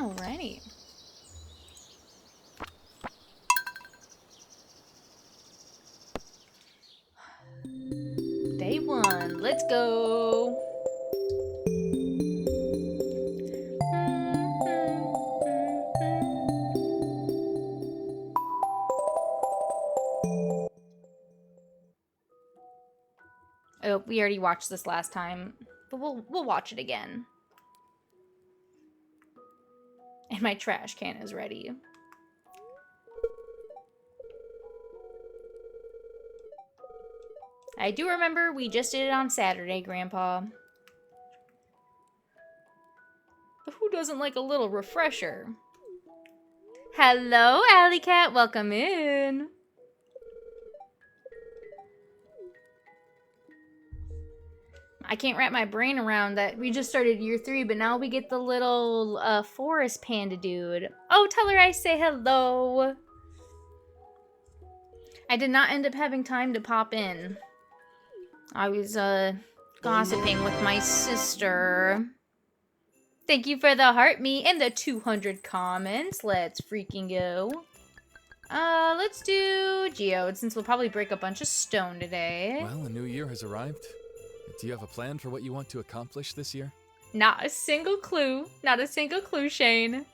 Alrighty. Day 1. Let's go. Oh, we already watched this last time, but we'll watch it again. And my trash can is ready. I do remember we just did it on Saturday, Grandpa. But who doesn't like a little refresher? Hello, Alley Cat. Welcome in. I can't wrap my brain around that we just started year 3, but now we get the little forest panda dude. Oh, tell her I say hello. I did not end up having time to pop in. I was gossiping with my sister. Thank you for the heart me and the 200 comments. Let's freaking go. Let's do geode since we'll probably break a bunch of stone today. Well, a new year has arrived. Do you have a plan for what you want to accomplish this year? Not a single clue. Not a single clue, Shane.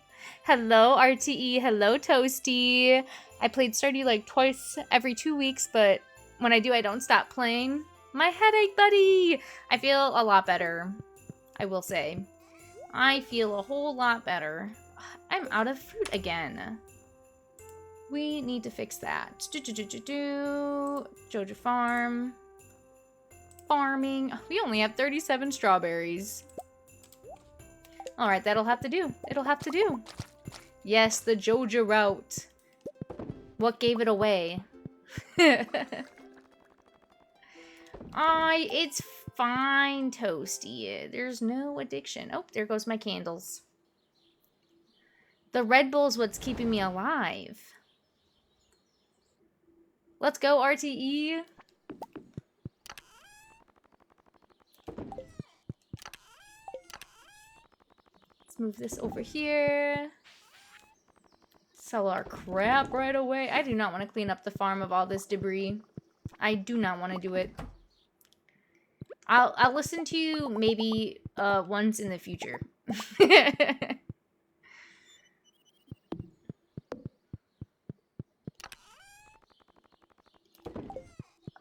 Hello, RTE. Hello, Toasty. I played Stardew like twice every 2 weeks, but when I do, I don't stop playing. My headache, buddy! I feel a lot better, I will say. I feel a whole lot better. I'm out of fruit again. We need to fix that. Joja Farm. Farming. We only have 37 strawberries. Alright, that'll have to do. It'll have to do. Yes, the Joja route. What gave it away? It's fine, Toasty. There's no addiction. Oh, there goes my candles. The Red Bull's what's keeping me alive. Let's go, RTE. Let's move this over here. Sell our crap right away. I do not want to clean up the farm of all this debris. I do not want to do it. I'll listen to you maybe once in the future.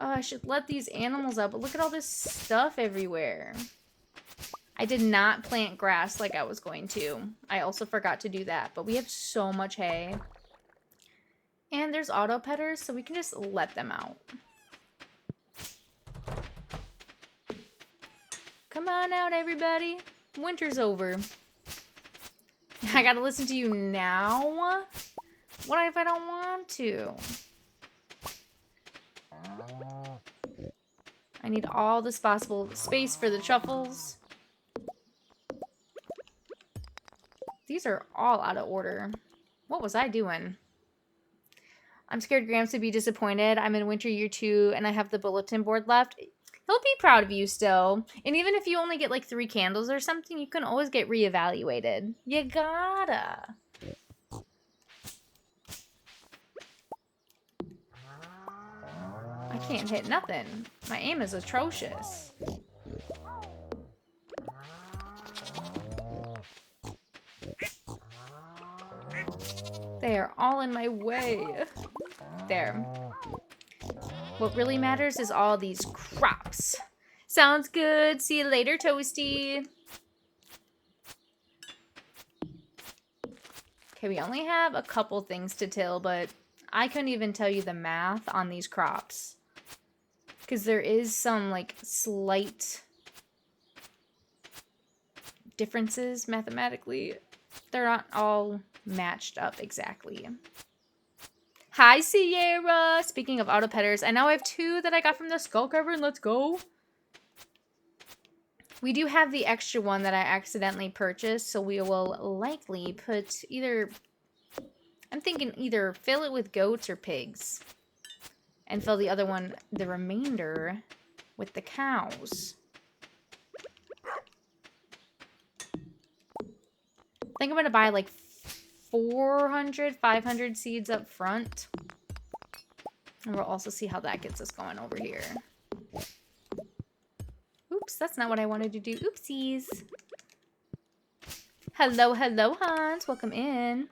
Oh, I should let these animals out, but look at all this stuff everywhere. I did not plant grass like I was going to. I also forgot to do that, but we have so much hay. And there's auto petters, so we can just let them out. Come on out, everybody. Winter's over. I gotta listen to you now? What if I don't want to? I need all this possible space for the truffles. These are all out of order. What was I doing? I'm scared Gramps would be disappointed. I'm in winter year 2 and I have the bulletin board left. He'll be proud of you still. And even if you only get like 3 candles or something, you can always get reevaluated. You gotta. I can't hit nothing. My aim is atrocious. They are all in my way. There. What really matters is all these crops. Sounds good. See you later, Toasty. Okay, we only have a couple things to till, but I couldn't even tell you the math on these crops. Because there is some, like, slight differences mathematically. They're not all matched up exactly. Hi, Sierra! Speaking of auto petters, I now have 2 that I got from the Skull Cavern. Let's go! We do have the extra one that I accidentally purchased, so we will likely put either... I'm thinking either fill it with goats or pigs. And fill the other one, the remainder, with the cows. I think I'm going to buy like 400, 500 seeds up front. And we'll also see how that gets us going over here. Oops, that's not what I wanted to do. Oopsies. Hello, hello, Hans. Welcome in.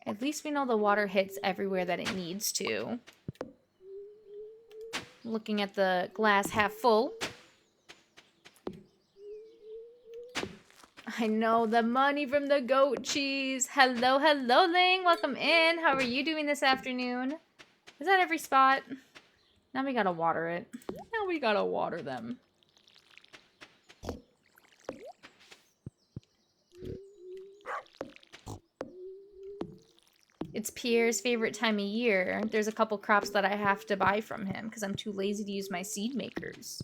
At least we know the water hits everywhere that it needs to. Looking at the glass half full. I know, the money from the goat cheese. Hello, hello, Ling. Welcome in. How are you doing this afternoon? Is that every spot? Now we gotta water it. Now we gotta water them. It's Pierre's favorite time of year. There's a couple crops that I have to buy from him because I'm too lazy to use my seed makers.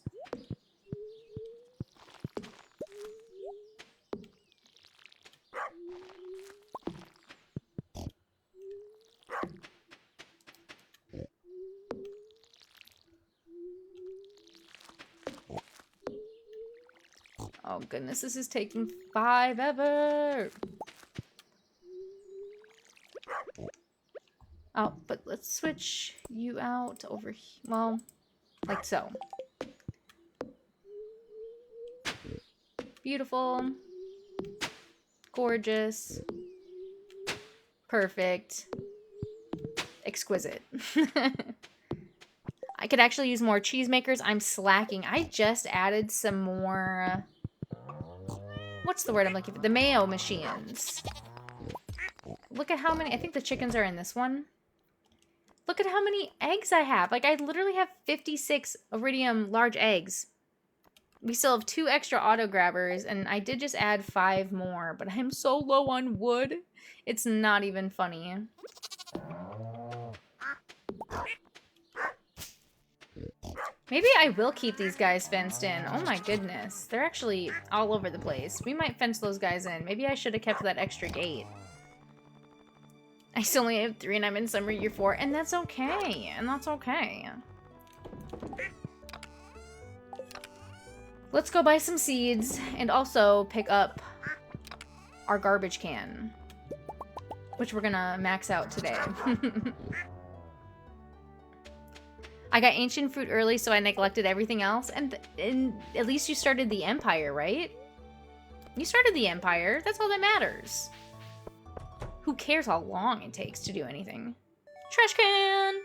Oh goodness, this is taking forever. Oh, but let's switch you out over here. Well, like so. Beautiful. Gorgeous. Perfect. Exquisite. I could actually use more cheesemakers. I'm slacking. I just added some more... what's the word I'm looking for? The mayo machines. Look at how many... I think the chickens are in this one. Look at how many eggs I have. Like, I literally have 56 iridium large eggs. We still have 2 extra auto grabbers, and I did just add 5 more, but I'm so low on wood. It's not even funny. Maybe I will keep these guys fenced in. Oh my goodness. They're actually all over the place. We might fence those guys in. Maybe I should have kept that extra gate. I still only have 3 and I'm in summer year 4, and that's okay. And that's okay. Let's go buy some seeds and also pick up our garbage can, which we're gonna max out today. I got ancient fruit early, so I neglected everything else. And at least you started the empire, right? You started the empire. That's all that matters. Who cares how long it takes to do anything? Trash can!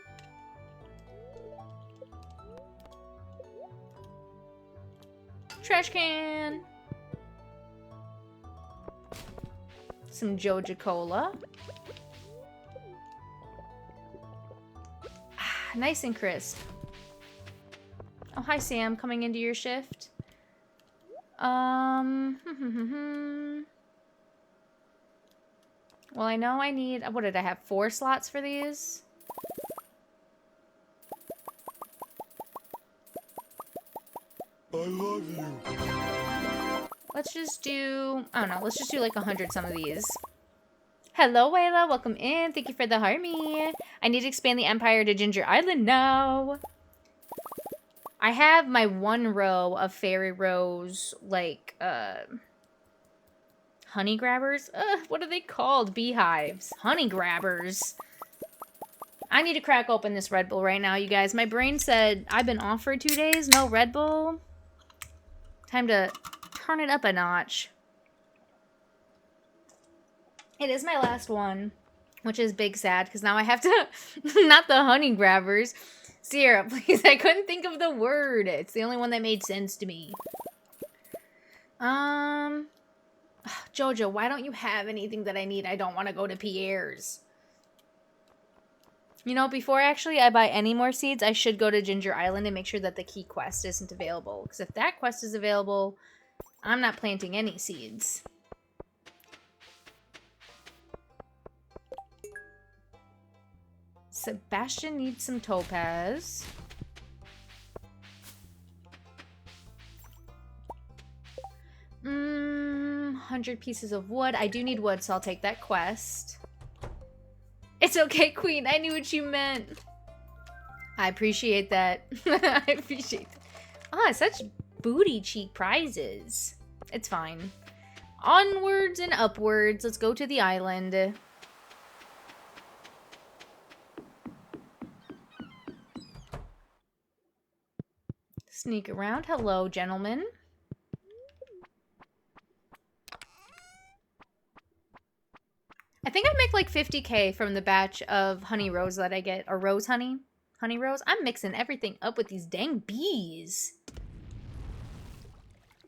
Trash can! Some Joja Cola. Ah, nice and crisp. Oh, hi Sam, coming into your shift. Well, I know I need... what did I have? 4 slots for these? I love you. Let's just do... I don't know. Let's just do like 100 some of these. Hello, Wayla. Welcome in. Thank you for the harmony. I need to expand the empire to Ginger Island now. I have my 1 row of fairy rose, like, honey grabbers? What are they called? Beehives. Honey grabbers. I need to crack open this Red Bull right now, you guys. My brain said, I've been off for 2 days. No Red Bull. Time to turn it up a notch. It is my last one, which is big sad, because now I have to... not the honey grabbers. Sierra, please. I couldn't think of the word. It's the only one that made sense to me. Jojo, why don't you have anything that I need? I don't want to go to Pierre's. You know, before actually I buy any more seeds, I should go to Ginger Island and make sure that the key quest isn't available. Because if that quest is available, I'm not planting any seeds. Sebastian needs some topaz. 100 pieces of wood. I do need wood, so I'll take that quest. It's okay, Queen. I knew what you meant. I appreciate that. I appreciate that. Ah, such booty cheek prizes. It's fine. Onwards and upwards. Let's go to the island. Sneak around. Hello, gentlemen. I think I make like 50k from the batch of honey rose that I get. Or rose honey. Honey rose. I'm mixing everything up with these dang bees.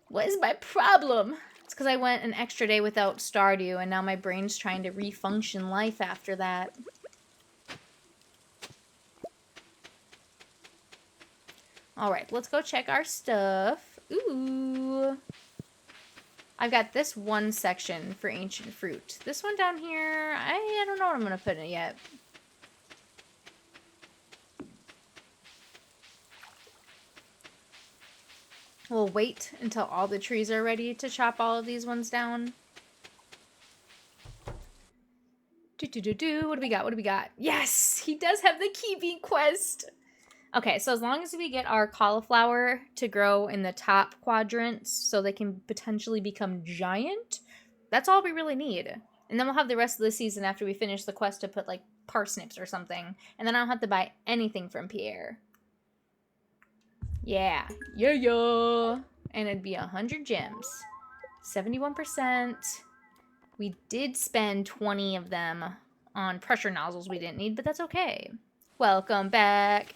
What is my problem? It's because I went an extra day without Stardew, and now my brain's trying to refunction life after that. Alright, let's go check our stuff. Ooh. I've got this one section for ancient fruit. This one down here, I don't know what I'm going to put in it yet. We'll wait until all the trees are ready to chop all of these ones down. What do we got? What do we got? Yes! He does have the key bean quest! Okay, so as long as we get our cauliflower to grow in the top quadrants so they can potentially become giant, that's all we really need. And then we'll have the rest of the season after we finish the quest to put, like, parsnips or something. And then I don't have to buy anything from Pierre. Yeah. Yeah. And it'd be 100 gems. 71%. We did spend 20 of them on pressure nozzles we didn't need, but that's okay. Welcome back.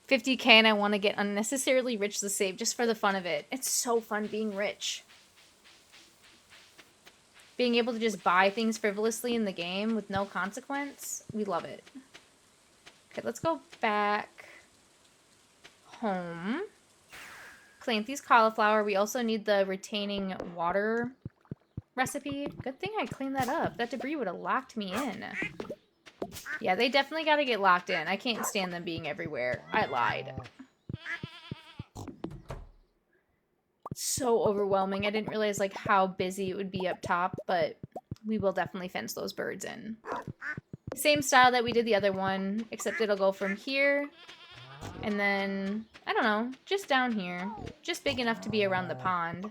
50k and I want to get unnecessarily rich to save just for the fun of it. It's so fun being rich. Being able to just buy things frivolously in the game with no consequence. We love it. Okay, let's go back home. Plant these cauliflower. We also need the retaining water recipe. Good thing I cleaned that up. That debris would have locked me in. Yeah, they definitely got to get locked in. I can't stand them being everywhere. I lied. So overwhelming. I didn't realize like how busy it would be up top, but we will definitely fence those birds in. Same style that we did the other one, except it'll go from here and then, I don't know, just down here. Just big enough to be around the pond.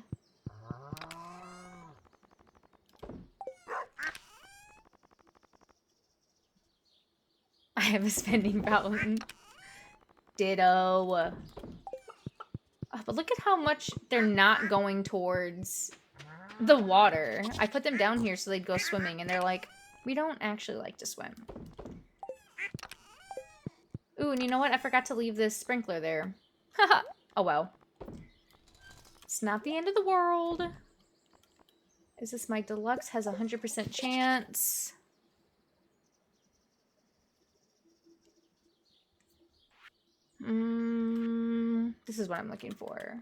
I have a spending problem. Ditto. But look at how much they're not going towards the water. I put them down here so they'd go swimming, and they're like, we don't actually like to swim. Ooh, and you know what? I forgot to leave this sprinkler there. Haha. Oh well. It's not the end of the world. Is this my deluxe? Has a 100% chance. This is what I'm looking for.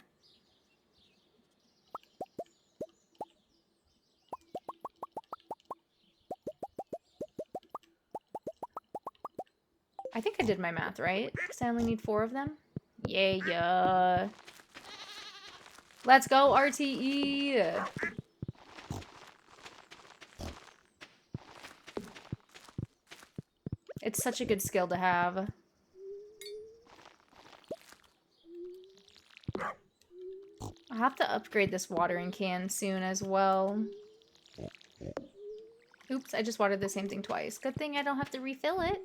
I think I did my math right, because I only need 4 of them. Yeah. Let's go, RTE! It's such a good skill to have. I'll have to upgrade this watering can soon as well. Oops, I just watered the same thing twice. Good thing I don't have to refill it.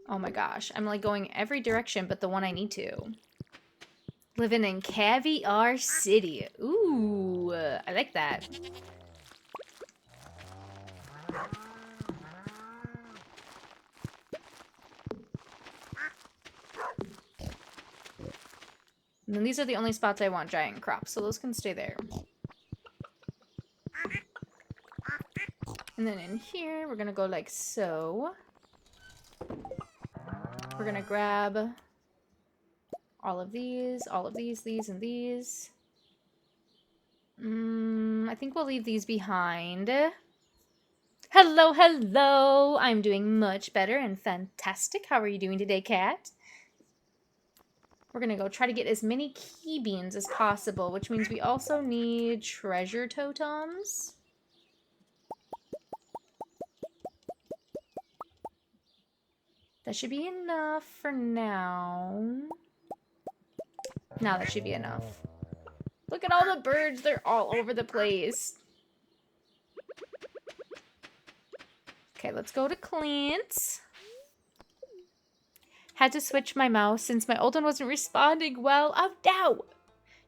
Oh my gosh, I'm like going every direction but the one I need to. Living in Caviar City. Ooh, I like that. And then these are the only spots I want giant crops, so those can stay there. And then in here, we're gonna go like so. We're gonna grab all of these, these, and these. I think we'll leave these behind. Hello, hello! I'm doing much better and fantastic. How are you doing today, Cat? We're gonna go try to get as many key beans as possible, which means we also need treasure totems. That should be enough for now. Now that should be enough. Look at all the birds. They're all over the place. Okay, let's go to Clint's. Had to switch my mouse since my old one wasn't responding well. Oh, no!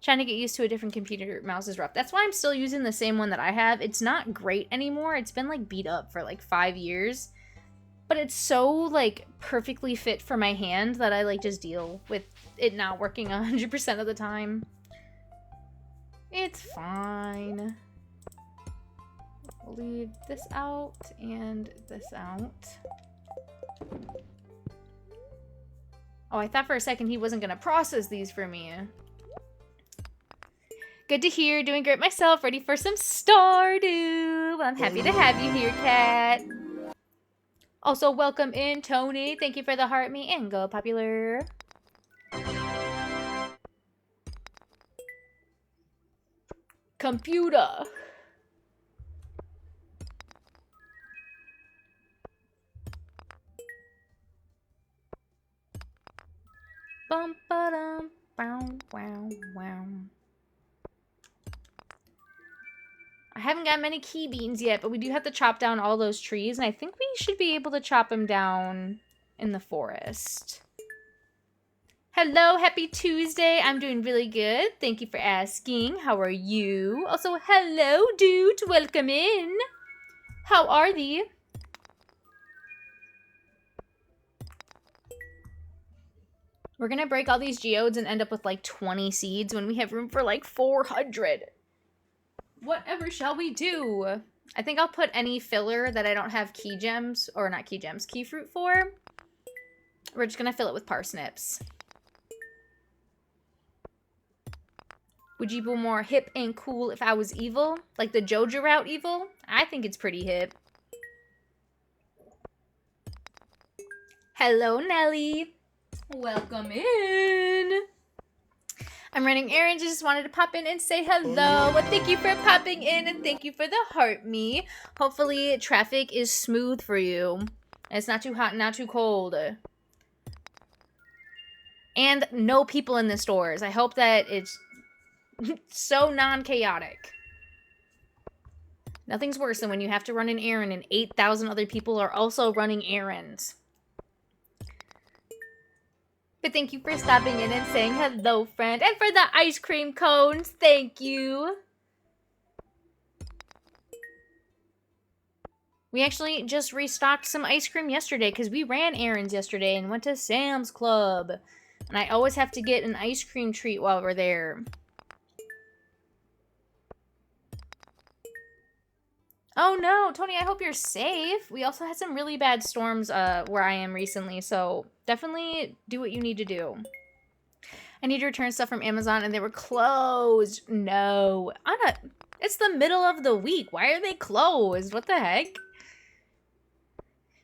Trying to get used to a different computer mouse is rough. That's why I'm still using the same one that I have. It's not great anymore. It's been, like, beat up for, like, 5 years. But it's so, like, perfectly fit for my hand that I, like, just deal with it not working 100% of the time. It's fine. We'll leave this out and this out. Oh, I thought for a second he wasn't going to process these for me. Good to hear. Doing great myself. Ready for some Stardew. Well, I'm happy to have you here, Kat. Also, welcome in, Tony. Thank you for the heart me and go popular. Computer. Bum ba dum, bow wow wow. I haven't got many key beans yet, but we do have to chop down all those trees, and I think we should be able to chop them down in the forest. Hello, happy Tuesday. I'm doing really good. Thank you for asking. How are you? Also, hello, dude. Welcome in. How are thee? We're gonna break all these geodes and end up with like 20 seeds when we have room for like 400. Whatever shall we do? I think I'll put any filler that I don't have key gems, or not key gems, key fruit for. We're just gonna fill it with parsnips. Would you be more hip and cool if I was evil? Like the Joja Run evil? I think it's pretty hip. Hello, Nelly. Welcome in. I'm running errands. I just wanted to pop in and say hello. Well, thank you for popping in and thank you for the heart me. Hopefully traffic is smooth for you. And it's not too hot and not too cold. And no people in the stores. I hope that it's so non-chaotic. Nothing's worse than when you have to run an errand and 8,000 other people are also running errands. But thank you for stopping in and saying hello, friend. And for the ice cream cones, thank you. We actually just restocked some ice cream yesterday because we ran errands yesterday and went to Sam's Club. And I always have to get an ice cream treat while we're there. Oh no, Tony, I hope you're safe. We also had some really bad storms where I am recently, so definitely do what you need to do. I need to return stuff from Amazon and they were closed. No. Anna, it's the middle of the week. Why are they closed? What the heck?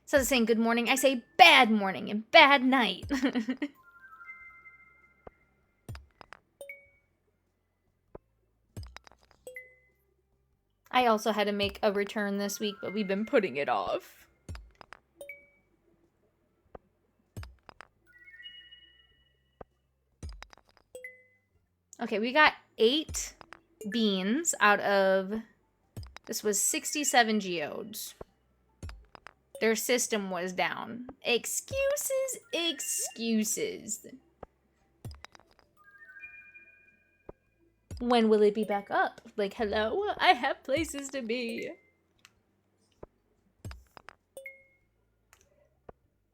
Instead of saying good morning, I say bad morning and bad night. I also had to make a return this week, but we've been putting it off. Okay, we got 8 beans out of... This was 67 geodes. Their system was down. Excuses, excuses. When will it be back up? Like, hello? I have places to be.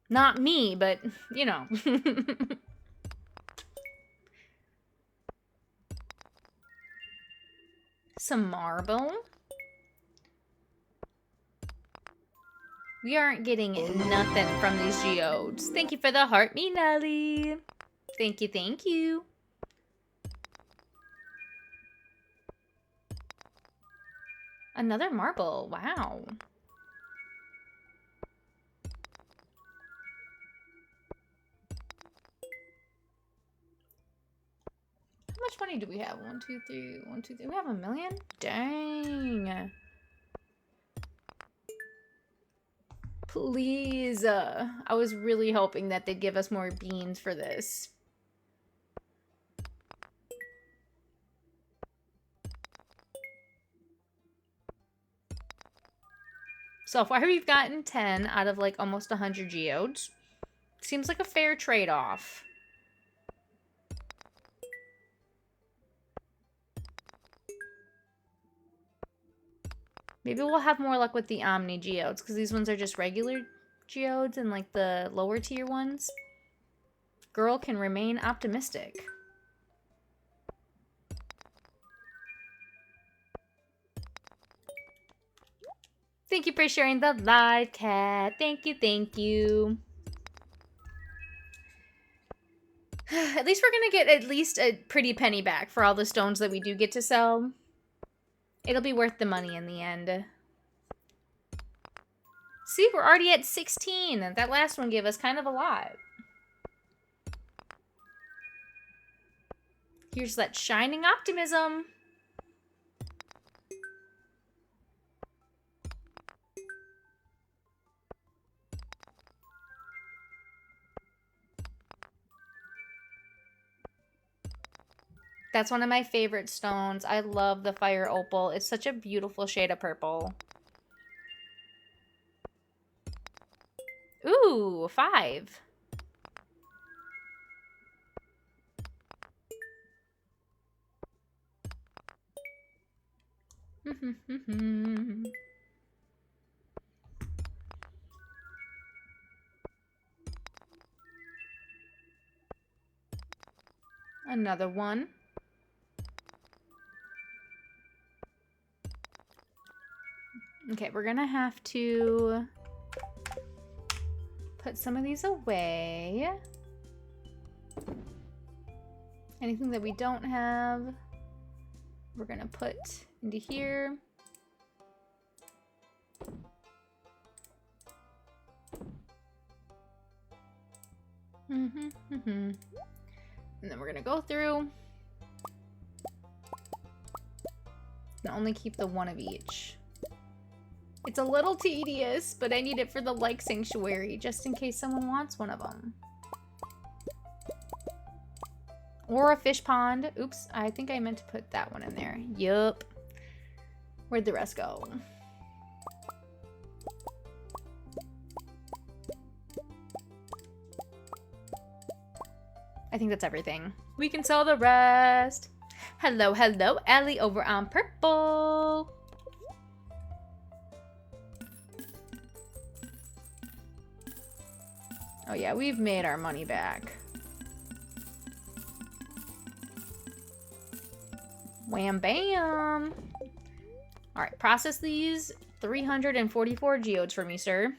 Not me, but, you know. Some marble. We aren't getting nothing from these geodes. Thank you for the heart, me Nelly. Thank you, thank you. Another marble. Wow. How much money do we have? 1, 2, 3. 1, 2, 3. We have $1 million? Dang. Please. I was really hoping that they'd give us more beans for this. So far we've gotten 10 out of like almost 100 geodes. Seems like a fair trade-off. Maybe we'll have more luck with the Omni geodes, because these ones are just regular geodes and like the lower tier ones. Girl can remain optimistic. Thank you for sharing the live, Cat. Thank you, thank you. At least we're gonna get at least a pretty penny back for all the stones that we do get to sell. It'll be worth the money in the end. See, we're already at 16. That last one gave us kind of a lot. Here's that shining optimism. That's one of my favorite stones. I love the fire opal. It's such a beautiful shade of purple. Ooh, 5. Another one. Okay, we're gonna have to put some of these away. Anything that we don't have, we're gonna put into here. And then we're gonna go through and only keep the one of each. It's a little tedious, but I need it for the like sanctuary, just in case someone wants one of them. Or a fish pond. Oops, I think I meant to put that one in there. Yup. Where'd the rest go? I think that's everything. We can sell the rest. Hello, hello, Ellie over on purple. Oh yeah, we've made our money back. Wham bam. All right, process these 344 geodes for me, sir.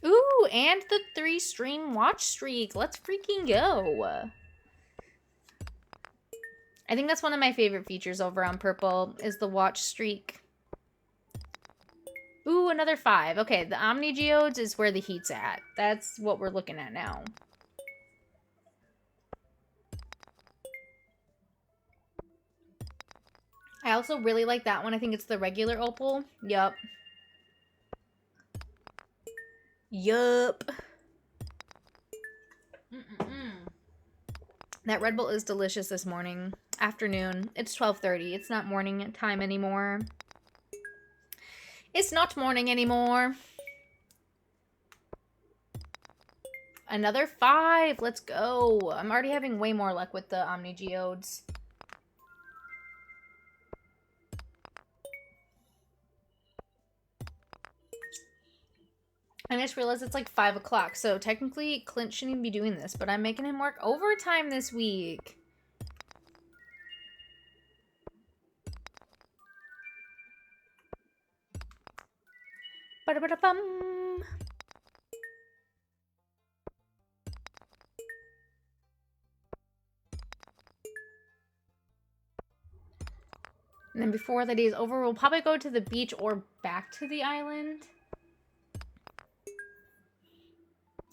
Ooh, and the 3-stream watch streak. Let's freaking go. I think that's one of my favorite features over on purple is the watch streak. Ooh, another 5. Okay, the Omni geodes is where the heat's at. That's what we're looking at now. I also really like that one. I think it's the regular opal. Yup. Yup. That Red Bull is delicious this morning. Afternoon. It's 12:30. It's not morning time anymore. It's not morning anymore. Another 5. Let's go. I'm already having way more luck with the Omni geodes. I just realized it's like 5 o'clock, so technically Clint shouldn't even be doing this, but I'm making him work overtime this week. Ba-da-ba-da-bum. And then before the day is over, we'll probably go to the beach or back to the island.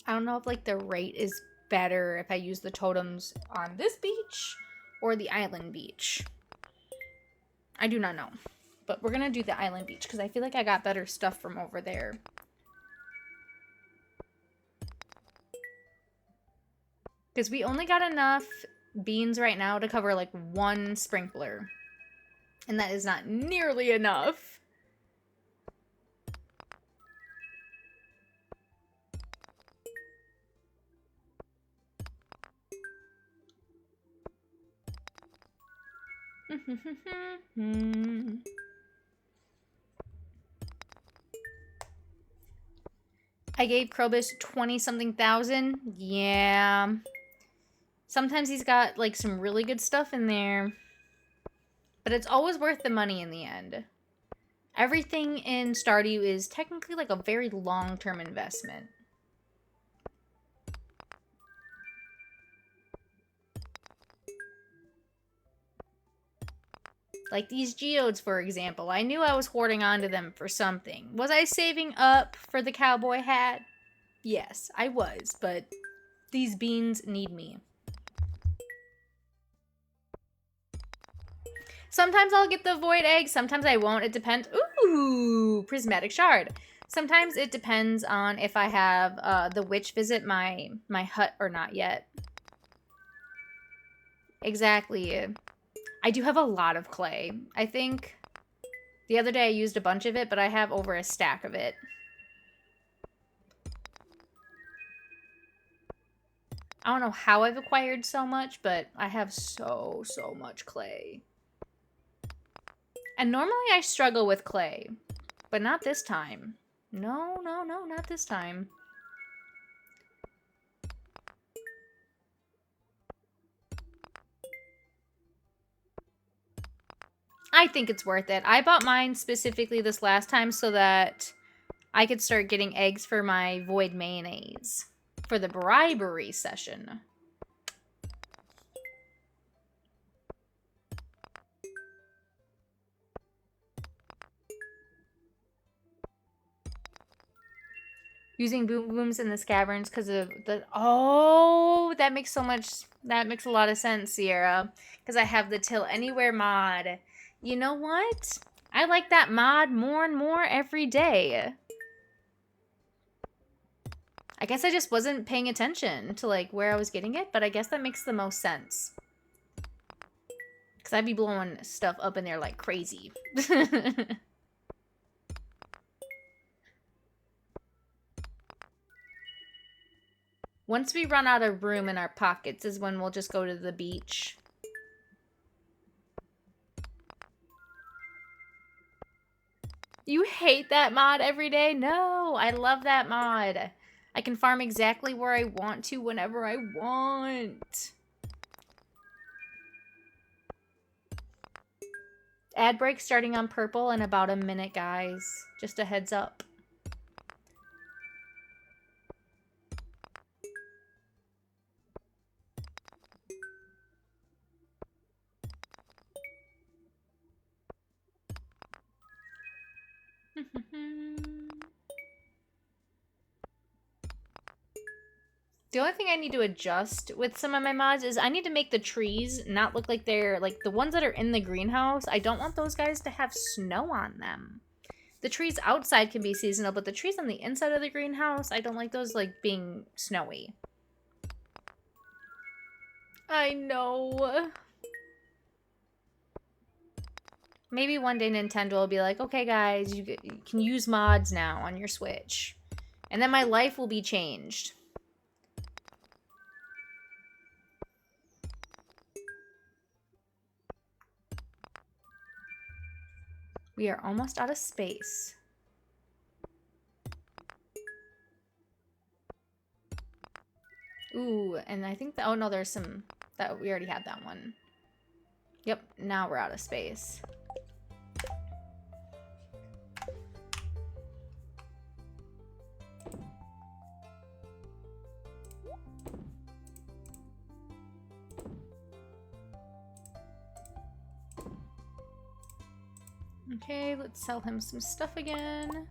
I don't know if like the rate is better if I use the totems on this beach or the island beach. I do not know. But we're gonna do the island beach because I feel like I got better stuff from over there. Because we only got enough beans right now to cover like one sprinkler. And that is not nearly enough. I gave Krobus 20-something thousand. Yeah. Sometimes he's got like some really good stuff in there. But it's always worth the money in the end. Everything in Stardew is technically like a very long-term investment. Like these geodes, for example. I knew I was hoarding onto them for something. Was I saving up for the cowboy hat? Yes, I was, but these beans need me. Sometimes I'll get the void egg, sometimes I won't. It depends. Ooh, prismatic shard. Sometimes it depends on if I have the witch visit my hut or not yet. Exactly. I do have a lot of clay. I think the other day I used a bunch of it, but I have over a stack of it. I don't know how I've acquired so much, but I have so much clay. And normally I struggle with clay, but not this time. No, not this time. I think it's worth it. I bought mine specifically this last time so that I could start getting eggs for my void mayonnaise for the bribery session. Using boom booms in the caverns because of the... Oh, that makes so much... That makes a lot of sense, Sierra. Because I have the Till Anywhere mod. You know what? I like that mod more and more every day. I guess I just wasn't paying attention to like where I was getting it, but I guess that makes the most sense. Because I'd be blowing stuff up in there like crazy. Once we run out of room in our pockets is when we'll just go to the beach. You hate that mod every day? No, I love that mod. I can farm exactly where I want to whenever I want. Ad break starting on purple in about a minute, guys. Just a heads up. The only thing I need to adjust with some of my mods is I need to make the trees not look like they're, like, the ones that are in the greenhouse. I don't want those guys to have snow on them. The trees outside can be seasonal, but the trees on the inside of the greenhouse, I don't like those, like, being snowy. I know. Maybe one day Nintendo will be like, okay, guys, you can use mods now on your Switch. And then my life will be changed. We are almost out of space. Ooh, and I think that, oh no, there's some, that we already had that one. Yep, now we're out of space. Okay, let's sell him some stuff again.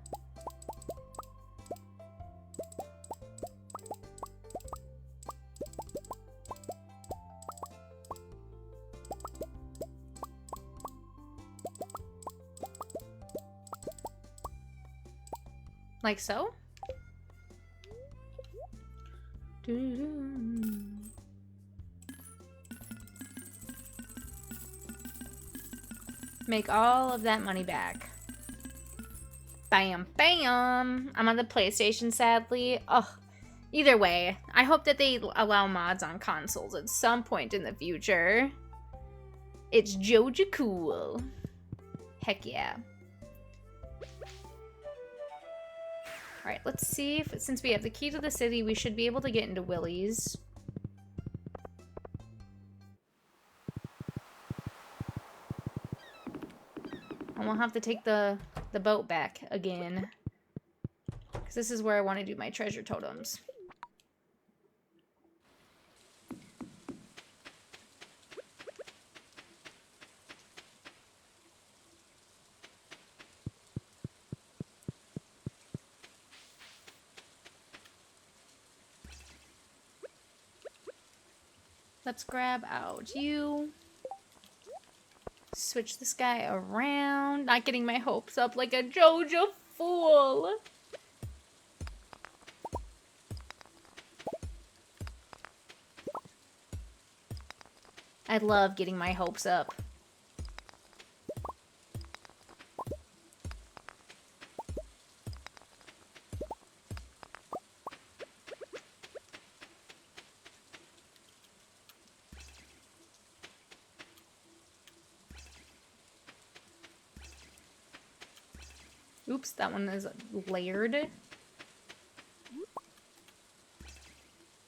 Like so? Make all of that money back. Bam, bam. I'm on the PlayStation, sadly. Ugh. Either way, I hope that they allow mods on consoles at some point in the future. It's Joja cool. Heck yeah. Alright, let's see if, since we have the key to the city, we should be able to get into Willie's. And we'll have to take the boat back again. Because this is where I want to do my treasure totems. Let's grab out you. Switch this guy around. Not getting my hopes up like a Joja fool. I love getting my hopes up. Oops, that one is layered.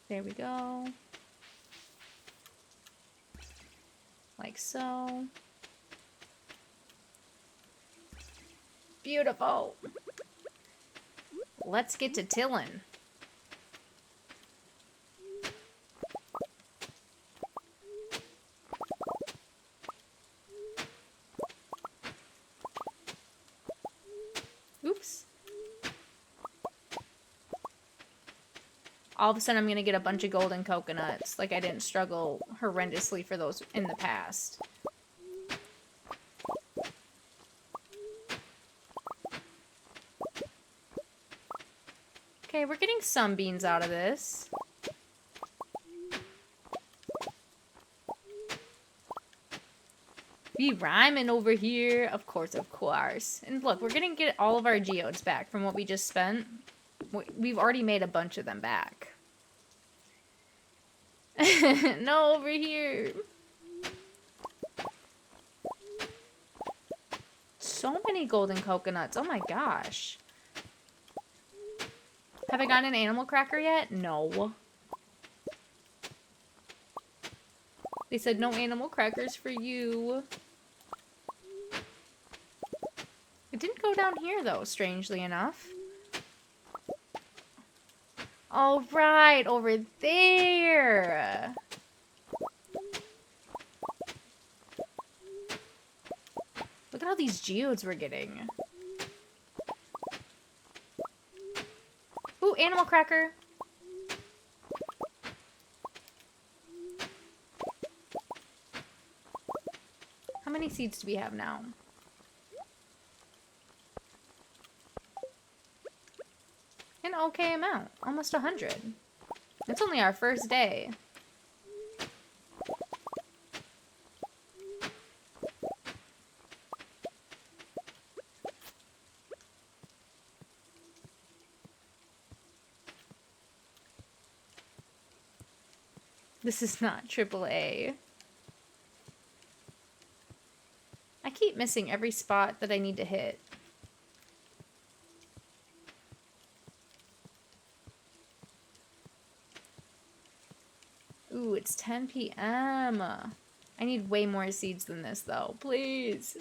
There we go. Like so. Beautiful. Let's get to tillin'. Oops. All of a sudden I'm gonna get a bunch of golden coconuts. Like I didn't struggle horrendously for those in the past. Okay, we're getting some beans out of this. We rhyming over here. Of course, of course. And look, we're gonna get all of our geodes back from what we just spent. We've already made a bunch of them back. No, over here. So many golden coconuts. Oh my gosh. Have I gotten an animal cracker yet? No. They said no animal crackers for you. It didn't go down here though, strangely enough. All right, over there. Look at all these geodes we're getting. Ooh, animal cracker. How many seeds do we have now? An okay amount. Almost 100. It's only our first day. This is not AAA. I keep missing every spot that I need to hit. Ooh, it's 10 p.m. I need way more seeds than this, though. Please.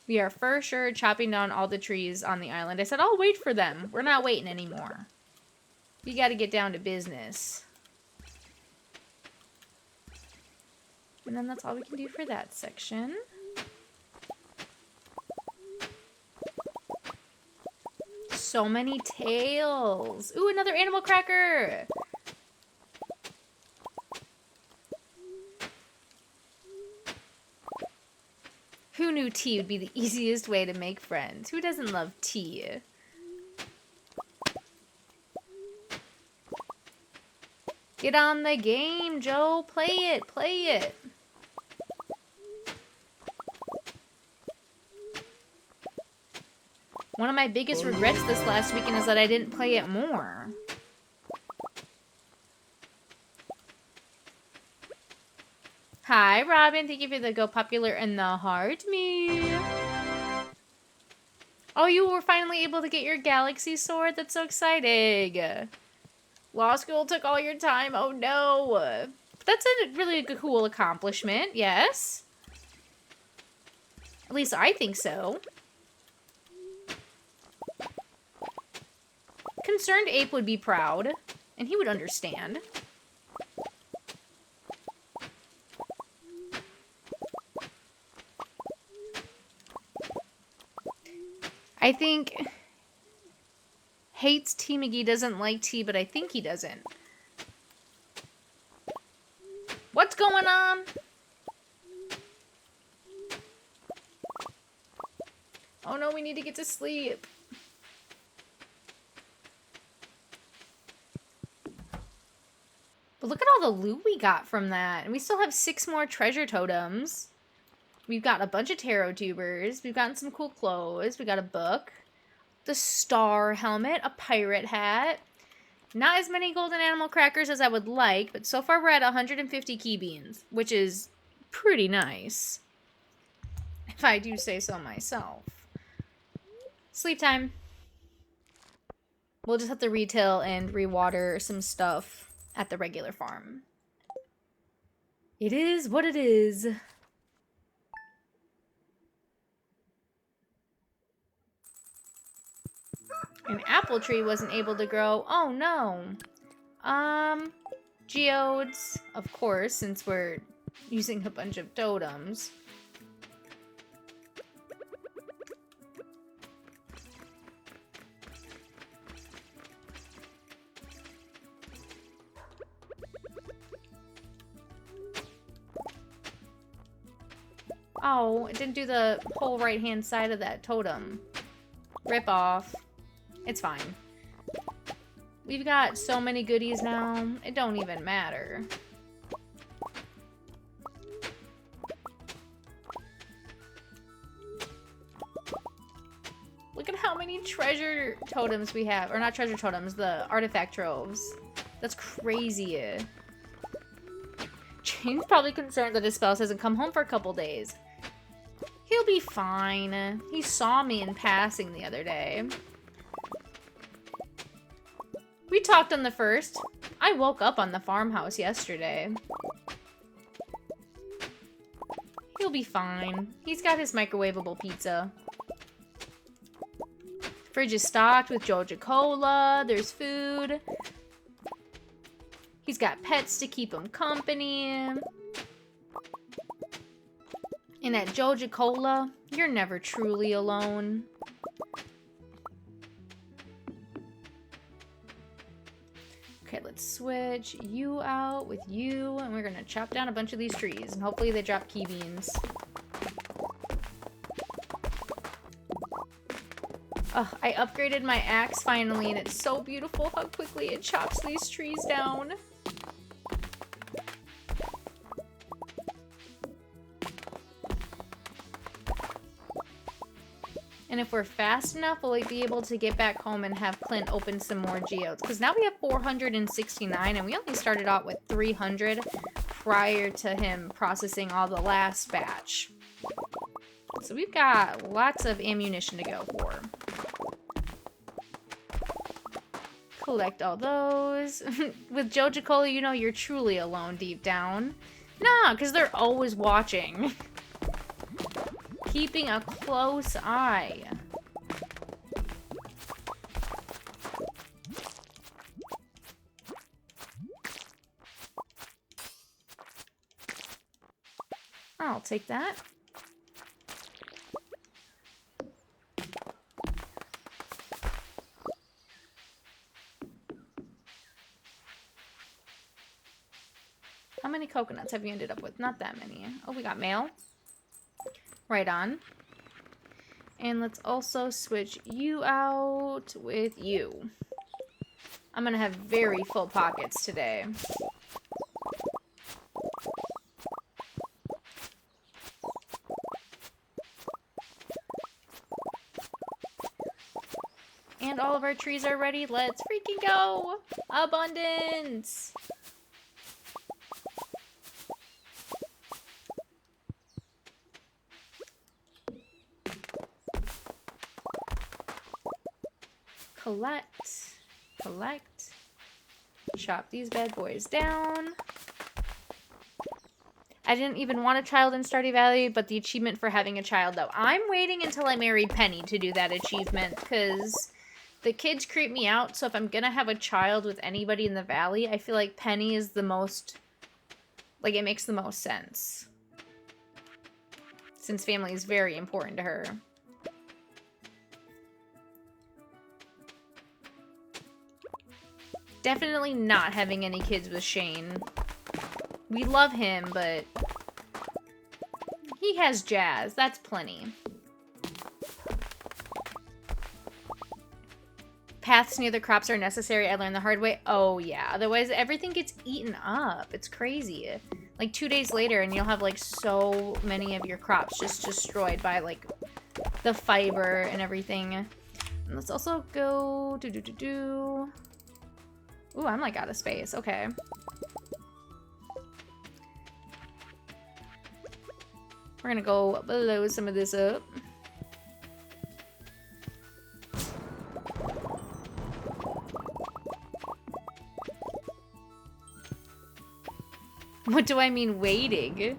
We are for sure chopping down all the trees on the island. I said, I'll wait for them. We're not waiting anymore. We got to get down to business. And then that's all we can do for that section. So many tails. Ooh, another animal cracker. Who knew tea would be the easiest way to make friends? Who doesn't love tea? Get on the game, Joe. Play it. Play it. One of my biggest regrets this last weekend is that I didn't play it more. Hi, Robin. Thank you for the go popular and the heart me. Oh, you were finally able to get your galaxy sword? That's so exciting. Law school took all your time. Oh, no. That's a really cool accomplishment, yes? At least I think so. Concerned Ape would be proud, and he would understand. I think hates T. McGee, doesn't like tea, but I think he doesn't. What's going on? Oh no, we need to get to sleep. But look at all the loot we got from that. And we still have 6 more treasure totems. We've got a bunch of tarot tubers. We've gotten some cool clothes. We got a book. The star helmet. A pirate hat. Not as many golden animal crackers as I would like, but so far we're at 150 key beans, which is pretty nice. If I do say so myself. Sleep time. We'll just have to retail and rewater some stuff at the regular farm. It is what it is. An apple tree wasn't able to grow. Oh no. Geodes, of course, since we're using a bunch of totems. Oh, it didn't do the whole right-hand side of that totem. Rip off. It's fine. We've got so many goodies now, it don't even matter. Look at how many treasure totems we have. Or not treasure totems, the artifact troves. That's crazy. Jane's probably concerned that his spouse hasn't come home for a couple days. He'll be fine. He saw me in passing the other day. We talked on the 1st. I woke up on the farmhouse yesterday. He'll be fine. He's got his microwavable pizza. Fridge is stocked with Joja Cola. There's food. He's got pets to keep him company. And at Joja Cola, you're never truly alone. Okay, let's switch you out with you, and we're gonna chop down a bunch of these trees, and hopefully they drop key beans. Oh, I upgraded my axe finally, and it's so beautiful how quickly it chops these trees down. And if we're fast enough, we'll be able to get back home and have Clint open some more geodes. Because now we have 469, and we only started out with 300 prior to him processing all the last batch. So we've got lots of ammunition to go for. Collect all those. With Joja Cola, you know you're truly alone deep down. Nah, because they're always watching. Keeping a close eye. I'll take that. How many coconuts have you ended up with? Not that many. Oh, we got mail. Right on. And let's also switch you out with you. I'm gonna have very full pockets today. And all of our trees are ready. Let's freaking go! Abundance! Collect. Collect. Chop these bad boys down. I didn't even want a child in Stardew Valley, but the achievement for having a child, though. I'm waiting until I marry Penny to do that achievement, because the kids creep me out, so if I'm gonna have a child with anybody in the valley, I feel like Penny is the most... like, it makes the most sense. Since family is very important to her. Definitely not having any kids with Shane. We love him, but he has Jazz. That's plenty. Paths near the crops are necessary. I learned the hard way. Oh, yeah. Otherwise, everything gets eaten up. It's crazy. Like, 2 days later, and you'll have, like, so many of your crops just destroyed by, like, the fiber and everything. And let's also go... Ooh, I'm, like, out of space. Okay. We're gonna go blow some of this up. What do I mean waiting?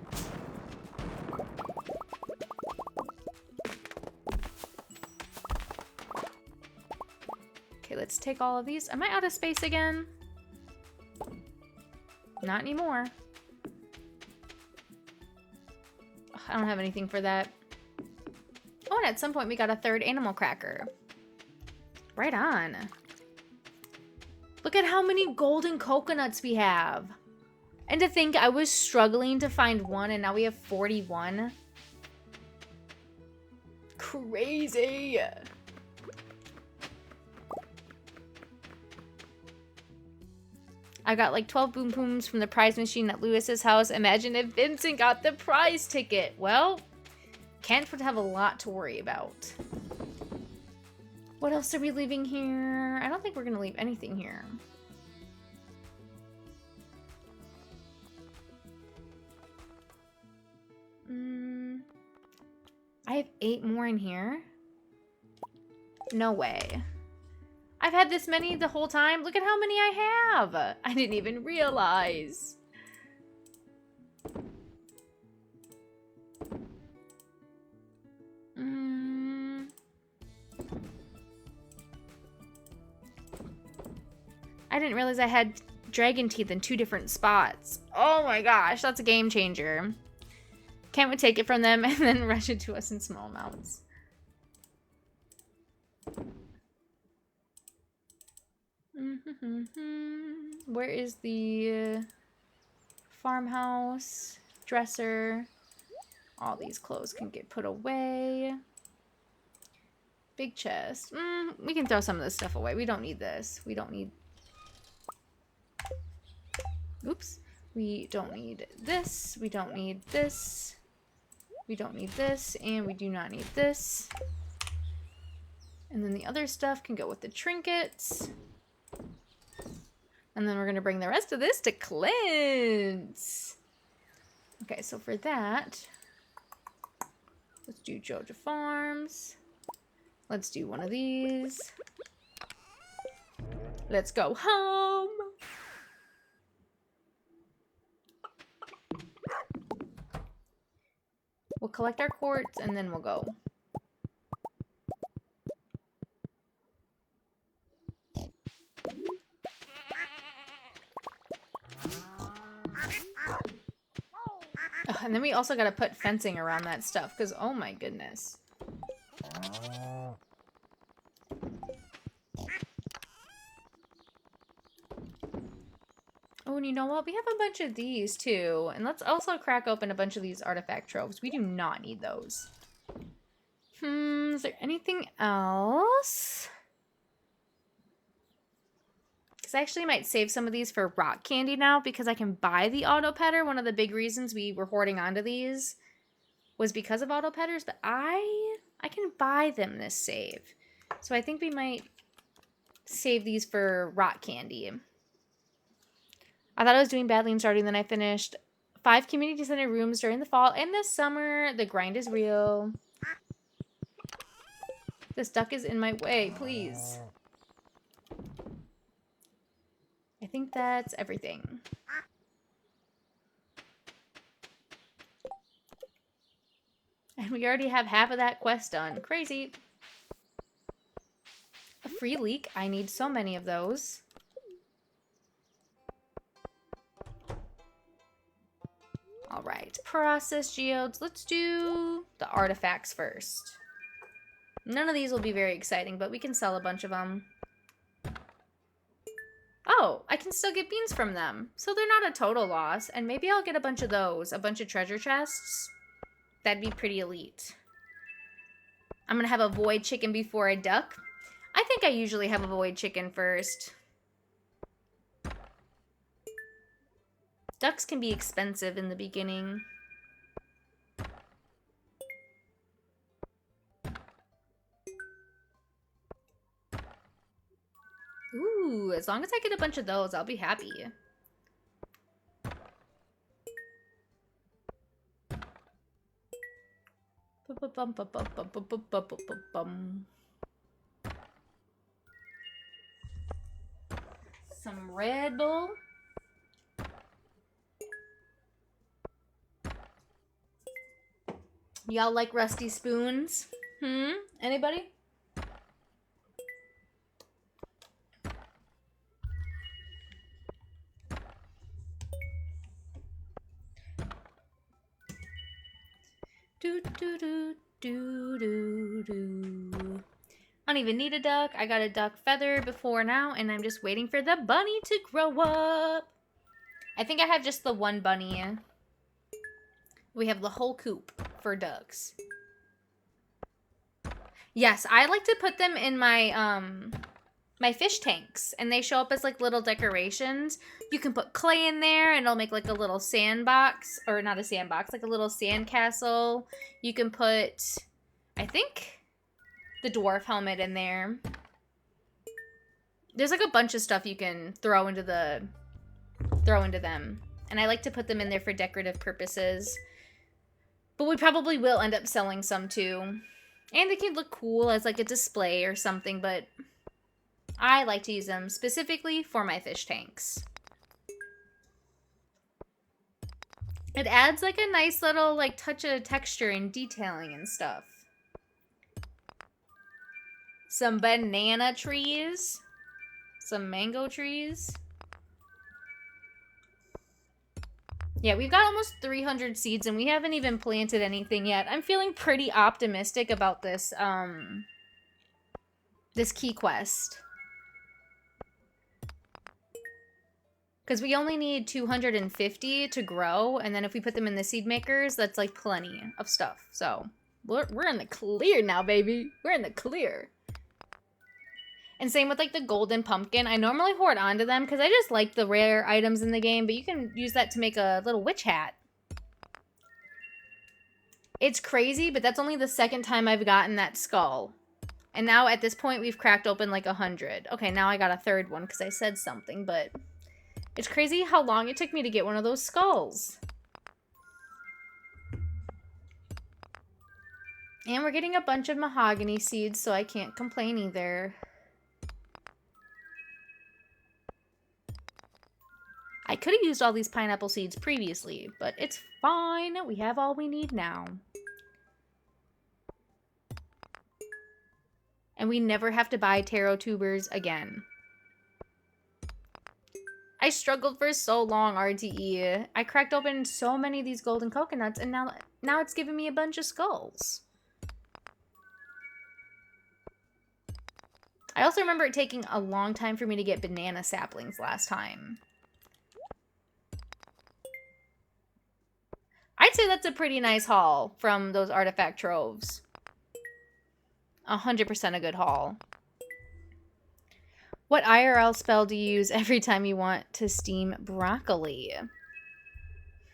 Okay, let's take all of these. Am I out of space again? Not anymore. Ugh, I don't have anything for that. Oh, and at some point we got a third animal cracker. Right on. Look at how many golden coconuts we have. And to think I was struggling to find one and now we have 41. Crazy. I got like 12 boom booms from the prize machine at Lewis's house. Imagine if Vincent got the prize ticket. Well, Kent would have a lot to worry about. What else are we leaving here? I don't think we're going to leave anything here. I have 8 more in here? No way. I've had this many the whole time. Look at how many I have. I didn't even realize. I didn't realize I had dragon teeth in 2 different spots. Oh my gosh, that's a game changer. Kent would take it from them and then rush it to us in small amounts. Where is the farmhouse, dresser? All these clothes can get put away. Big chest. We can throw some of this stuff away. We don't need this. We don't need... Oops. We don't need this. We don't need this. We don't need this. And we do not need this. And then the other stuff can go with the trinkets. And then we're going to bring the rest of this to Clint's. Okay, so for that, let's do Joja Farms. Let's do one of these. Let's go home. We'll collect our quartz and then we'll go. Ugh, and then we also gotta put fencing around that stuff because oh my goodness. Oh, and you know what? We have a bunch of these too. And let's also crack open a bunch of these artifact tropes. We do not need those. Is there anything else? Because I actually might save some of these for rock candy now because I can buy the auto petter. One of the big reasons we were hoarding onto these was because of auto petters, but I can buy them this save. So I think we might save these for rock candy. I thought I was doing badly in starting, then I finished 5 community center rooms during the fall and the summer. The grind is real. This duck is in my way, please. I think that's everything. And we already have half of that quest done. Crazy. A free leek. I need so many of those. Alright, process geodes. Let's do the artifacts first. None of these will be very exciting, but we can sell a bunch of them. Oh, I can still get beans from them. So they're not a total loss. And maybe I'll get a bunch of those. A bunch of treasure chests. That'd be pretty elite. I'm going to have a void chicken before a duck. I think I usually have a void chicken first. Ducks can be expensive in the beginning. Ooh, as long as I get a bunch of those, I'll be happy. Some Red Bull. Y'all like rusty spoons? Anybody? Do do do do do do. I don't even need a duck. I got a duck feather before now, and I'm just waiting for the bunny to grow up. I think I have just the one bunny. We have the whole coop for ducks. Yes, I like to put them in my my fish tanks, and they show up as like little decorations. You can put clay in there and it'll make like a little sandbox, or not a sandbox, like a little sand castle. You can put, I think, the dwarf helmet in there. There's like a bunch of stuff you can throw into them. And I like to put them in there for decorative purposes. But we probably will end up selling some too. And they can look cool as like a display or something, but I like to use them specifically for my fish tanks. It adds like a nice little like touch of texture and detailing and stuff. Some banana trees. Some mango trees. Yeah, we've got almost 300 seeds and we haven't even planted anything yet. I'm feeling pretty optimistic about this this key quest. Because we only need 250 to grow, and then if we put them in the seed makers, that's like plenty of stuff. So we're in the clear now, baby. We're in the clear. And same with like the golden pumpkin. I normally hoard onto them because I just like the rare items in the game, but you can use that to make a little witch hat. It's crazy, but that's only the second time I've gotten that skull. And now at this point, we've cracked open like 100. Okay, now I got a third one because I said something, but it's crazy how long it took me to get one of those skulls. And we're getting a bunch of mahogany seeds, so I can't complain either. I could have used all these pineapple seeds previously, but it's fine. We have all we need now. And we never have to buy taro tubers again. I struggled for so long, RTE. I cracked open so many of these golden coconuts, and now it's giving me a bunch of skulls. I also remember it taking a long time for me to get banana saplings last time. I'd say that's a pretty nice haul from those artifact troves. 100% a good haul. What IRL spell do you use every time you want to steam broccoli?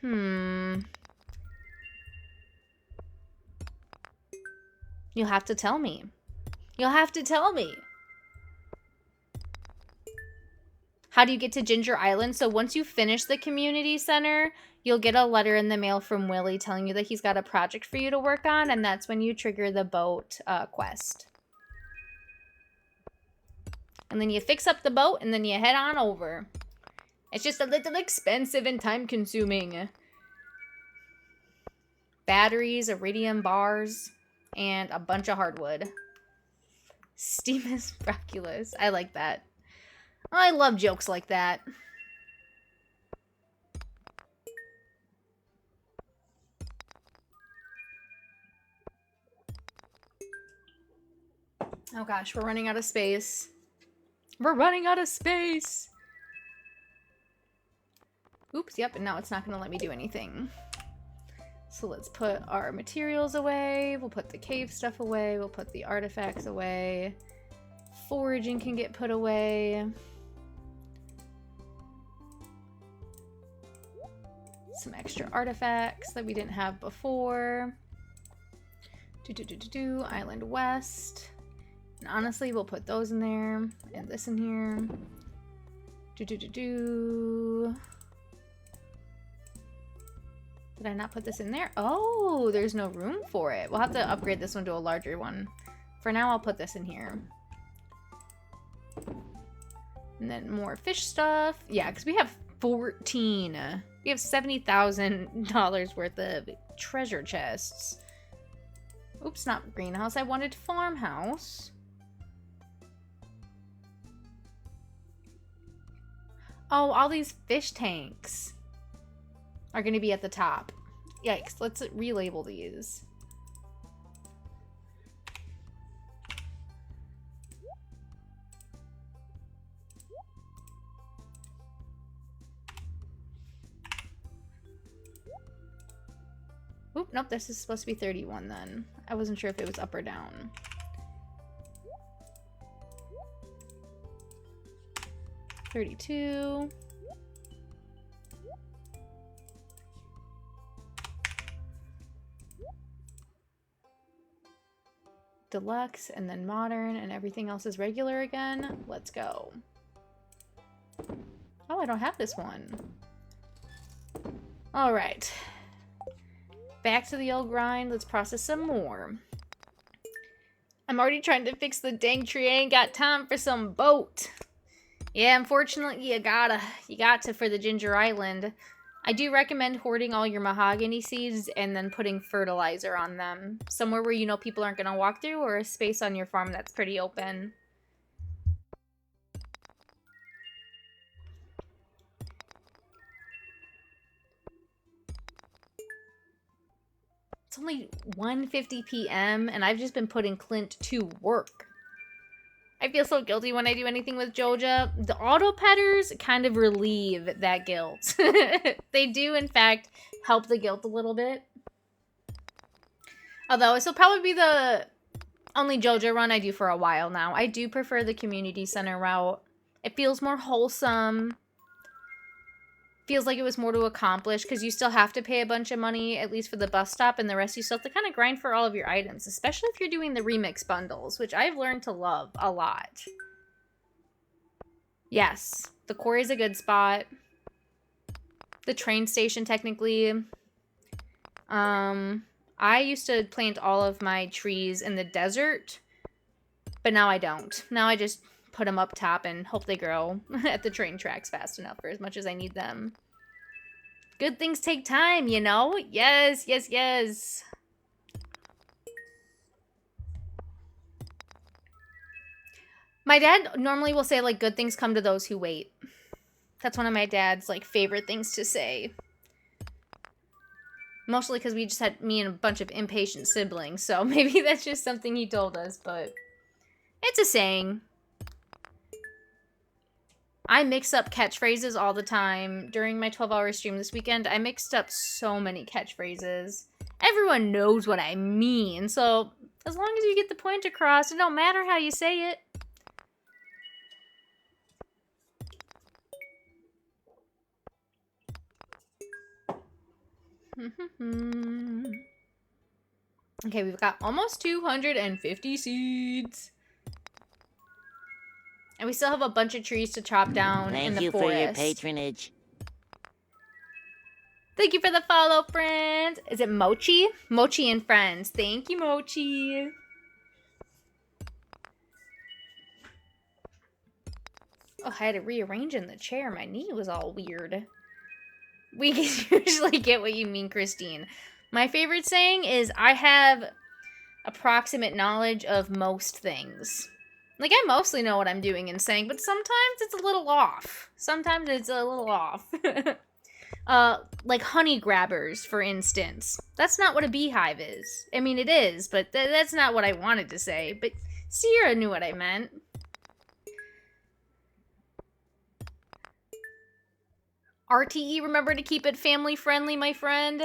You'll have to tell me. You'll have to tell me. How do you get to Ginger Island? So once you finish the community center, you'll get a letter in the mail from Willie telling you that he's got a project for you to work on, and that's when you trigger the boat quest. And then you fix up the boat, and then you head on over. It's just a little expensive and time-consuming. Batteries, iridium bars, and a bunch of hardwood. Steamus Brocculus. I like that. I love jokes like that. Oh gosh, we're running out of space. We're running out of space! Oops, yep, and now it's not going to let me do anything. So let's put our materials away. We'll put the cave stuff away. We'll put the artifacts away. Foraging can get put away. Some extra artifacts that we didn't have before. Island West. And honestly, we'll put those in there. And this in here. Did I not put this in there? Oh, there's no room for it. We'll have to upgrade this one to a larger one. For now, I'll put this in here. And then more fish stuff. Yeah, because we have 14. We have $70,000 worth of treasure chests. Oops, not greenhouse. I wanted farmhouse. Oh, all these fish tanks are going to be at the top. Yikes, let's relabel these. Oop, nope, this is supposed to be 31 then. I wasn't sure if it was up or down. $32. Deluxe, and then modern, and everything else is regular again. Let's go. Oh, I don't have this one. All right. Back to the old grind. Let's process some more. I'm already trying to fix the dang tree. I ain't got time for some boat. Yeah, unfortunately, you got to for the Ginger Island. I do recommend hoarding all your mahogany seeds and then putting fertilizer on them. Somewhere where you know people aren't going to walk through, or a space on your farm that's pretty open. It's only 1:50 p.m. and I've just been putting Clint to work. I feel so guilty when I do anything with Joja. The auto petters kind of relieve that guilt. They do, in fact, help the guilt a little bit. Although this will probably be the only Joja run I do for a while now. I do prefer the community center route. It feels more wholesome. Feels like it was more to accomplish because you still have to pay a bunch of money, at least for the bus stop, and the rest you still have to kind of grind for all of your items, especially if you're doing the remix bundles, which I've learned to love a lot. Yes, the quarry's a good spot. The train station, technically. I used to plant all of my trees in the desert, but now I don't. Now I just put them up top and hope they grow at the train tracks fast enough for as much as I need them. Good things take time, you know? Yes, yes, yes. My dad normally will say, like, good things come to those who wait. That's one of my dad's, like, favorite things to say. Mostly because we just had me and a bunch of impatient siblings, so maybe that's just something he told us, but it's a saying. I mix up catchphrases all the time. During my 12-hour stream this weekend, I mixed up so many catchphrases. Everyone knows what I mean, so as long as you get the point across, it don't matter how you say it. Okay, we've got almost 250 seeds. And we still have a bunch of trees to chop down in the forest. Thank you for your patronage. Thank you for the follow, friends. Is it Mochi? Mochi and friends. Thank you, Mochi. Oh, I had to rearrange in the chair. My knee was all weird. We usually get what you mean, Christine. My favorite saying is, I have approximate knowledge of most things. Like, I mostly know what I'm doing and saying, but sometimes it's a little off. Sometimes it's a little off. Like honey grabbers, for instance. That's not what a beehive is. I mean, it is, but that's not what I wanted to say. But Sierra knew what I meant. RTE, remember to keep it family friendly, my friend.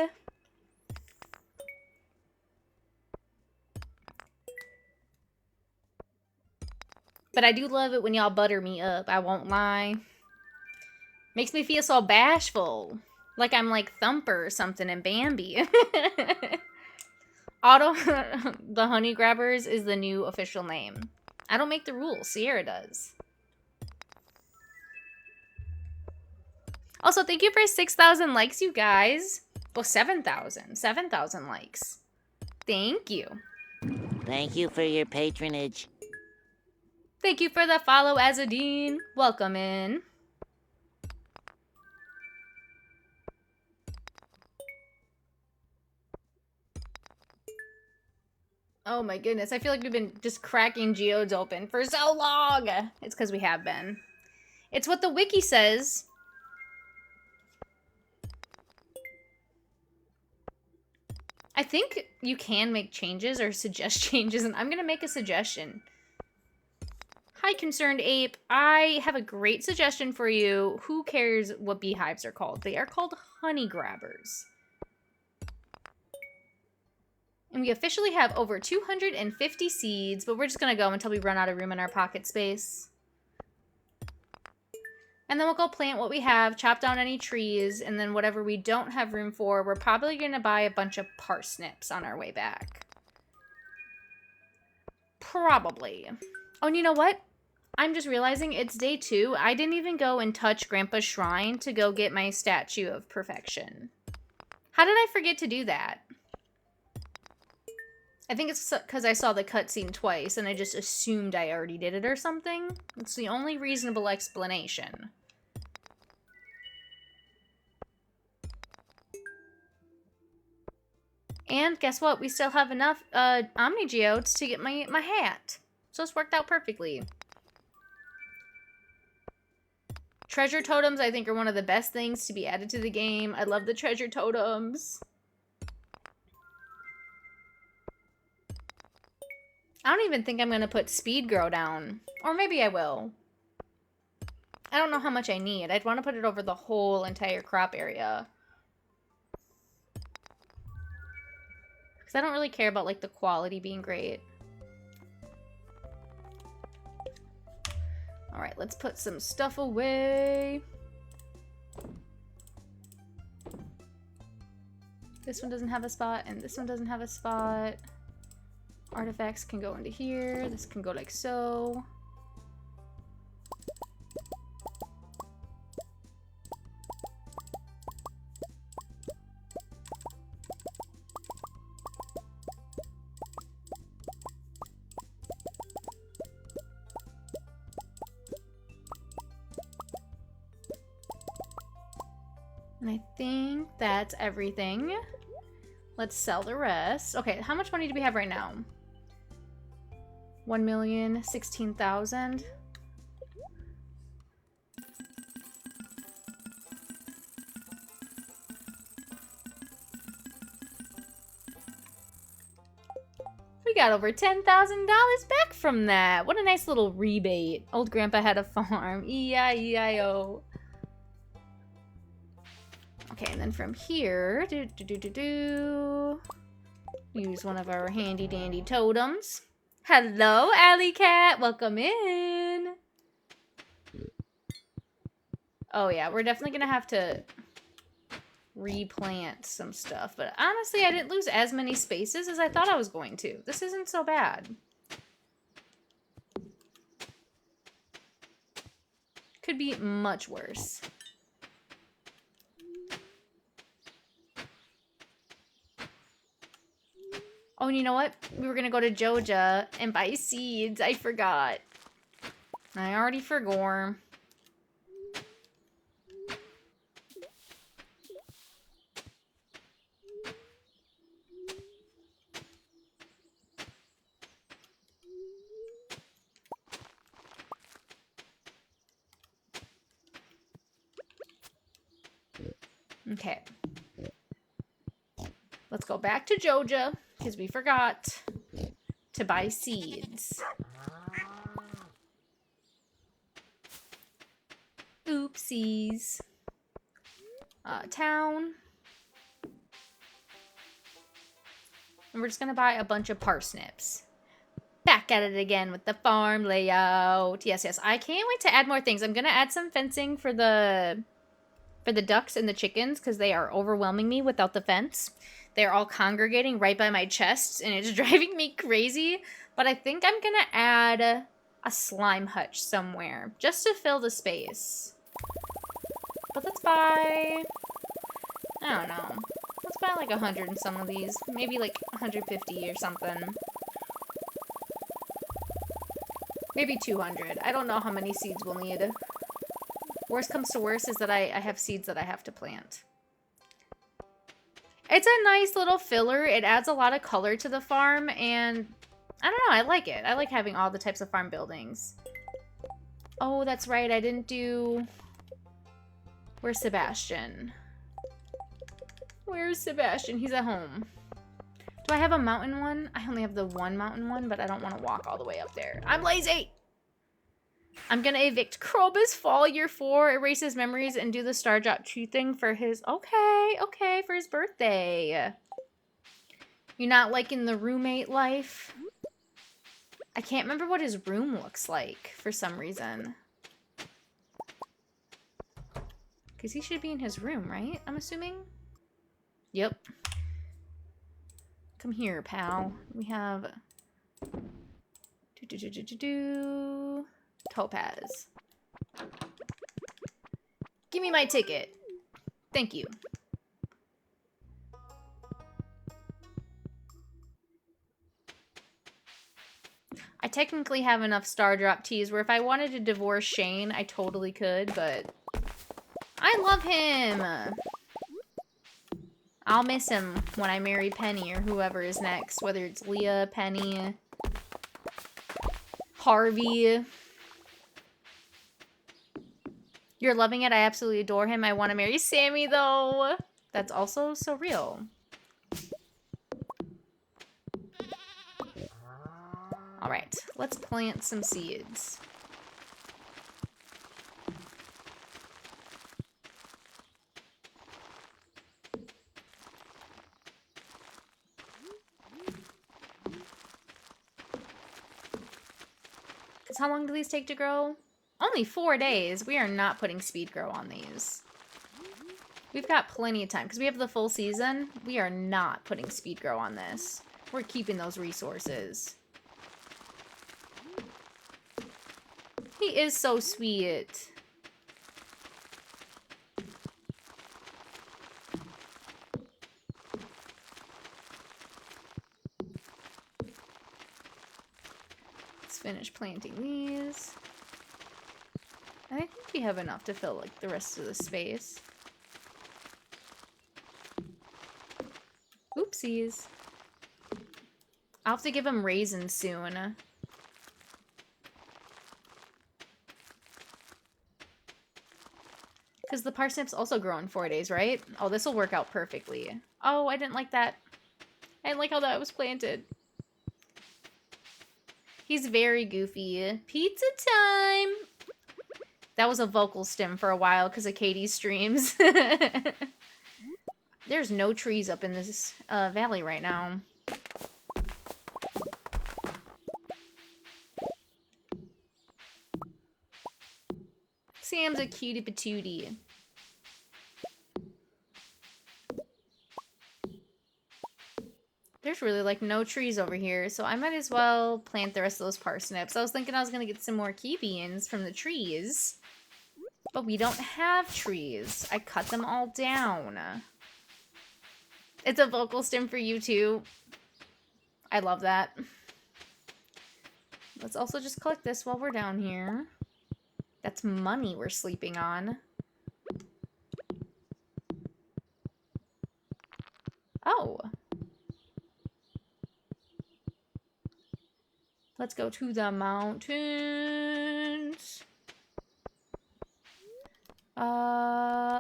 But I do love it when y'all butter me up, I won't lie. Makes me feel so bashful. Like I'm like Thumper or something in Bambi. Auto the Honey Grabbers is the new official name. I don't make the rules, Sierra does. Also, thank you for 6,000 likes, you guys. Well, 7,000. 7,000 likes. Thank you. Thank you for your patronage. Thank you for the follow, Azadine. Welcome in. Oh my goodness, I feel like we've been just cracking geodes open for so long. It's because we have been. It's what the wiki says. I think you can make changes or suggest changes, and I'm going to make a suggestion. Hi, Concerned Ape. I have a great suggestion for you. Who cares what beehives are called? They are called honey grabbers. And we officially have over 250 seeds, but we're just going to go until we run out of room in our pocket space. And then we'll go plant what we have, chop down any trees, and then whatever we don't have room for, we're probably going to buy a bunch of parsnips on our way back. Probably. Oh, and you know what? I'm just realizing it's day 2. I didn't even go and touch Grandpa's shrine to go get my statue of perfection. How did I forget to do that? I think it's because I saw the cutscene twice and I just assumed I already did it or something. It's the only reasonable explanation. And guess what? We still have enough Omni Geodes to get my hat. So it's worked out perfectly. Treasure totems, I think, are one of the best things to be added to the game. I love the treasure totems. I don't even think I'm going to put Speed Grow down. Or maybe I will. I don't know how much I need. I'd want to put it over the whole entire crop area. Because I don't really care about, like, the quality being great. Alright, let's put some stuff away. This one doesn't have a spot, and this one doesn't have a spot. Artifacts can go into here. This can go like so. And I think that's everything. Let's sell the rest. Okay, how much money do we have right now? 1,016,000. We got over $10,000 back from that. What a nice little rebate. Old Grandpa had a farm. E-I-E-I-O. Okay, and then from here, use one of our handy dandy totems. Hello, Alley Cat. Welcome in. Oh yeah, we're definitely gonna have to replant some stuff. But honestly, I didn't lose as many spaces as I thought I was going to. This isn't so bad. Could be much worse. Oh, and you know what? We were gonna go to Joja and buy seeds. I forgot. I already forgot. Okay. Let's go back to Joja, because we forgot to buy seeds. Oopsies. Town. And we're just going to buy a bunch of parsnips. Back at it again with the farm layout. Yes, yes. I can't wait to add more things. I'm going to add some fencing for the ducks and the chickens because they are overwhelming me without the fence. They're all congregating right by my chest and it's driving me crazy. But I think I'm going to add a slime hutch somewhere just to fill the space. But let's buy, I don't know. Let's buy like 100 in some of these. Maybe like 150 or something. Maybe 200. I don't know how many seeds we'll need. Worst comes to worst is that I have seeds that I have to plant. It's a nice little filler. It adds a lot of color to the farm, and I don't know, I like it. I like having all the types of farm buildings. Oh, that's right, I didn't do... Where's Sebastian? Where's Sebastian? He's at home. Do I have a mountain one? I only have the one mountain one, but I don't want to walk all the way up there. I'm lazy! I'm gonna evict Krobus Fall Year 4, erase his memories, and do the Star Drop 2 thing for his... Okay, for his birthday. You're not liking the roommate life? I can't remember what his room looks like for some reason. Because he should be in his room, right? I'm assuming? Yep. Come here, pal. We have... Topaz. Give me my ticket. Thank you. I technically have enough Star Drop teas where if I wanted to divorce Shane, I totally could, but I love him. I'll miss him when I marry Penny or whoever is next, whether it's Leah, Penny, Harvey. You're loving it. I absolutely adore him. I want to marry Sammy, though. That's also so real. All right, let's plant some seeds. Because how long do these take to grow? Only 4 days. We are not putting speed grow on these. We've got plenty of time. Because we have the full season, we are not putting speed grow on this. We're keeping those resources. He is so sweet. Let's finish planting these. I think we have enough to fill like the rest of the space. Oopsies. I'll have to give him raisins soon. Because the parsnips also grow in 4 days, right? Oh, this will work out perfectly. Oh, I didn't like that. I didn't like how that was planted. He's very goofy. Pizza time! That was a vocal stim for a while because of Katie's streams. There's no trees up in this valley right now. Sam's a cutie patootie. There's really like no trees over here, so I might as well plant the rest of those parsnips. I was thinking I was gonna get some more key beans from the trees, but we don't have trees. I cut them all down. It's a vocal stim for you too. I love that. Let's also just collect this while we're down here. That's money we're sleeping on. Oh. Let's go to the mountains.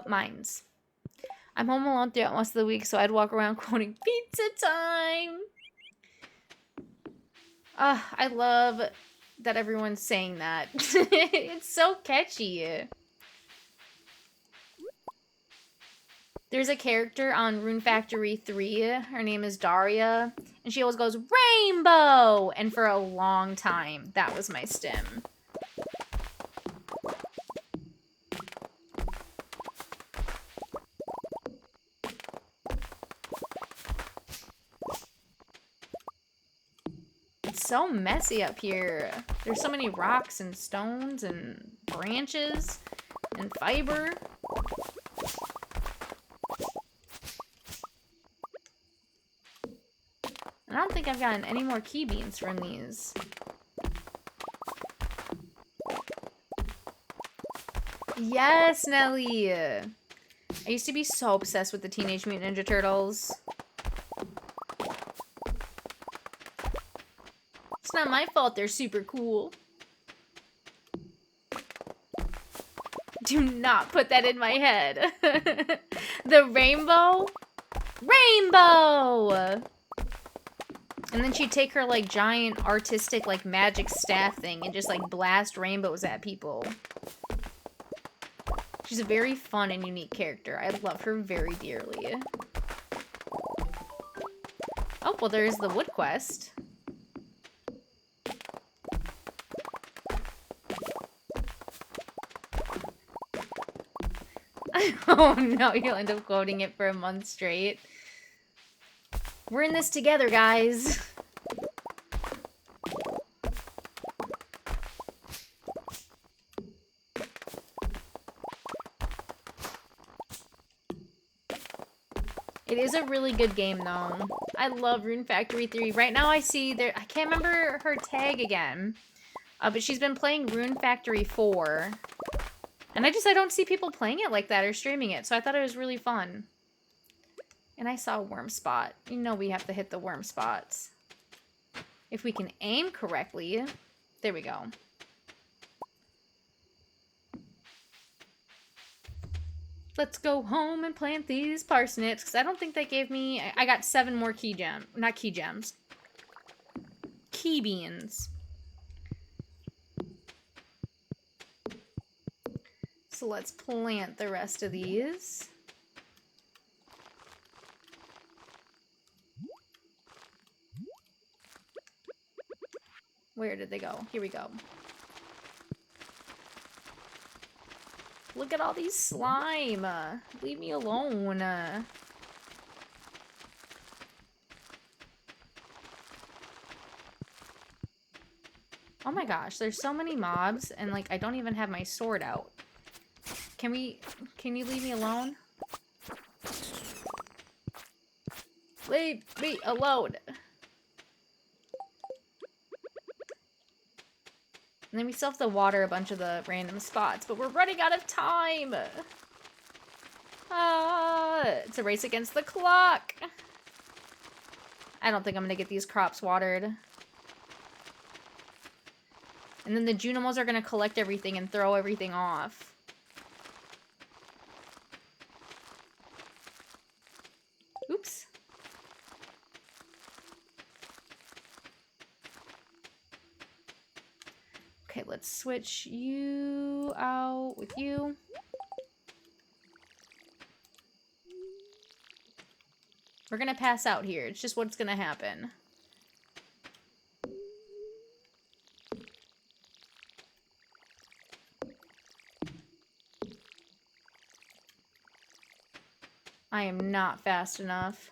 Mines. I'm home alone throughout most of the week, so I'd walk around quoting pizza time. I love that everyone's saying that. It's so catchy. There's a character on Rune Factory 3. Her name is Daria, and she always goes, Rainbow! And for a long time, that was my stim. It's so messy up here. There's so many rocks and stones and branches and fiber. I don't think I've gotten any more key beans from these. Yes, Nelly! I used to be so obsessed with the Teenage Mutant Ninja Turtles. It's not my fault they're super cool. Do not put that in my head. The rainbow? Rainbow! And then she'd take her, like, giant artistic, like, magic staff thing and just, like, blast rainbows at people. She's a very fun and unique character. I love her very dearly. Oh, well, there's the wood quest. Oh, no, you'll end up quoting it for a month straight. We're in this together, guys. It is a really good game, though. I love Rune Factory 3. Right now I see there... I can't remember her tag again. But she's been playing Rune Factory 4. And I don't see people playing it like that or streaming it. So I thought it was really fun. And I saw a worm spot. You know we have to hit the worm spots. If we can aim correctly. There we go. Let's go home and plant these parsnips. Because I don't think they gave me... I got 7 more key gems. Not key gems. Key beans. So let's plant the rest of these. Where did they go? Here we go. Look at all these slime. Leave me alone. Oh my gosh, there's so many mobs and like I don't even have my sword out. Can you leave me alone? Leave me alone. And then we still have to water a bunch of the random spots, but we're running out of time. It's a race against the clock. I don't think I'm gonna get these crops watered. And then the Junimals are gonna collect everything and throw everything off. Oops. let's switch you out with you. We're gonna pass out here. It's just what's gonna happen. I am not fast enough.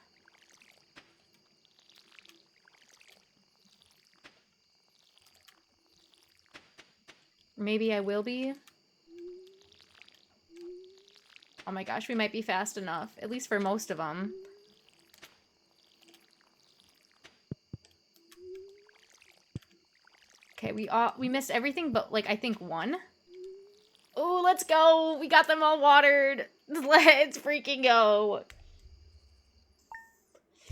Maybe I will be. Oh my gosh, we might be fast enough. At least for most of them. Okay, we missed everything but, like, I think one. Oh, let's go! We got them all watered! Let's freaking go!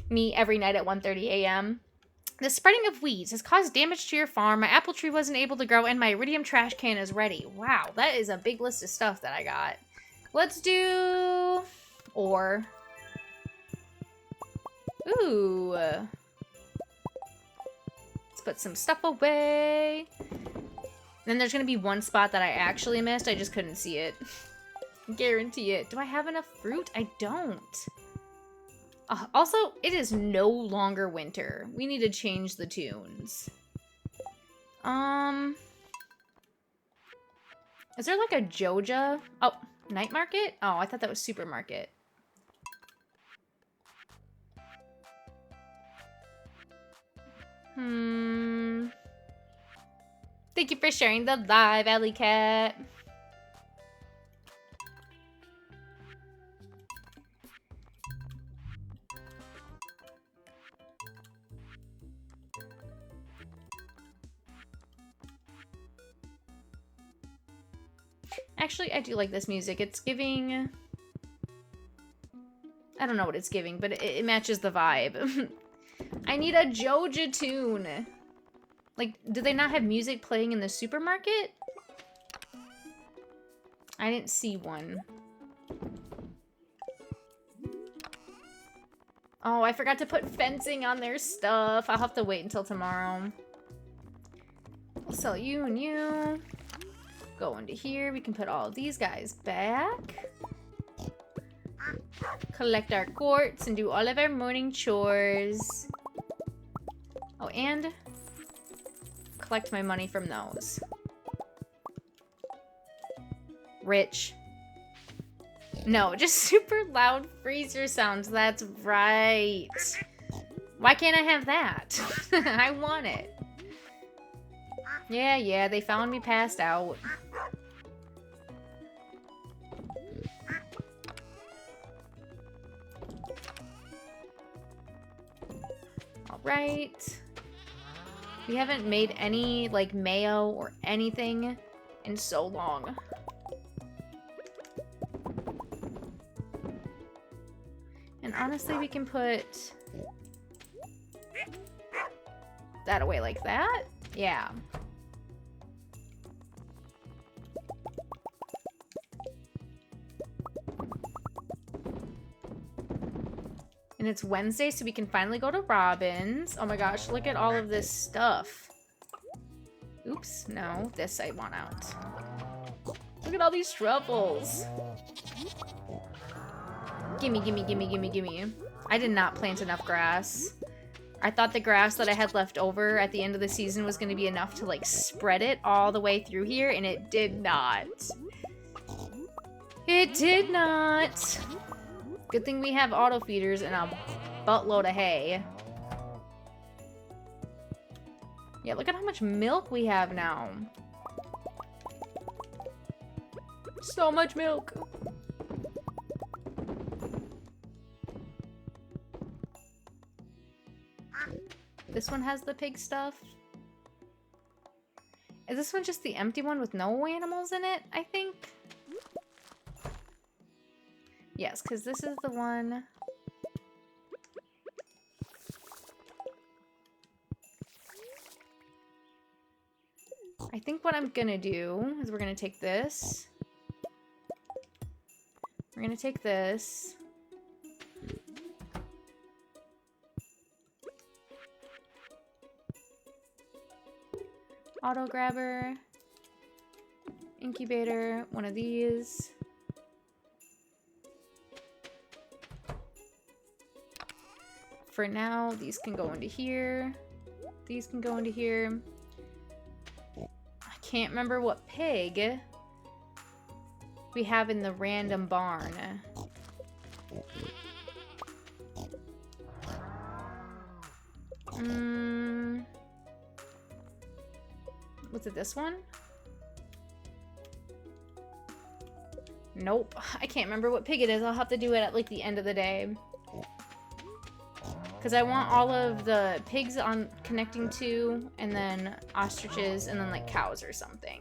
Me every night at 1:30 a.m. The spreading of weeds has caused damage to your farm. My apple tree wasn't able to grow, and my iridium trash can is ready. Wow, that is a big list of stuff that I got. Let's do... ore. Ooh. Put some stuff away. Then there's gonna be one spot that I actually missed. I just couldn't see it. Guarantee it. Do I have enough fruit? I don't. Also, it is no longer winter. We need to change the tunes. Is there like a Joja? Oh, night market? Oh, I thought that was supermarket. Thank you for sharing the live, Alley Cat. Actually, I do like this music. It's giving... I don't know what it's giving, but it matches the vibe. I need a Joja tune. Like, do they not have music playing in the supermarket? I didn't see one. Oh, I forgot to put fencing on their stuff. I'll have to wait until tomorrow. We'll sell you and you. Go into here. We can put all of these guys back. Collect our quartz and do all of our morning chores. Oh, and collect my money from those. Rich. No, just super loud freezer sounds. That's right. Why can't I have that? I want it. Yeah, they found me passed out. Alright. We haven't made any, like, mayo or anything in so long. And honestly, we can put that away like that. Yeah. And it's Wednesday, so we can finally go to Robin's. Oh my gosh, look at all of this stuff. Oops, no, this I want out. Look at all these truffles. Gimme, gimme, gimme, gimme, gimme. I did not plant enough grass. I thought the grass that I had left over at the end of the season was going to be enough to, like, spread it all the way through here, and it did not. It did not. Good thing we have auto feeders and a buttload of hay. Yeah, look at how much milk we have now. So much milk. This one has the pig stuff. Is this one just the empty one with no animals in it, I think? Yes, because this is the one... I think what I'm gonna do is we're gonna take this. We're gonna take this. Auto grabber. incubator, one of these. For now, these can go into here. These can go into here. I can't remember what pig we have in the random barn. Was it this one? Nope. I can't remember what pig it is. I'll have to do it at like the end of the day. Because I want all of the pigs on connecting to, and then ostriches, and then like cows or something.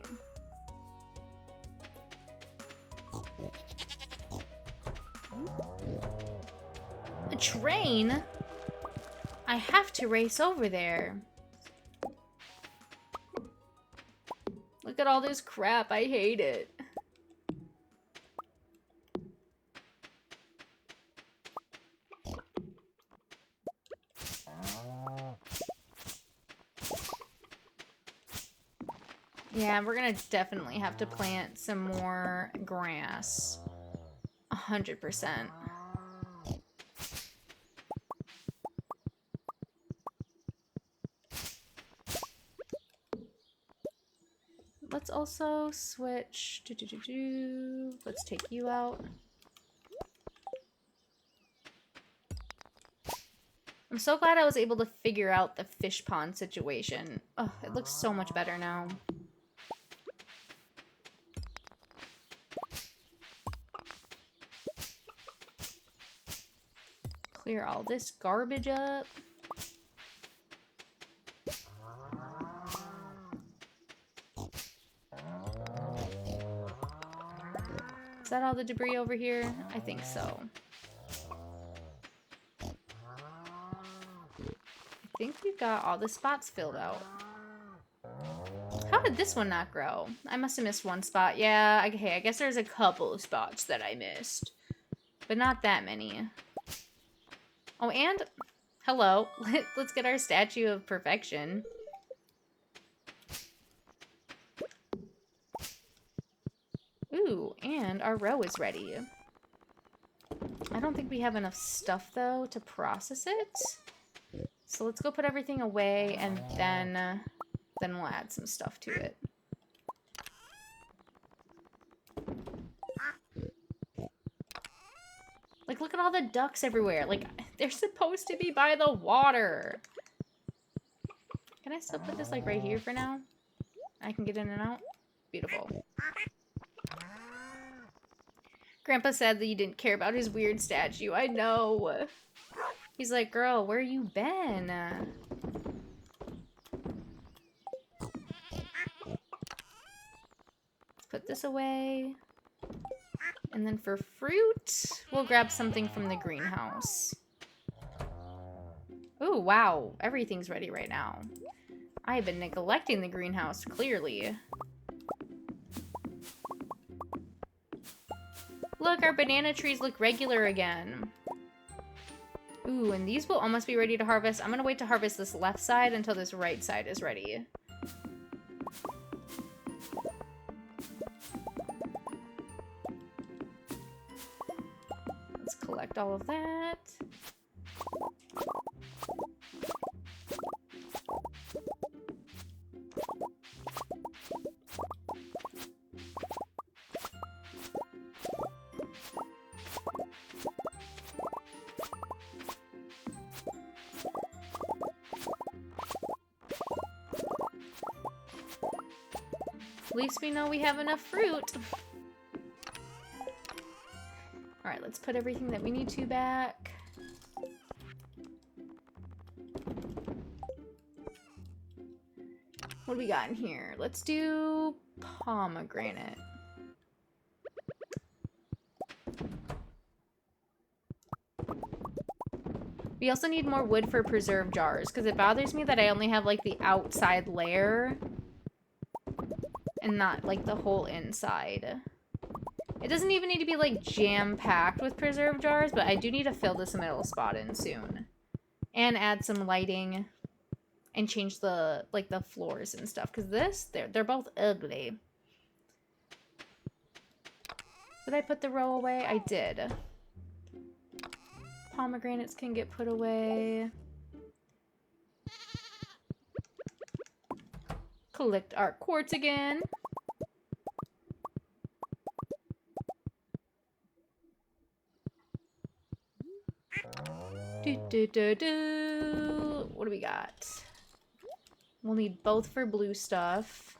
A train? I have to race over there. Look at all this crap. I hate it. Yeah, we're gonna definitely have to plant some more grass. 100%. Let's also switch. Let's take you out. I'm so glad I was able to figure out the fish pond situation. Oh, it looks so much better now. Clear all this garbage up. Is that all the debris over here? I think so. I think we've got all the spots filled out. How did this one not grow? I must have missed one spot. Yeah, okay, I guess there's a couple of spots that I missed. But not that many. Oh, and... hello. Let's get our statue of perfection. Ooh, and our row is ready. I don't think we have enough stuff, though, to process it. So let's go put everything away, and then we'll add some stuff to it. Like, look at all the ducks everywhere. Like, they're supposed to be by the water. Can I still put this, like, right here for now? I can get in and out? Beautiful. Grandpa said that you didn't care about his weird statue. I know. He's like, girl, where you been? Put this away. And then for fruit, we'll grab something from the greenhouse. Oh, wow. Everything's ready right now. I have been neglecting the greenhouse, clearly. Look, our banana trees look regular again. Ooh, and these will almost be ready to harvest. I'm gonna wait to harvest this left side until this right side is ready. Let's collect all of that. At least we know we have enough fruit. Alright, let's put everything that we need to back. What do we got in here? Let's do pomegranate. We also need more wood for preserve jars, because it bothers me that I only have, like, the outside layer and not, like, the whole inside. It doesn't even need to be, like, jam-packed with preserve jars, but I do need to fill this middle spot in soon. And add some lighting and change the, like, the floors and stuff, because they're both ugly. Did I put the row away? I did. Pomegranates can get put away. Collect our quartz again. What do we got? We'll need both for blue stuff.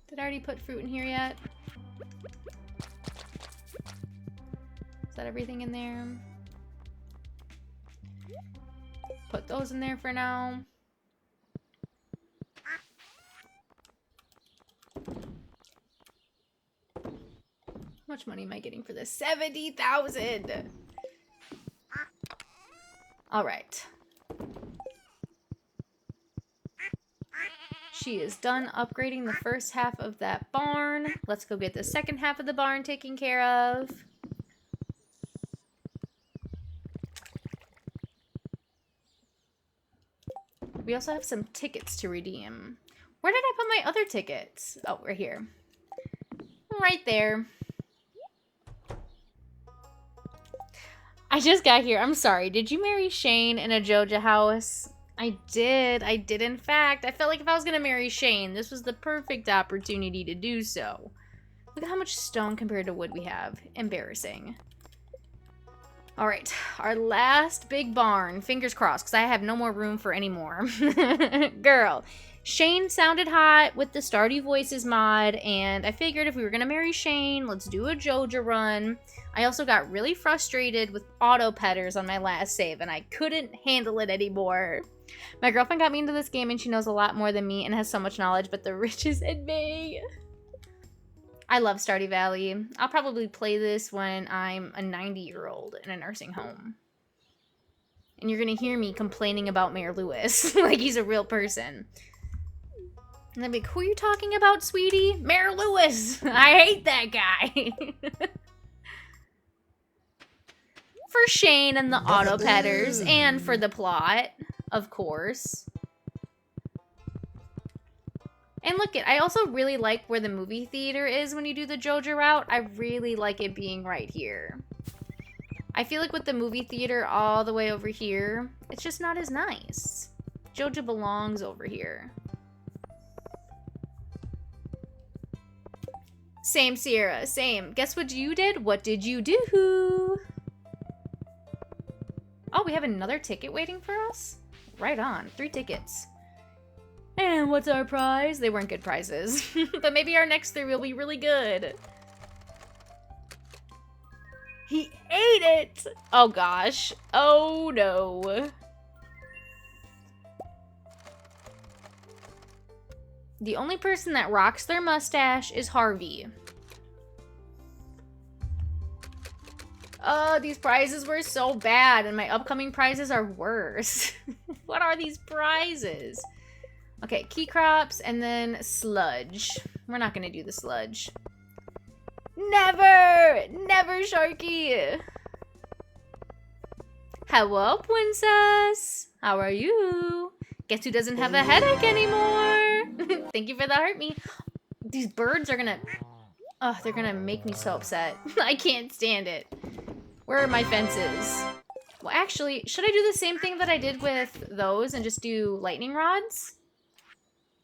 Did I already put fruit in here yet? Is that everything in there? Put those in there for now. How much money am I getting for this? 70,000! Alright. She is done upgrading the first half of that barn. Let's go get the second half of the barn taken care of. We also have some tickets to redeem. Where did I put my other tickets? Oh, right here. Right there. I just got here. I'm sorry. Did you marry Shane in a Joja house? I did. I did, in fact. I felt like if I was going to marry Shane, this was the perfect opportunity to do so. Look at how much stone compared to wood we have. Embarrassing. All right. Our last big barn. Fingers crossed, because I have no more room for any more. Girl. Shane sounded hot with the Stardew Voices mod, and I figured if we were going to marry Shane, let's do a Joja run. I also got really frustrated with auto petters on my last save, and I couldn't handle it anymore. My girlfriend got me into this game, and she knows a lot more than me and has so much knowledge, but the rich is in me. I love Stardew Valley. I'll probably play this when I'm a 90-year-old in a nursing home. And you're going to hear me complaining about Mayor Lewis like he's a real person. And I'd be like, who are you talking about, sweetie? Mayor Lewis! I hate that guy! For Shane and the auto petters, and for the plot, of course. And look I also really like where the movie theater is when you do the Joja route. I really like it being right here. I feel like with the movie theater all the way over here, it's just not as nice. Joja belongs over here. Same, Sierra, same. Guess what you did? What did you do? Oh, we have another ticket waiting for us? Right on. 3 tickets. And what's our prize? They weren't good prizes. But maybe our next 3 will be really good. He ate it! Oh gosh. Oh no. The only person that rocks their mustache is Harvey. Oh, these prizes were so bad, and my upcoming prizes are worse. What are these prizes? Okay, key crops, and then sludge. We're not gonna do the sludge. Never! Never, Sharky! Hello, princess! How are you? Guess who doesn't have a headache anymore? Thank you for the heart me. These birds are gonna... Oh, they're gonna make me so upset. I can't stand it. Where are my fences? Well, actually, should I do the same thing that I did with those and just do lightning rods?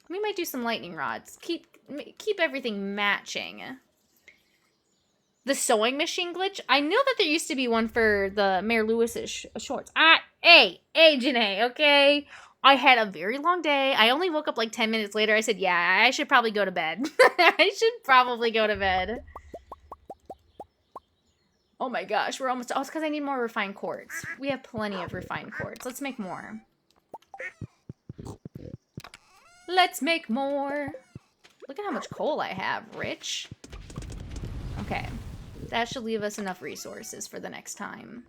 We might do some lightning rods. Keep everything matching. The sewing machine glitch? I know that there used to be one for the Mayor Lewis's shorts. Hey, Janae, okay? I had a very long day. I only woke up like 10 minutes later. I said, yeah, I should probably go to bed. I should probably go to bed. Oh my gosh, we're almost... Oh, it's because I need more refined quartz. We have plenty of refined quartz. Let's make more. Let's make more. Look at how much coal I have, rich. Okay. That should leave us enough resources for the next time.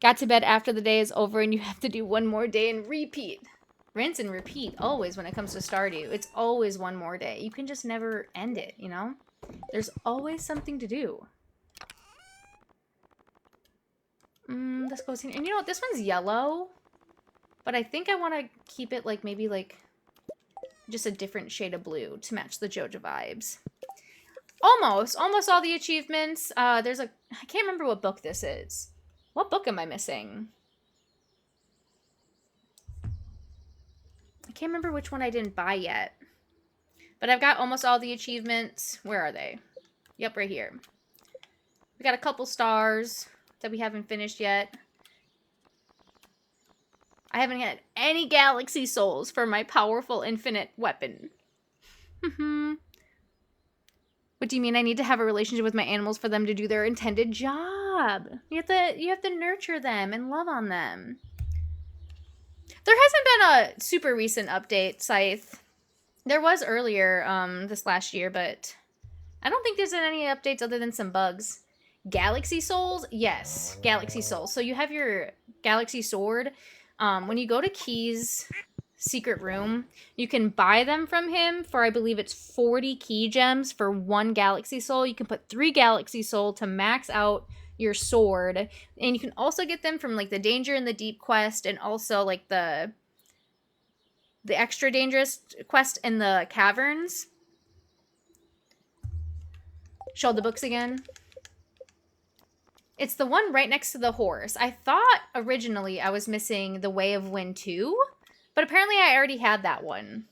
Got to bed after the day is over and you have to do one more day and repeat. Rinse and repeat, always, when it comes to Stardew. It's always one more day. You can just never end it, you know? There's always something to do. This goes in. And you know what? This one's yellow. But I think I want to keep it, like, maybe, like... just a different shade of blue to match the Joja vibes. Almost all the achievements. I can't remember what book this is. What book am I missing? I can't remember which one I didn't buy yet. But I've got almost all the achievements. Where are they? Yep, right here. We got a couple stars that we haven't finished yet. I haven't had any galaxy souls for my powerful infinite weapon. What do you mean I need to have a relationship with my animals for them to do their intended job? You have to nurture them and love on them. There hasn't been a super recent update, Scythe. There was earlier this last year, but I don't think there's been any updates other than some bugs. Galaxy souls? Yes, galaxy souls. So you have your galaxy sword. When you go to Key's secret room, you can buy them from him for, I believe it's 40 key gems for 1 galaxy soul. You can put 3 galaxy soul to max out your sword. And you can also get them from like the Danger in the Deep quest and also like the extra dangerous quest in the caverns. Show the books again. It's the one right next to the horse. I thought originally I was missing the Way of Wind 2, but apparently I already had that one.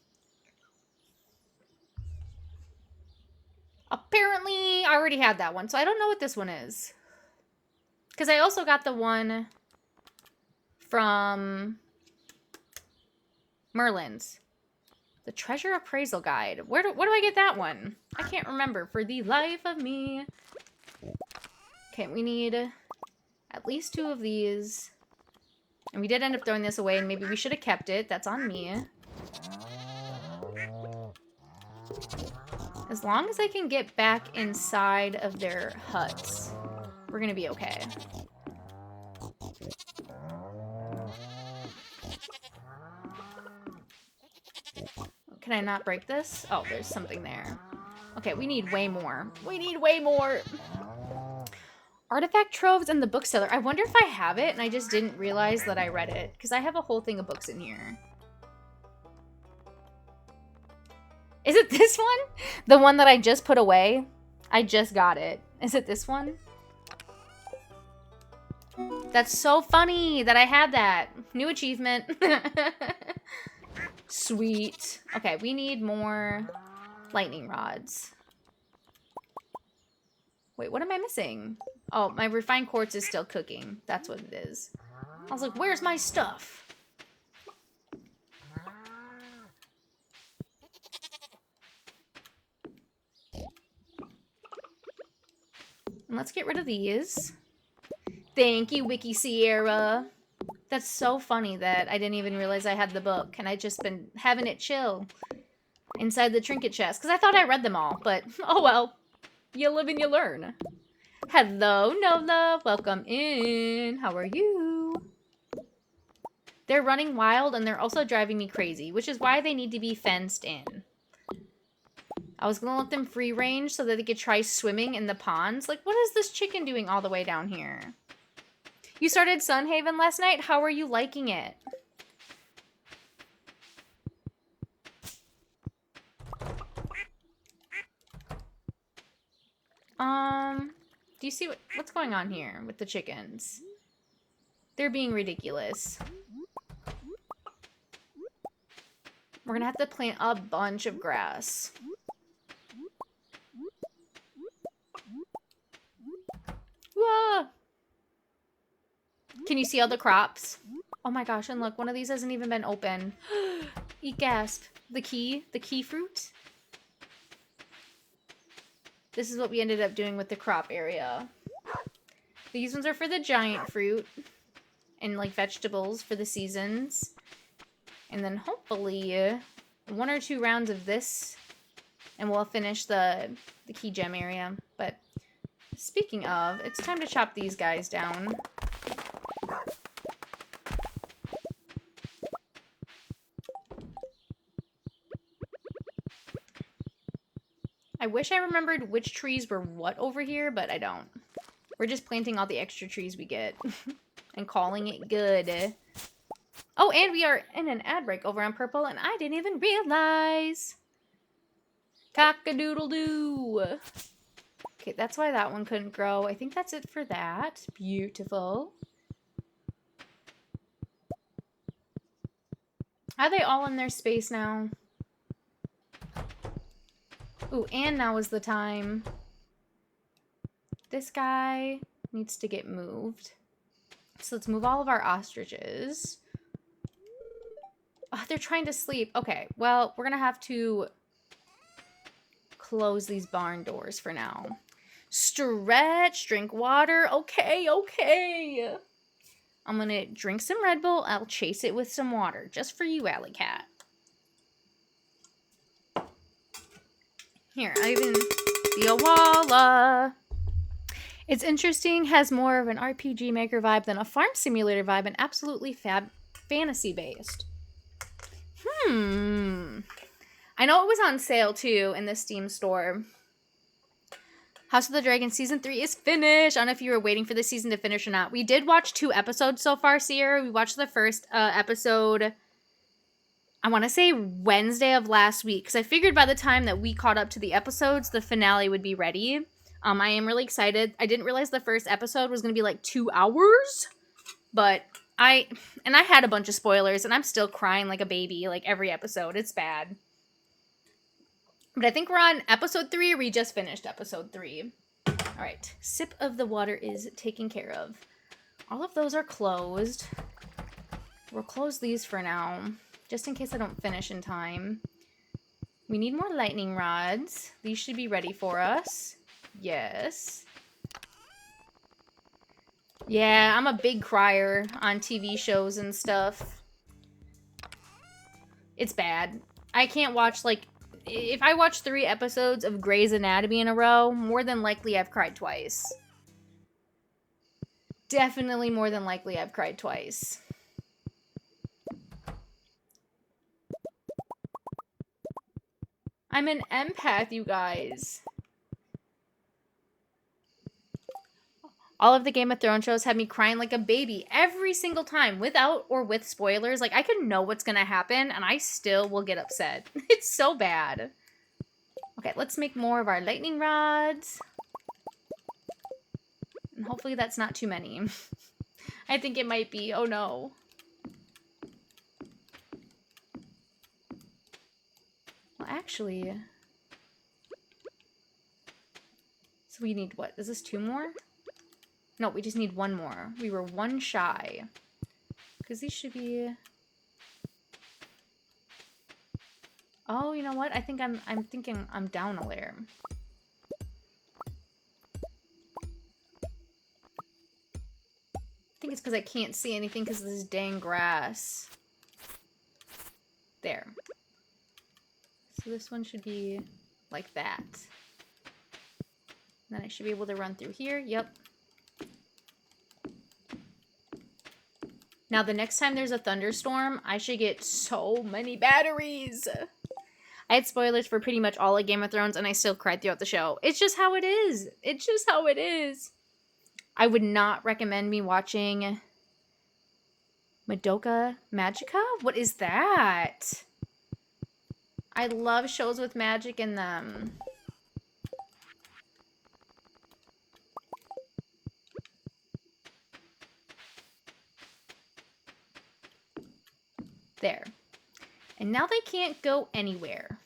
Apparently I already had that one, so I don't know what this one is. Because I also got the one from Merlin's. The Treasure Appraisal Guide. Where do I get that one? I can't remember for the life of me. Okay, we need at least 2 of these. And we did end up throwing this away, and maybe we should have kept it. That's on me. As long as I can get back inside of their huts, we're gonna be okay. Can I not break this? Oh, there's something there. Okay, we need way more. We need way more! Artifact Troves and the Bookseller. I wonder if I have it and I just didn't realize that I read it. Because I have a whole thing of books in here. Is it this one? The one that I just put away? I just got it. Is it this one? That's so funny that I had that. New achievement. Sweet. Okay, we need more lightning rods. Wait, what am I missing? Oh, my refined quartz is still cooking. That's what it is. I was like, where's my stuff? And let's get rid of these. Thank you, Wiki Sierra. That's so funny that I didn't even realize I had the book, and I just been having it chill inside the trinket chest, because I thought I read them all, but oh well. You live and you learn. Hello, Nola. Welcome in. How are you? They're running wild, and they're also driving me crazy, which is why they need to be fenced in. I was gonna let them free range so that they could try swimming in the ponds. Like, what is this chicken doing all the way down here? You started Sunhaven last night? How are you liking it? Do you see what's going on here with the chickens? They're being ridiculous. We're gonna have to plant a bunch of grass. Whoa! Can you see all the crops? Oh my gosh, and look, one of these hasn't even been open. Eat gasp. The key fruit? This is what we ended up doing with the crop area. These ones are for the giant fruit and like vegetables for the seasons. And then hopefully 1 or 2 rounds of this and we'll finish the key gem area. But speaking of, it's time to chop these guys down. I wish I remembered which trees were what over here, but I don't. We're just planting all the extra trees we get and calling it good. Oh, and we are in an ad break over on Purple, and I didn't even realize. Cock-a-doodle-doo. Okay, that's why that one couldn't grow. I think that's it for that. Beautiful. Are they all in their space now? Ooh, and now is the time. This guy needs to get moved. So let's move all of our ostriches. Oh, they're trying to sleep. Okay, well, we're going to have to close these barn doors for now. Stretch, drink water. Okay, okay. I'm going to drink some Red Bull. I'll chase it with some water. Just for you, Alley Cat. Here, I even... The Awala. It's interesting. Has more of an RPG Maker vibe than a Farm Simulator vibe. And absolutely fantasy-based. I know it was on sale, too, in the Steam store. House of the Dragon Season 3 is finished. I don't know if you were waiting for the season to finish or not. We did watch 2 episodes so far, Sierra. We watched the first episode, I want to say Wednesday of last week. Because I figured by the time that we caught up to the episodes, the finale would be ready. I am really excited. I didn't realize the first episode was going to be like 2 hours. But I had a bunch of spoilers. And I'm still crying like a baby like every episode. It's bad. But I think we're on episode 3, or we just finished episode 3. All right. Sip of the water is taken care of. All of those are closed. We'll close these for now, just in case I don't finish in time. We need more lightning rods. These should be ready for us. Yes. Yeah, I'm a big crier on TV shows and stuff. It's bad. I can't watch, like... If I watch 3 episodes of Grey's Anatomy in a row, more than likely I've cried twice. Definitely more than likely I've cried twice. I'm an empath, you guys. All of the Game of Thrones shows have me crying like a baby every single time, without or with spoilers. Like, I can know what's gonna happen, and I still will get upset. It's so bad. Okay, let's make more of our lightning rods. And hopefully that's not too many. I think it might be. Oh, no. Well, actually... So we need what? Is this 2 more? No, we just need 1 more. We were 1 shy. Because these should be... Oh, you know what? I think I'm thinking I'm down a layer. I think it's because I can't see anything because of this dang grass. There. So this one should be like that. Then I should be able to run through here. Yep. Now, the next time there's a thunderstorm, I should get so many batteries. I had spoilers for pretty much all of Game of Thrones, and I still cried throughout the show. It's just how it is. It's just how it is. I would not recommend me watching Madoka Magica? What is that? I love shows with magic in them. There. And now they can't go anywhere.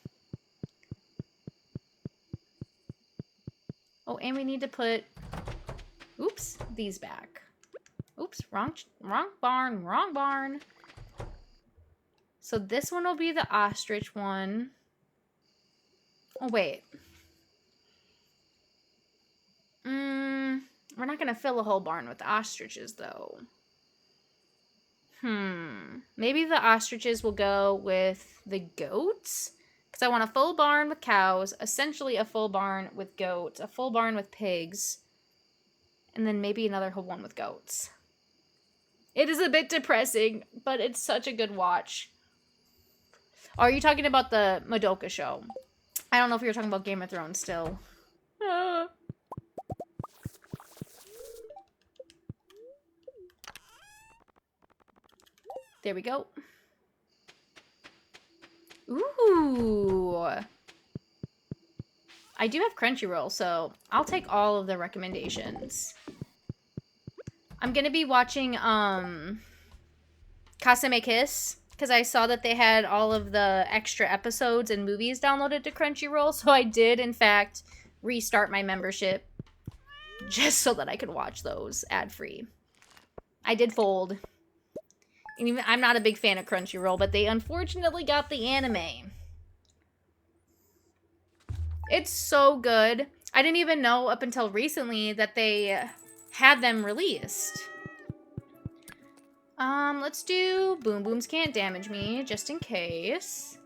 Oh, and we need to put, oops, these back. Oops, wrong barn, wrong barn. So this one will be the ostrich one. Oh, wait. We're not going to fill a whole barn with ostriches, though. Maybe the ostriches will go with the goats? Because I want a full barn with cows, essentially a full barn with goats, a full barn with pigs, and then maybe another whole one with goats. It is a bit depressing, but it's such a good watch. Oh, are you talking about the Madoka show? I don't know if you're talking about Game of Thrones still. There we go. Ooh. I do have Crunchyroll, so I'll take all of the recommendations. I'm gonna be watching Kasame Kiss, because I saw that they had all of the extra episodes and movies downloaded to Crunchyroll, so I did, in fact, restart my membership just so that I could watch those ad-free. I did fold. And even I'm not a big fan of Crunchyroll, but they unfortunately got the anime. It's so good. I didn't even know up until recently that they had them released. Let's do Boom Booms Can't Damage Me, just in case.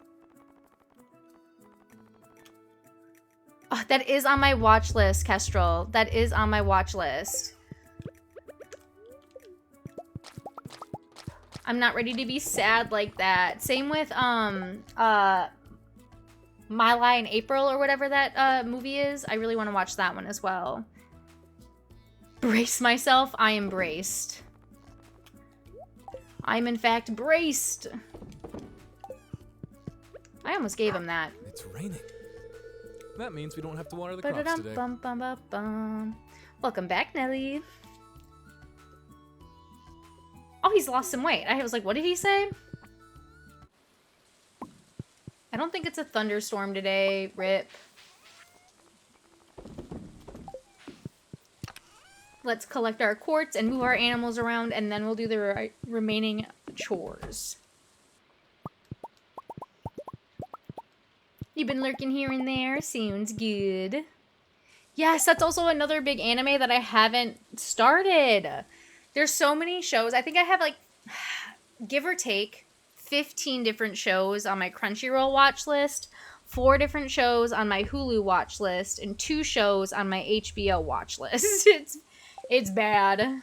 Oh, that is on my watch list, Kestrel. That is on my watch list. I'm not ready to be sad like that. Same with, My Lie in April or whatever that, movie is. I really want to watch that one as well. Brace myself. I am braced. I'm in fact braced. I almost gave him that. It's raining. That means we don't have to water the crops today. Welcome back, Nelly. Oh, he's lost some weight. I was like, what did he say? I don't think it's a thunderstorm today, Rip. Let's collect our quartz and move our animals around, and then we'll do the remaining chores. You've been lurking here and there. Sounds good. Yes, that's also another big anime that I haven't started. There's so many shows. I think I have, like, give or take, 15 different shows on my Crunchyroll watch list, 4 different shows on my Hulu watch list, and 2 shows on my HBO watch list. It's bad.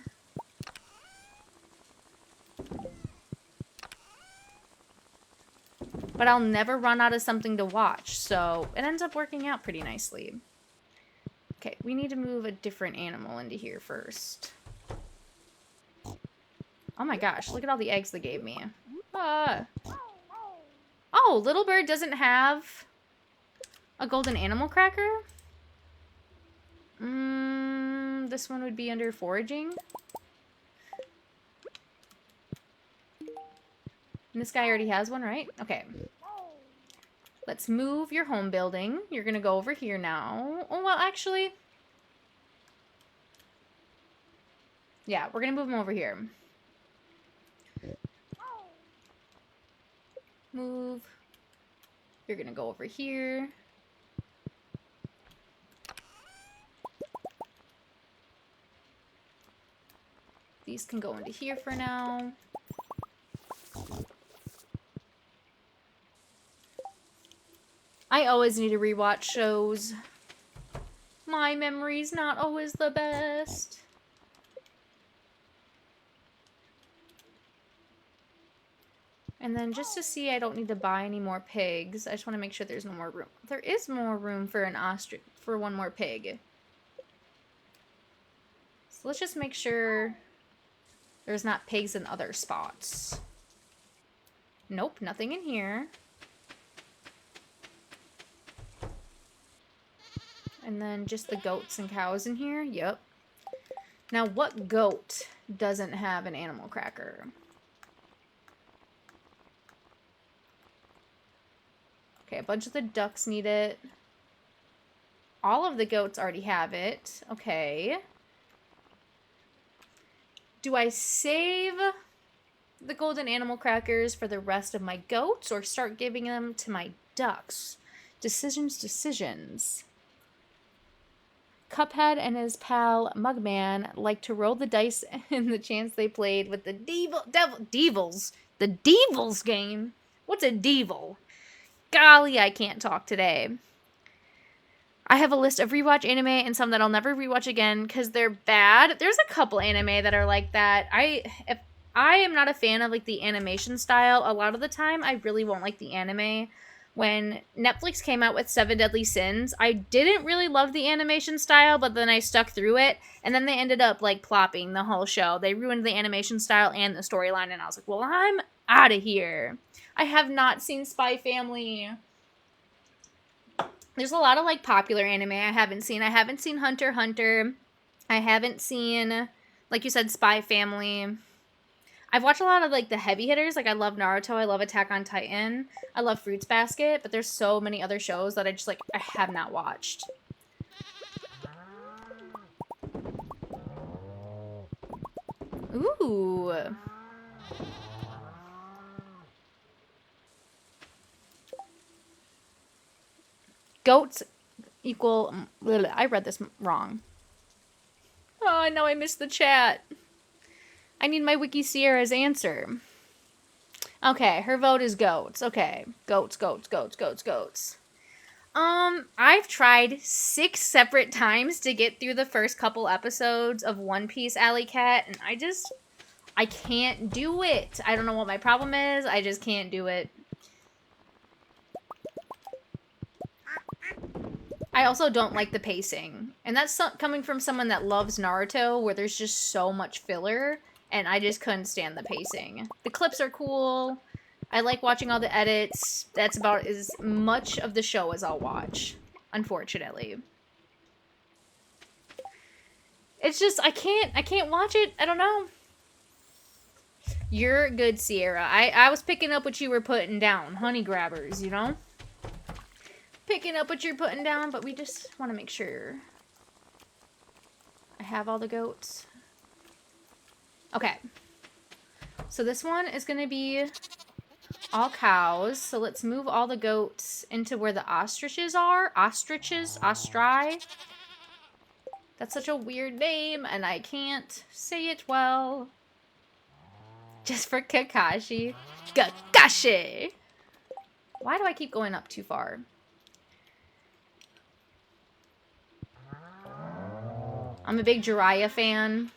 But I'll never run out of something to watch, so it ends up working out pretty nicely. Okay, we need to move a different animal into here first. Oh my gosh, look at all the eggs they gave me. Oh, Little Bird doesn't have a golden animal cracker? This one would be under foraging. And this guy already has one, right? Okay. Let's move your home building. You're gonna go over here now. Oh, well, actually... yeah, we're gonna move him over here. Move. You're gonna go over here. These can go into here for now. I always need to rewatch shows. My memory's not always the best. And then just to see I don't need to buy any more pigs, I just want to make sure there's no more room. There is more room for an ostrich, for one more pig. So let's just make sure there's not pigs in other spots. Nope, nothing in here. And then just the goats and cows in here. Yep. Now, what goat doesn't have an animal cracker? Okay, a bunch of the ducks need it. All of the goats already have it. Okay. Do I save the golden animal crackers for the rest of my goats or start giving them to my ducks? Decisions. Cuphead and his pal Mugman like to roll the dice in the chance they played with the Devils. The Devils game? What's a Devil? Golly, I can't talk today. I have a list of rewatch anime and some that I'll never rewatch again because they're bad. There's a couple anime that are like that. If I am not a fan of like the animation style, a lot of the time I really won't like the anime. When Netflix came out with Seven Deadly Sins, I didn't really love the animation style, but then I stuck through it, and then they ended up, like, plopping the whole show. They ruined the animation style and the storyline, and I was like, well, I'm out of here. I have not seen Spy Family. There's a lot of, like, popular anime I haven't seen. I haven't seen Hunter x Hunter. I haven't seen, like you said, Spy Family. I've watched a lot of, like, the heavy hitters. Like, I love Naruto. I love Attack on Titan. I love Fruits Basket. But there's so many other shows that I just, like, I have not watched. Ooh. Goats equal... I read this wrong. Oh, no, I missed the chat. I need my Wiki Sierra's answer. Okay, her vote is goats. Okay, goats. I've tried 6 separate times to get through the first couple episodes of One Piece, Alley Cat, and I can't do it. I don't know what my problem is. I just can't do it. I also don't like the pacing, and that's coming from someone that loves Naruto, where there's just so much filler. And I just couldn't stand the pacing. The clips are cool. I like watching all the edits. That's about as much of the show as I'll watch, unfortunately. It's just, I can't watch it. I don't know. You're good, Sierra. I was picking up what you were putting down. Honey grabbers, you know? Picking up what you're putting down, but we just want to make sure I have all the goats. Okay, so this one is going to be all cows. So let's move all the goats into where the ostriches are. Ostriches? Ostri? That's such a weird name, and I can't say it well. Just for Kakashi. Kakashi! Why do I keep going up too far? I'm a big Jiraiya fan.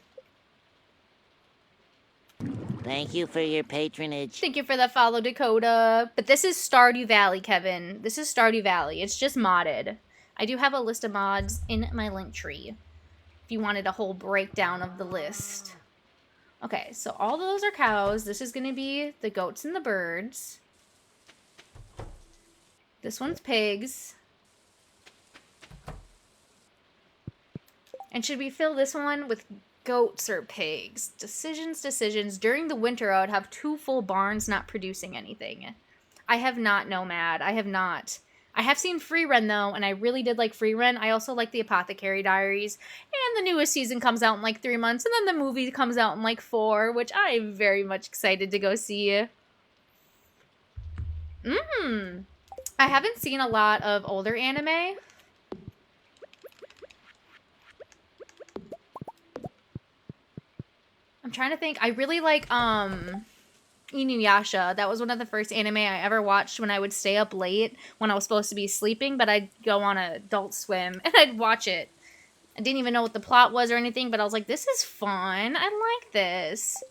Thank you for your patronage. Thank you for the follow, Dakota. But this is Stardew Valley, Kevin. This is Stardew Valley. It's just modded. I do have a list of mods in my link tree, if you wanted a whole breakdown of the list. Okay, so all those are cows. This is going to be the goats and the birds. This one's pigs. And should we fill this one with goats or pigs? Decisions. During the winter, I would have 2 full barns not producing anything. I have not Nomad. I have not. I have seen Free Run, though, and I really did like Free Run. I also like the Apothecary Diaries. And the newest season comes out in like 3 months, and then the movie comes out in like 4, which I'm very much excited to go see. I haven't seen a lot of older anime. I'm trying to think. I really like, Inuyasha. That was one of the first anime I ever watched when I would stay up late when I was supposed to be sleeping, but I'd go on Adult Swim and I'd watch it. I didn't even know what the plot was or anything, but I was like, this is fun. I like this.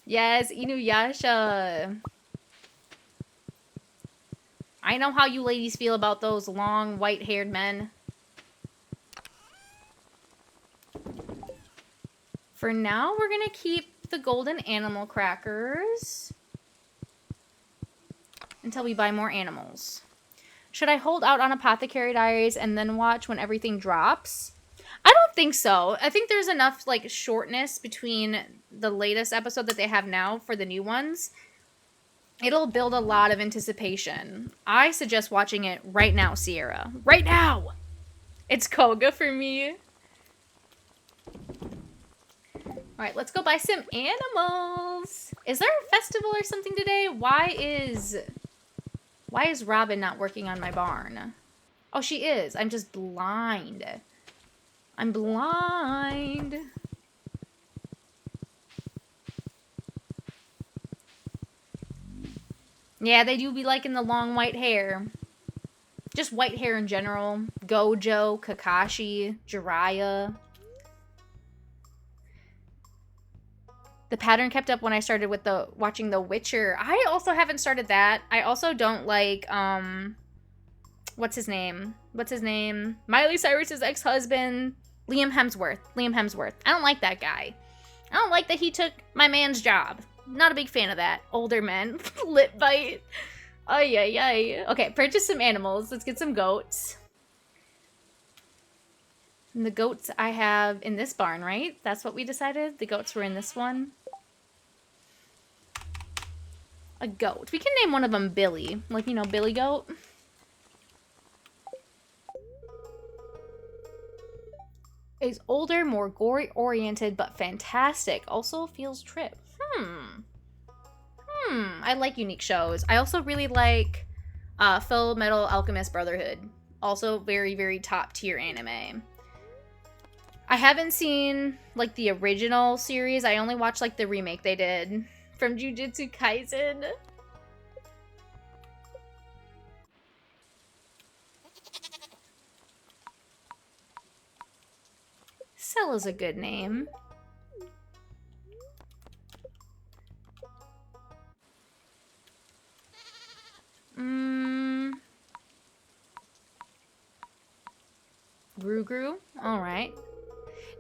Yes, Inuyasha. I know how you ladies feel about those long, white-haired men. For now, we're going to keep the golden animal crackers until we buy more animals. Should I hold out on Apothecary Diaries and then watch when everything drops? I don't think so. I think there's enough, like, shortness between the latest episode that they have now for the new ones. It'll build a lot of anticipation. I suggest watching it right now, Sierra. Right now! It's Koga for me. Alright, let's go buy some animals. Is there a festival or something today? Why is Robin not working on my barn? Oh, she is. I'm just blind. I'm blind. Yeah, they do be liking the long white hair. Just white hair in general. Gojo, Kakashi, Jiraiya. The pattern kept up when I started with watching The Witcher. I also haven't started that. I also don't like what's his name? Miley Cyrus's ex-husband, Liam Hemsworth. I don't like that guy. I don't like that he took my man's job. Not a big fan of that. Older men. Lip bite. Ay, ay, ay. Okay, purchase some animals. Let's get some goats. And the goats I have in this barn, right? That's what we decided? The goats were in this one. A goat. We can name one of them Billy. Like, you know, Billy Goat. Is older, more gory-oriented, but fantastic. Also feels trip. I like unique shows. I also really like Full Metal Alchemist Brotherhood. Also very, very top-tier anime. I haven't seen, like, the original series. I only watched, like, the remake they did from Jujutsu Kaisen. Cell is a good name. Gru? Alright.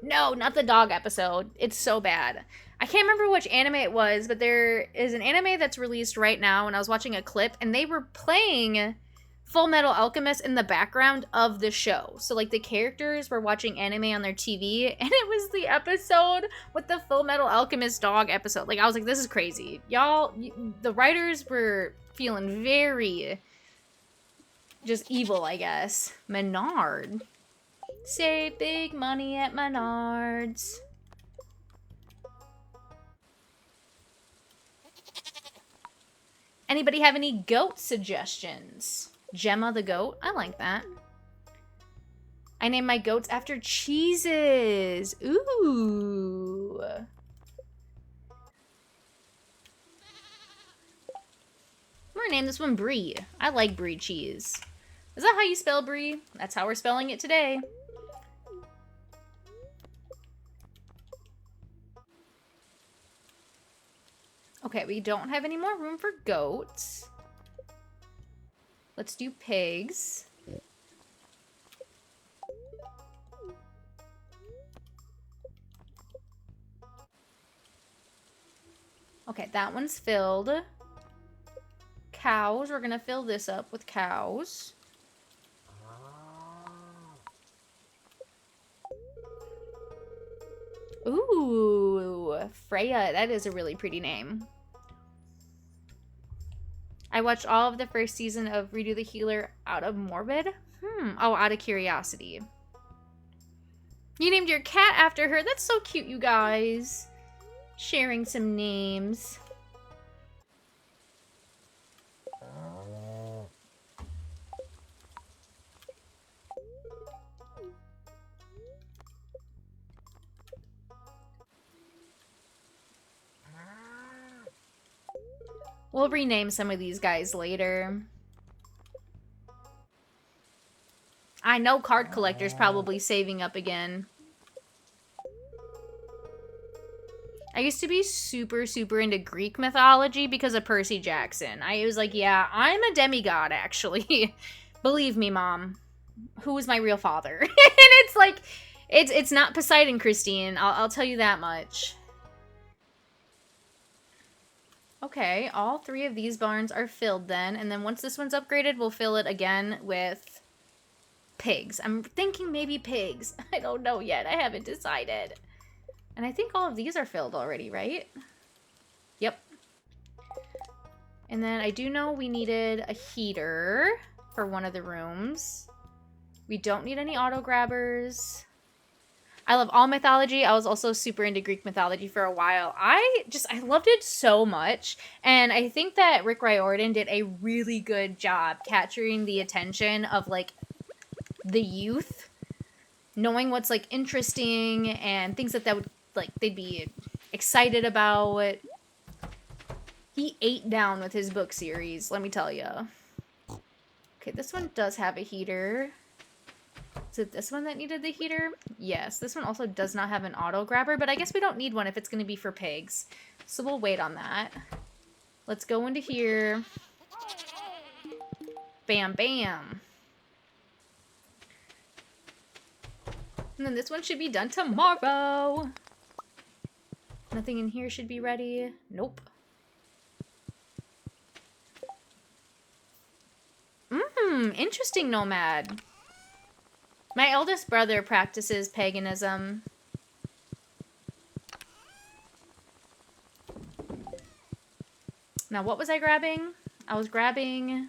No, not the dog episode. It's so bad. I can't remember which anime it was, but there is an anime that's released right now, and I was watching a clip, and they were playing Full Metal Alchemist in the background of the show. So, like, the characters were watching anime on their TV, and it was the episode with the Full Metal Alchemist dog episode. Like, I was like, this is crazy. Y'all, the writers were feeling very just evil, I guess. Menard. Save big money at Menards. Anybody have any goat suggestions? Gemma the goat? I like that. I named my goats after cheeses. Ooh. I'm gonna name this one Brie. I like Brie cheese. Is that how you spell Brie? That's how we're spelling it today. Okay, we don't have any more room for goats. Let's do pigs. Okay, that one's filled. Cows, we're gonna fill this up with cows. Ooh, Freya, that is a really pretty name. I watched all of the first season of Redo the Healer out of Morbid. Oh, out of curiosity. You named your cat after her. That's so cute, you guys. Sharing some names. We'll rename some of these guys later. I know card collector's probably saving up again. I used to be super, super into Greek mythology because of Percy Jackson. I was like, yeah, I'm a demigod, actually. Believe me, Mom. Who is my real father? And it's like, it's not Poseidon, Christine. I'll tell you that much. Okay, all three of these barns are filled then. And then once this one's upgraded, we'll fill it again with pigs. I'm thinking maybe pigs. I don't know yet. I haven't decided. And I think all of these are filled already, right? Yep. And then I do know we needed a heater for one of the rooms. We don't need any auto grabbers. I love all mythology. I was also super into Greek mythology for a while. I loved it so much. And I think that Rick Riordan did a really good job capturing the attention of, like, the youth. Knowing what's, like, interesting and things that would, like, they'd be excited about. He ate down with his book series, let me tell you. Okay, this one does have a heater. Is it this one that needed the heater? Yes, this one also does not have an auto grabber, but I guess we don't need one if it's going to be for pigs. So we'll wait on that. Let's go into here. Bam, bam. And then this one should be done tomorrow. Nothing in here should be ready. Nope. Interesting, Nomad. My eldest brother practices paganism. Now, what was I grabbing? I was grabbing...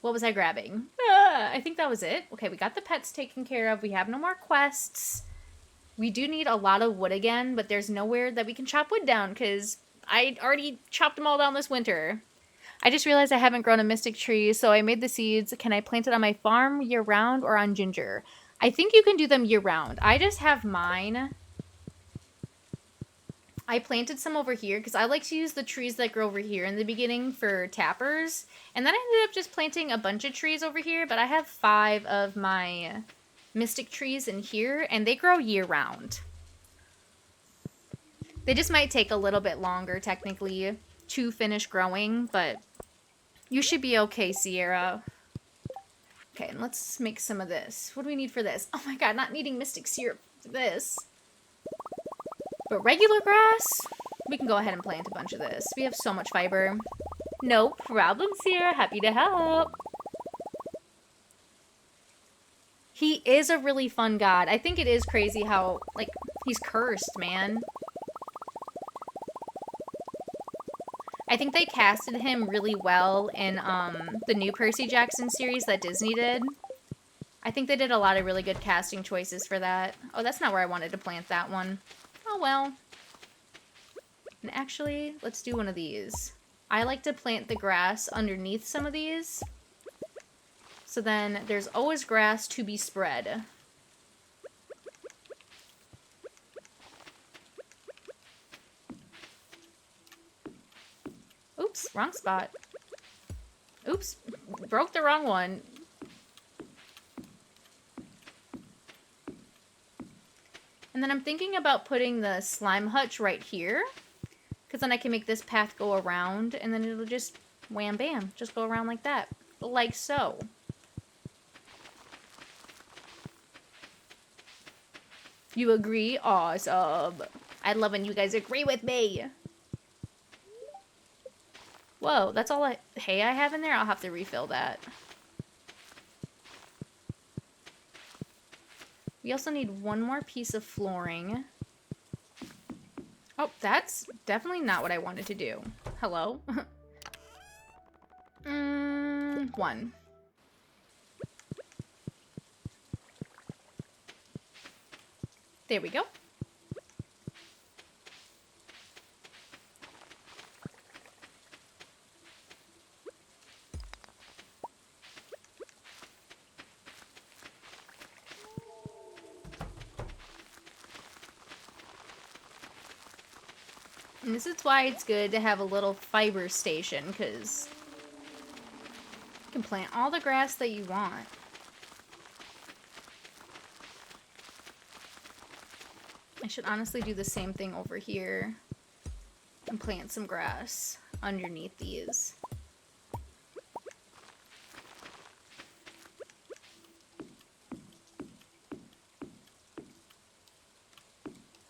What was I grabbing? I think that was it. Okay, we got the pets taken care of. We have no more quests. We do need a lot of wood again, but there's nowhere that we can chop wood down because I already chopped them all down this winter. I just realized I haven't grown a mystic tree, so I made the seeds. Can I plant it on my farm year-round or on ginger? I think you can do them year-round. I just have mine. I planted some over here because I like to use the trees that grow over here in the beginning for tappers. And then I ended up just planting a bunch of trees over here, but I have 5 of my mystic trees in here, and they grow year-round. They just might take a little bit longer, technically, to finish growing, but you should be okay, Sierra. Okay, and let's make some of this. What do we need for this? Oh my god, not needing mystic syrup for this. But regular grass, we can go ahead and plant a bunch of this. We have so much fiber. No problem, Sierra. Happy to help. He is a really fun god. I think it is crazy how, like, he's cursed, man. I think they casted him really well in the new Percy Jackson series that Disney did. I think they did a lot of really good casting choices for that. Oh, that's not where I wanted to plant that one. Oh, well. And actually, let's do one of these. I like to plant the grass underneath some of these. So then there's always grass to be spread. Oops, wrong spot. Oops, broke the wrong one. And then I'm thinking about putting the slime hutch right here. Because then I can make this path go around, and then it'll just wham bam, just go around like that. Like so. You agree? Awesome. I love when you guys agree with me. Whoa, that's all hay I have in there? I'll have to refill that. We also need one more piece of flooring. Oh, that's definitely not what I wanted to do. Hello? 1. There we go. And this is why it's good to have a little fiber station, because you can plant all the grass that you want. I should honestly do the same thing over here and plant some grass underneath these.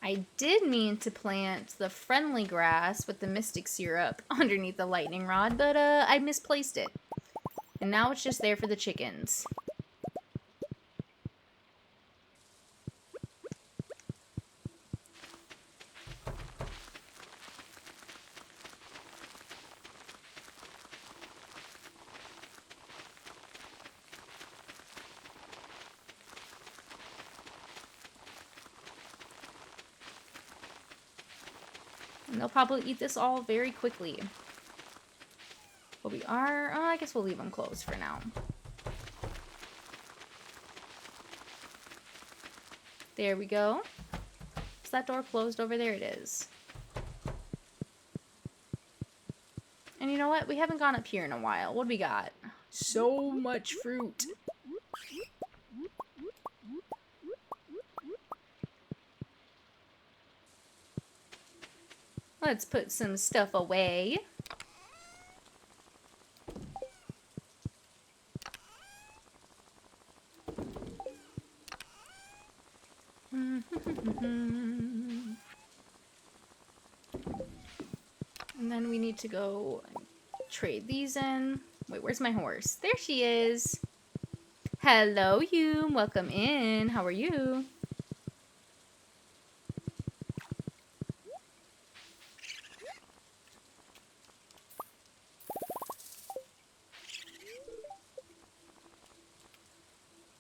I did mean to plant the friendly grass with the mystic syrup underneath the lightning rod, but I misplaced it. And now it's just there for the chickens. And they'll probably eat this all very quickly. But we are... Oh, I guess we'll leave them closed for now. There we go. Is that door closed over there? It is. And you know what? We haven't gone up here in a while. What do we got? So much fruit. Let's put some stuff away. And then we need to go trade these in. Wait, where's my horse? There she is. Hello, you. Welcome in. How are you?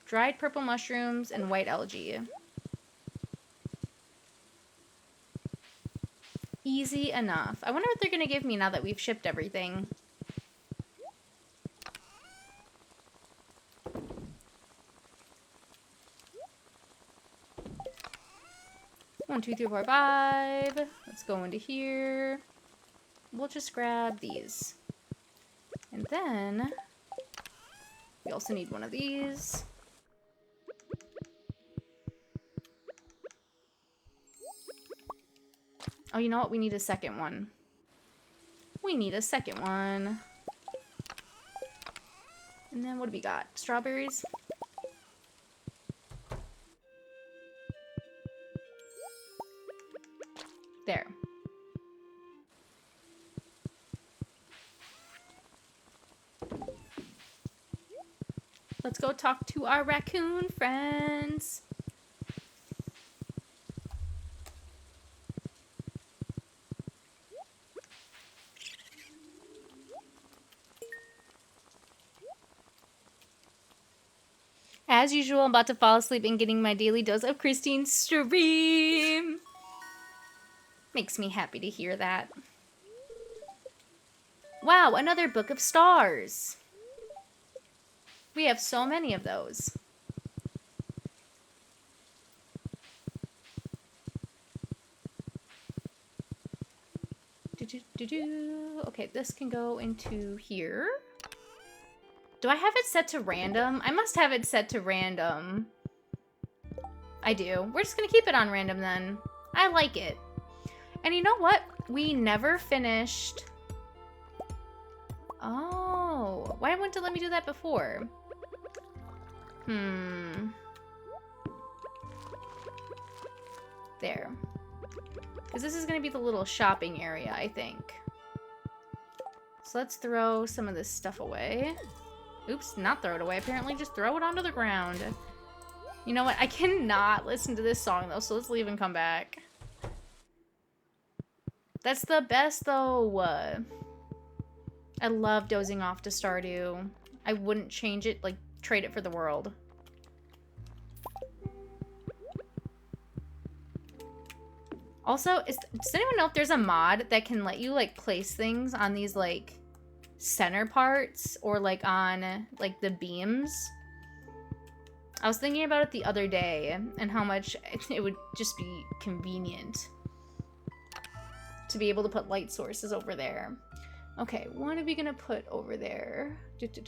Dried purple mushrooms and white algae. Easy enough. I wonder what they're going to give me now that we've shipped everything. One, two, three, four, five. Let's go into here. We'll just grab these. And then we also need one of these. Oh, you know what? We need a second one. We need a second one. And then what do we got? Strawberries? There. Let's go talk to our raccoon friends. As usual, I'm about to fall asleep and getting my daily dose of Christine's stream. Makes me happy to hear that. Wow, another book of stars. We have so many of those. Okay, this can go into here. Do I have it set to random? I must have it set to random. I do. We're just gonna keep it on random then. I like it. And you know what? We never finished. Oh, why wouldn't it let me do that before? There. Because this is going to be the little shopping area, I think. So let's throw some of this stuff away. Oops, not throw it away. Apparently just throw it onto the ground. You know what? I cannot listen to this song, though, so let's leave and come back. That's the best, though. I love dozing off to Stardew. I wouldn't change it, like, trade it for the world. Also, does anyone know if there's a mod that can let you, like, place things on these, like, center parts or, like, on, like, the beams? I was thinking about it the other day and how much it would just be convenient to be able to put light sources over there. Okay, what are we gonna put over there? Because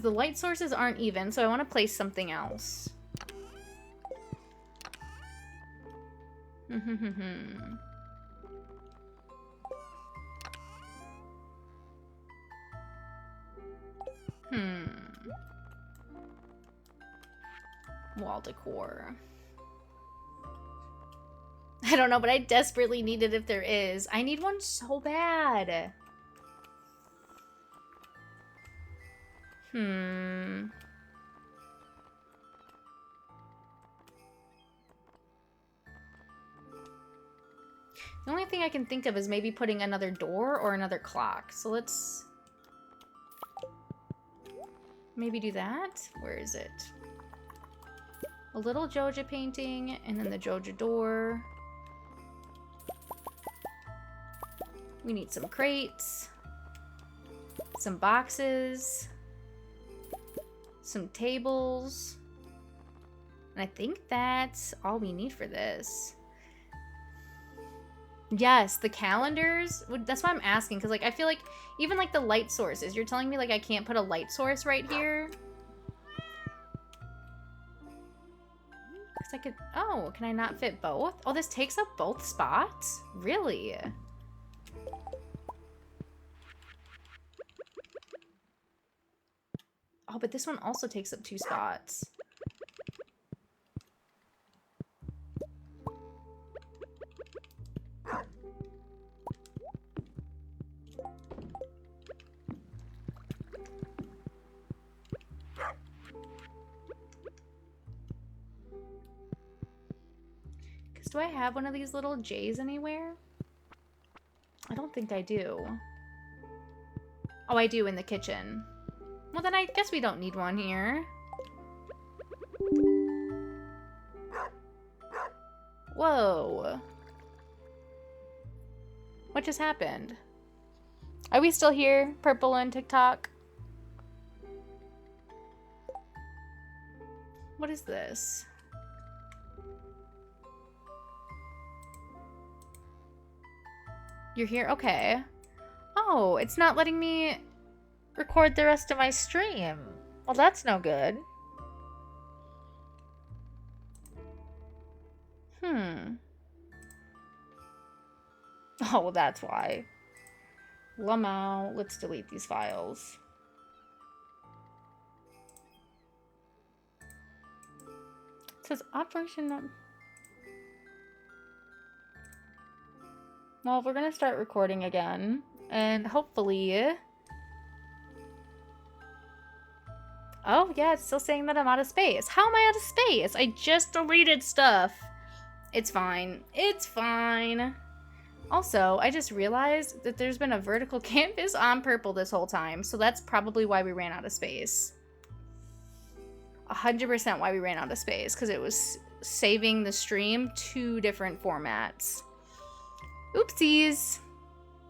the light sources aren't even, so I want to place something else. Wall decor. I don't know, but I desperately need it if there is. I need one so bad. The only thing I can think of is maybe putting another door or another clock. So let's maybe do that. Where is it? A little Joja painting, and then the Joja door. We need some crates, some boxes, some tables, and I think that's all we need for this. Yes, the calendars. That's why I'm asking, because, like, I feel like even, like, the light sources, you're telling me, like, I can't put a light source right here? Because I could... Oh, can I not fit both? Oh, this takes up both spots? Really? Oh, but this one also takes up 2 spots. Do I have one of these little J's anywhere? I don't think I do. Oh, I do in the kitchen. Well, then I guess we don't need one here. Whoa. What just happened? Are we still here, Purple and TikTok? What is this? You're here? Okay. Oh, it's not letting me record the rest of my stream. Well, that's no good. Oh, well, that's why. Lamau. Let's delete these files. It says operation not... Well, we're gonna start recording again, and hopefully... Oh, yeah, it's still saying that I'm out of space. How am I out of space? I just deleted stuff. It's fine. It's fine. Also, I just realized that there's been a vertical canvas on Purple this whole time, so that's probably why we ran out of space. 100% why we ran out of space, because it was saving the stream 2 different formats. Oopsies.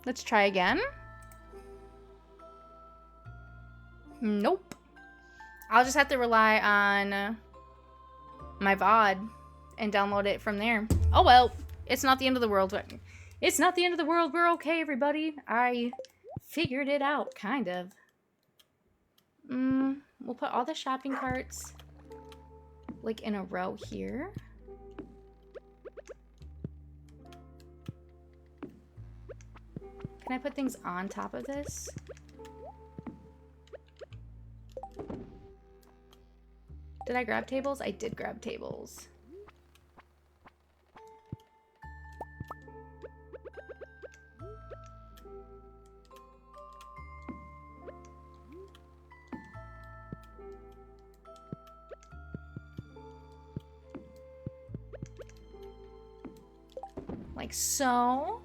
Let's try again. Nope. I'll just have to rely on my VOD and download it from there. Oh well, it's not the end of the world. It's not the end of the world. We're okay, everybody. I figured it out, kind of. We'll put all the shopping carts like in a row here. Can I put things on top of this? Did I grab tables? I did grab tables. Like so.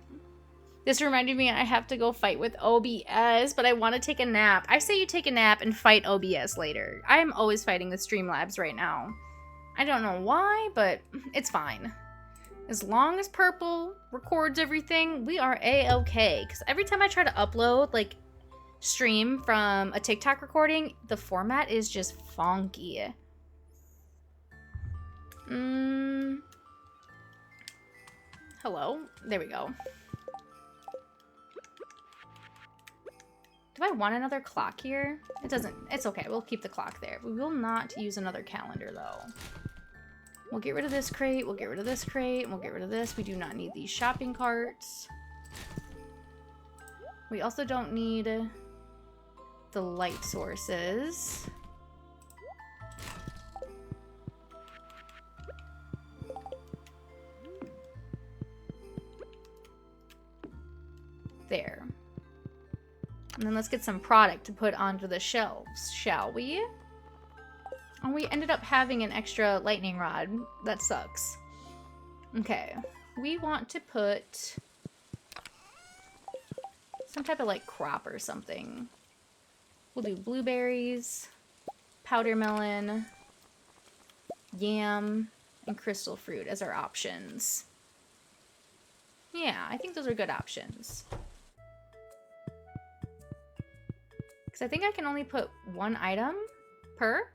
This reminded me I have to go fight with OBS, but I want to take a nap. I say you take a nap and fight OBS later. I am always fighting with Streamlabs right now. I don't know why, but it's fine. As long as Purple records everything, we are a-okay. Because every time I try to upload, like, stream from a TikTok recording, the format is just funky. Hello? There we go. Do I want another clock here? It doesn't. It's okay. We'll keep the clock there. We will not use another calendar, though. We'll get rid of this crate. We'll get rid of this crate. And we'll get rid of this. We do not need these shopping carts. We also don't need the light sources. There. And then let's get some product to put onto the shelves, shall we? And we ended up having an extra lightning rod. That sucks. Okay. We want to put some type of like crop or something. We'll do blueberries, powder melon, yam, and crystal fruit as our options. Yeah, I think those are good options. I think I can only put 1 item per.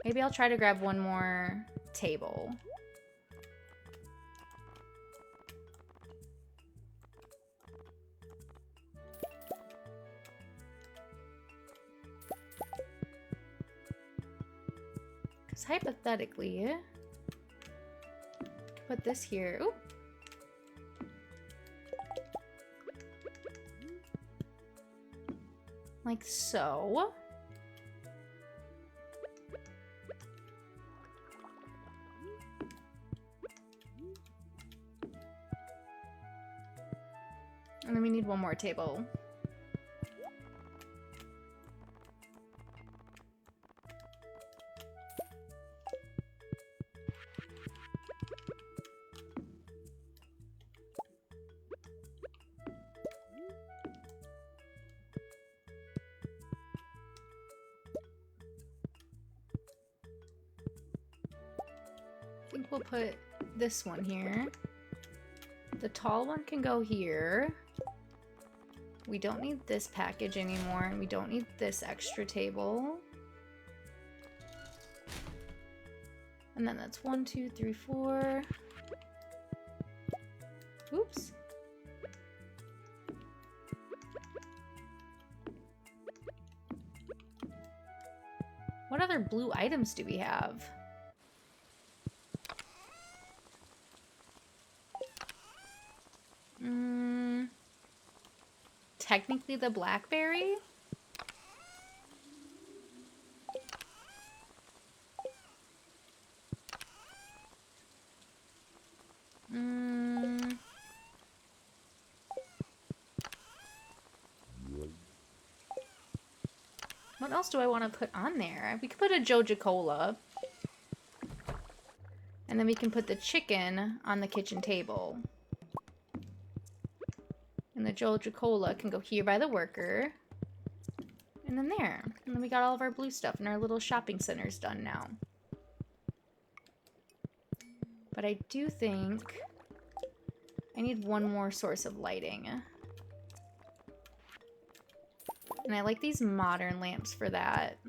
Maybe I'll try to grab 1 more table. So hypothetically, put this here. Ooh. Like so. And then we need one more table. I think we'll put this one here. The tall one can go here. We don't need this package anymore, and we don't need this extra table. And then that's 1, 2, 3, 4. Oops. What other blue items do we have? Technically the blackberry? What else do I want to put on there? We could put a Joja Cola. And then we can put the chicken on the kitchen table. And the Joja Cola can go here by the worker. And then there. And then we got all of our blue stuff and our little shopping center's done now. But I do think I need one more source of lighting. And I like these modern lamps for that.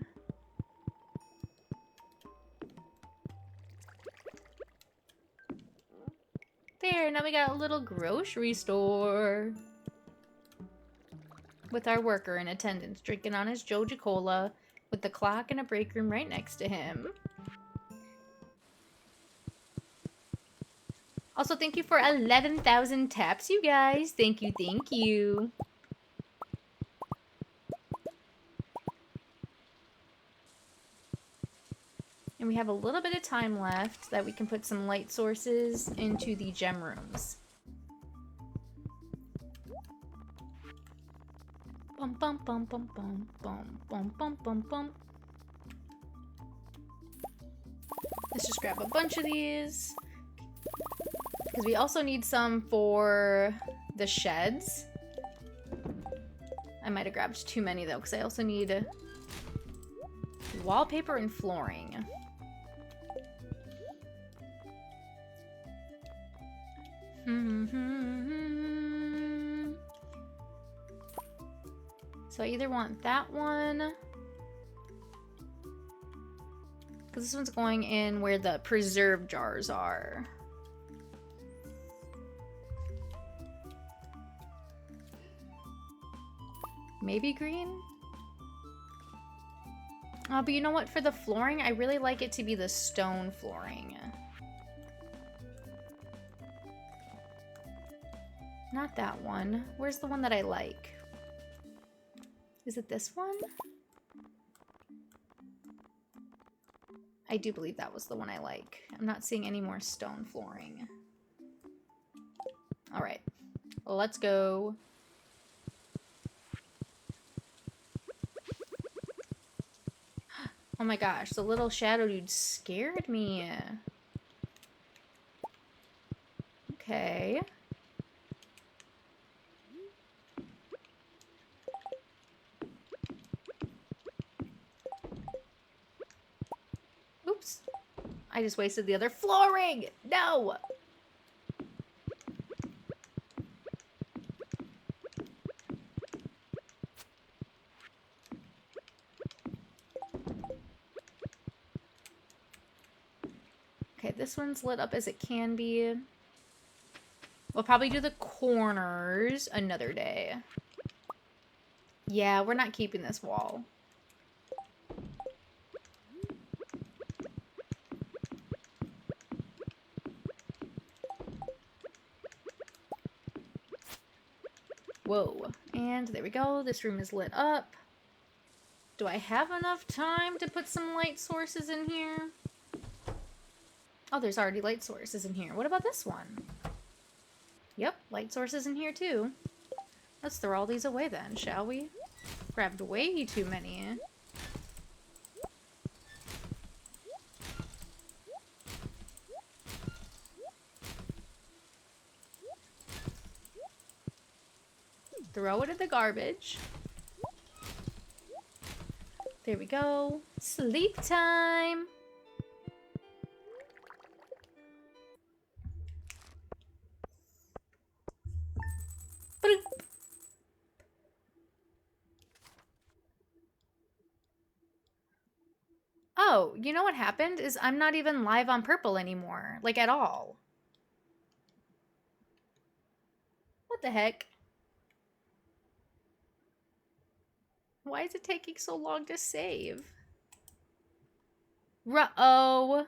There, now we got a little grocery store. With our worker in attendance, drinking on his Joja Cola, with the clock and a break room right next to him. Also, thank you for 11,000 taps, you guys. Thank you, thank you. And we have a little bit of time left that we can put some light sources into the gem rooms. Bum bum bum bum bum bum bum bum bum bum. Let's just grab a bunch of these. Because we also need some for the sheds. I might have grabbed too many though, because I also need wallpaper and flooring. So I either want that one, because this one's going in where the preserve jars are. Maybe green? But you know what? For the flooring, I really like it to be the stone flooring. Not that one. Where's the one that I like? Is it this one? I do believe that was the one I like. I'm not seeing any more stone flooring. Alright. Let's go. Oh my gosh, the little shadow dude scared me. Okay. Oops. I just wasted the other flooring! No! Okay, this one's lit up as it can be. We'll probably do the corners another day. Yeah, we're not keeping this wall. Whoa. And there we go. This room is lit up. Do I have enough time to put some light sources in here? Oh, there's already light sources in here. What about this one? Yep, light sources in here too. Let's throw all these away then, shall we? Grabbed way too many. Throw it in the garbage. There we go. Sleep time! Bloop. Oh, you know what happened? Is I'm not even live on Purple anymore. Like, at all. What the heck? Why is it taking so long to save? Ruh-oh.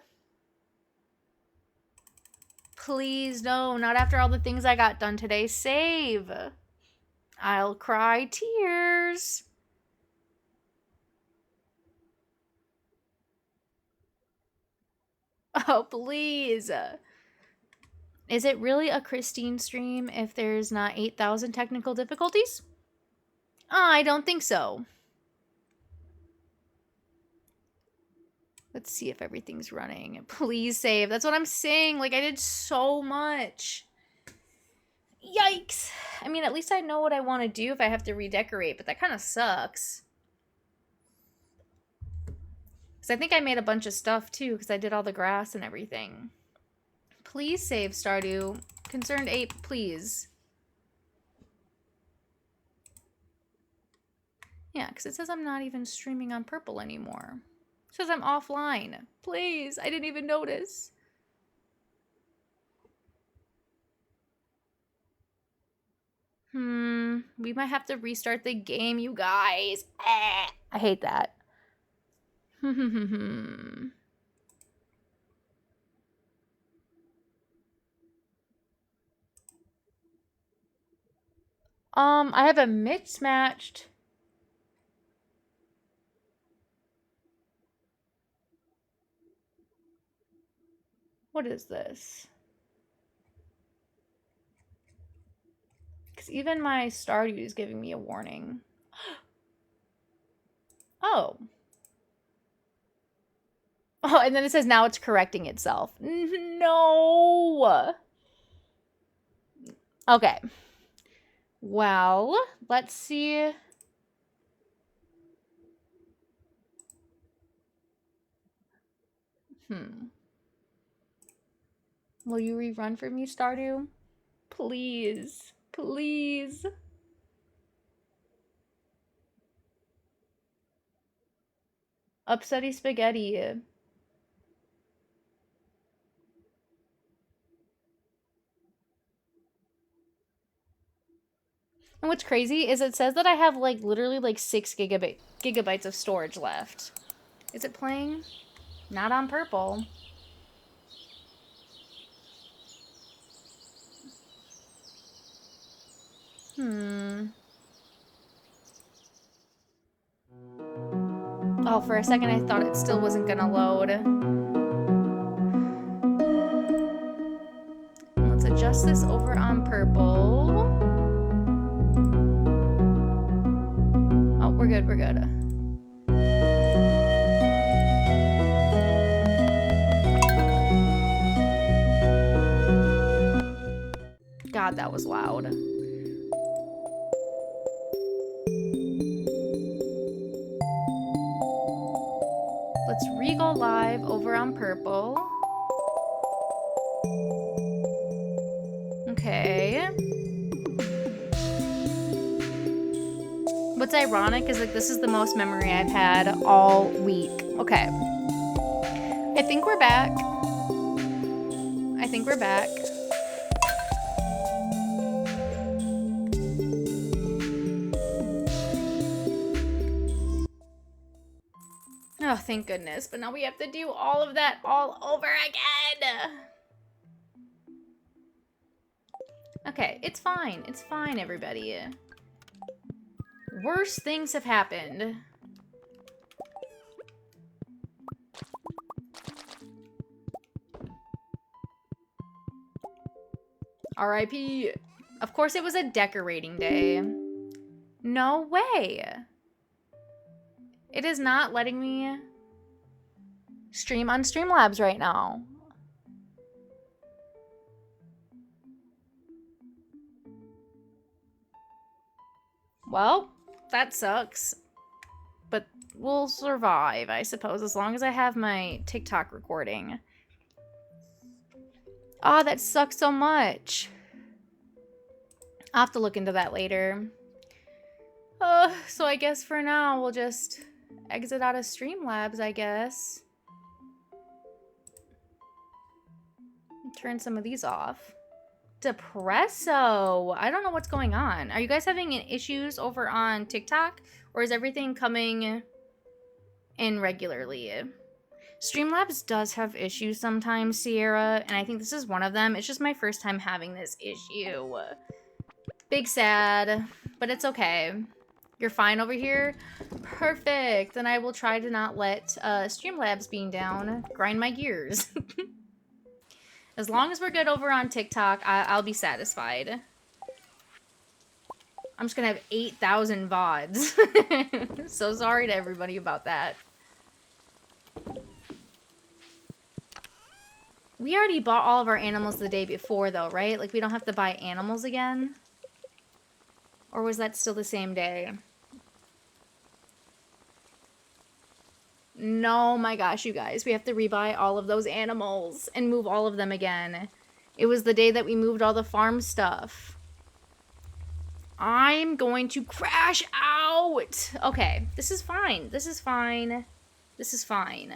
Please, no. Not after all the things I got done today. Save. I'll cry tears. Oh, please. Is it really a Christine stream if there's not 8,000 technical difficulties? I don't think so. Let's see if everything's running. Please save. That's what I'm saying. Like, I did so much. Yikes. I mean, at least I know what I want to do if I have to redecorate, but that kind of sucks. Because I think I made a bunch of stuff, too, because I did all the grass and everything. Please save, Stardew. Concerned Ape, please. Yeah, because it says I'm not even streaming on Purple anymore. It says I'm offline. Please, I didn't even notice. We might have to restart the game, you guys. I hate that. I have a mismatched. What is this? Because even my Stardew is giving me a warning. Oh. Oh, and then it says now it's correcting itself. No. Okay. Well, let's see. Will you rerun for me, Stardew? Please. Please. Upsetty spaghetti. And what's crazy is it says that I have like literally like 6 gigabytes of storage left. Is it playing? Not on Purple. Oh, for a second I thought it still wasn't gonna load. Let's adjust this over on Purple. Oh, we're good, we're good. God, that was loud. Let's re-go live over on Purple. Okay. What's ironic is like this is the most memory I've had all week. Okay. I think we're back. I think we're back. Oh, thank goodness. But now we have to do all of that all over again. Okay, it's fine. It's fine, everybody. Worse things have happened. R.I.P. Of course it was a decorating day. No way. It is not letting me stream on Streamlabs right now. Well, that sucks. But we'll survive, I suppose, as long as I have my TikTok recording. Ah, that sucks so much. I'll have to look into that later. So I guess for now, we'll just exit out of Streamlabs, I guess. Turn some of these off. Depresso. I don't know what's going on. Are you guys having issues over on TikTok? Or is everything coming in regularly? Streamlabs does have issues sometimes, Sierra, and I think this is one of them. It's just my first time having this issue. Big sad, but it's okay. You're fine over here? Perfect. Then I will try to not let Streamlabs being down grind my gears. As long as we're good over on TikTok, I'll be satisfied. I'm just gonna have 8,000 VODs. So sorry to everybody about that. We already bought all of our animals the day before, though, right? Like, we don't have to buy animals again? Or was that still the same day? No, my gosh, you guys. We have to rebuy all of those animals and move all of them again. It was the day that we moved all the farm stuff. I'm going to crash out. Okay, this is fine. This is fine. This is fine.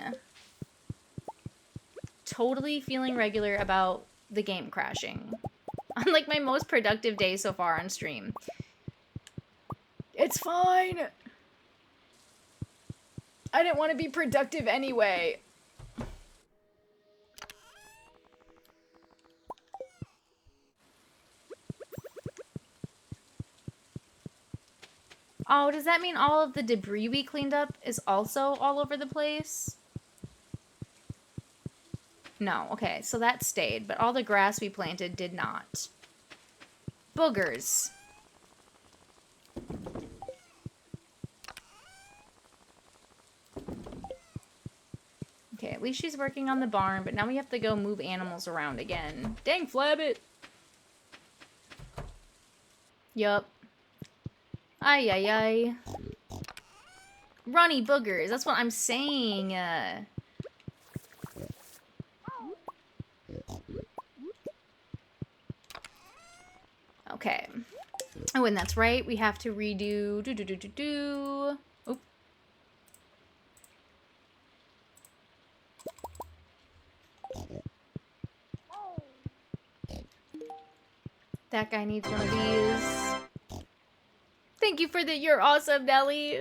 Totally feeling regular about the game crashing. Unlike my most productive day so far on stream. It's fine. I didn't want to be productive anyway. Oh, does that mean all of the debris we cleaned up is also all over the place? No, okay, so that stayed, but all the grass we planted did not. Boogers. Okay, at least she's working on the barn, but now we have to go move animals around again. Dang, Flabbit! Yup. Ay, ay, ay. Runny boogers, that's what I'm saying. Okay. Oh, and that's right, we have to redo... Oop. That guy needs one of these. Thank you for the you're awesome, Nelly.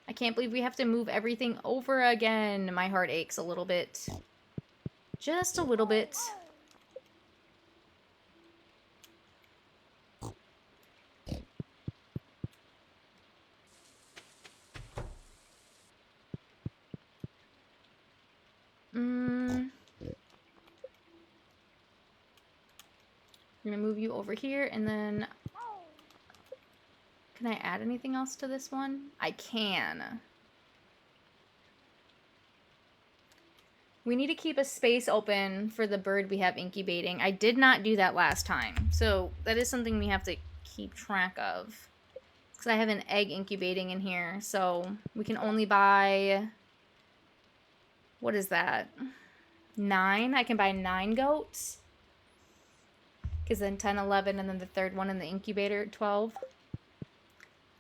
I can't believe we have to move everything over again. My heart aches a little bit. Just a little bit. I'm gonna move you over here, and then... Can I add anything else to this one? I can. We need to keep a space open for the bird we have incubating. I did not do that last time, so that is something we have to keep track of. Because I have an egg incubating in here, so we can only buy... What is that? 9? I can buy 9 goats. Because then 10, 11, and then the third one in the incubator at 12.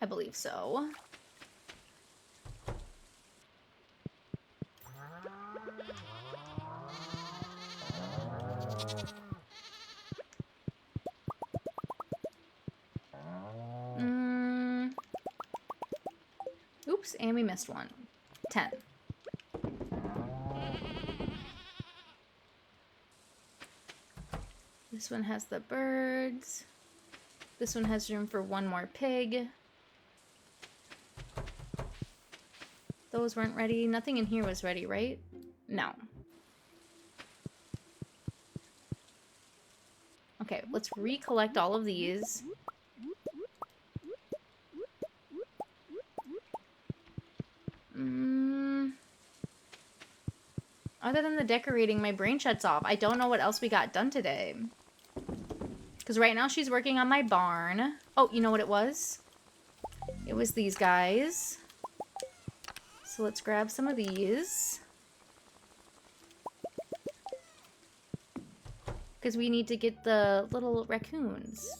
I believe so. Oops, and we missed one. 10. This one has the birds. This one has room for one more pig. Those weren't ready. Nothing in here was ready, right? No. Okay, let's recollect all of these. Other than the decorating, my brain shuts off. I don't know what else we got done today. Because right now she's working on my barn. Oh, you know what it was? It was these guys. So let's grab some of these. Because we need to get the little raccoons.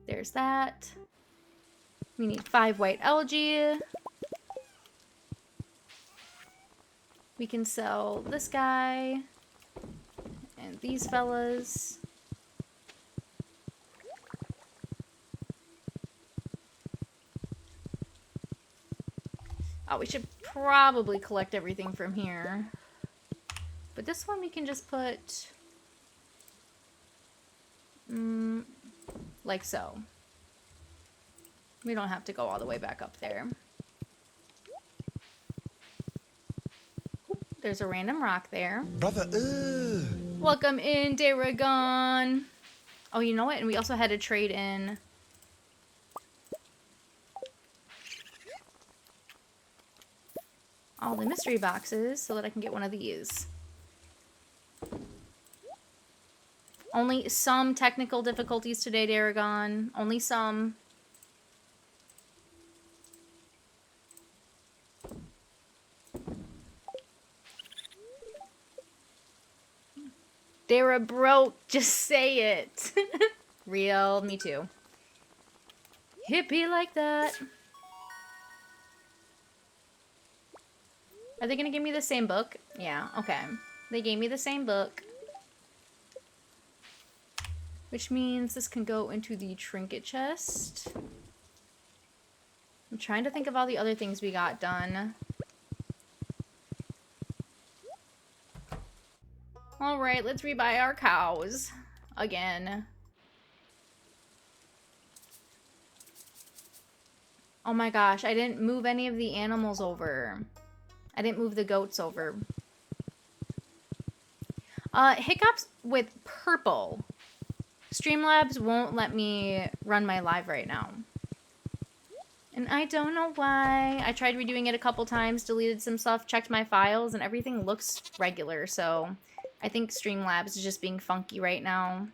There's that. We need 5 white algae. We can sell this guy. And these fellas. Oh, we should probably collect everything from here. But this one we can just put... like so. We don't have to go all the way back up there. There's a random rock there. Brother, Welcome in, Daragon. Oh, you know what? And we also had to trade in... all the mystery boxes so that I can get one of these. Only some technical difficulties today, Daragon. Only some. Dara broke. Just say it. Real. Me too. Hippie like that. Are they gonna give me the same book? Yeah, okay. They gave me the same book. Which means this can go into the trinket chest. I'm trying to think of all the other things we got done. Alright, let's rebuy our cows. Again. Oh my gosh, I didn't move any of the animals over. I didn't move the goats over. Hiccups with purple. Streamlabs won't let me run my live right now. And I don't know why. I tried redoing it a couple times, deleted some stuff, checked my files, and everything looks regular. So I think Streamlabs is just being funky right now.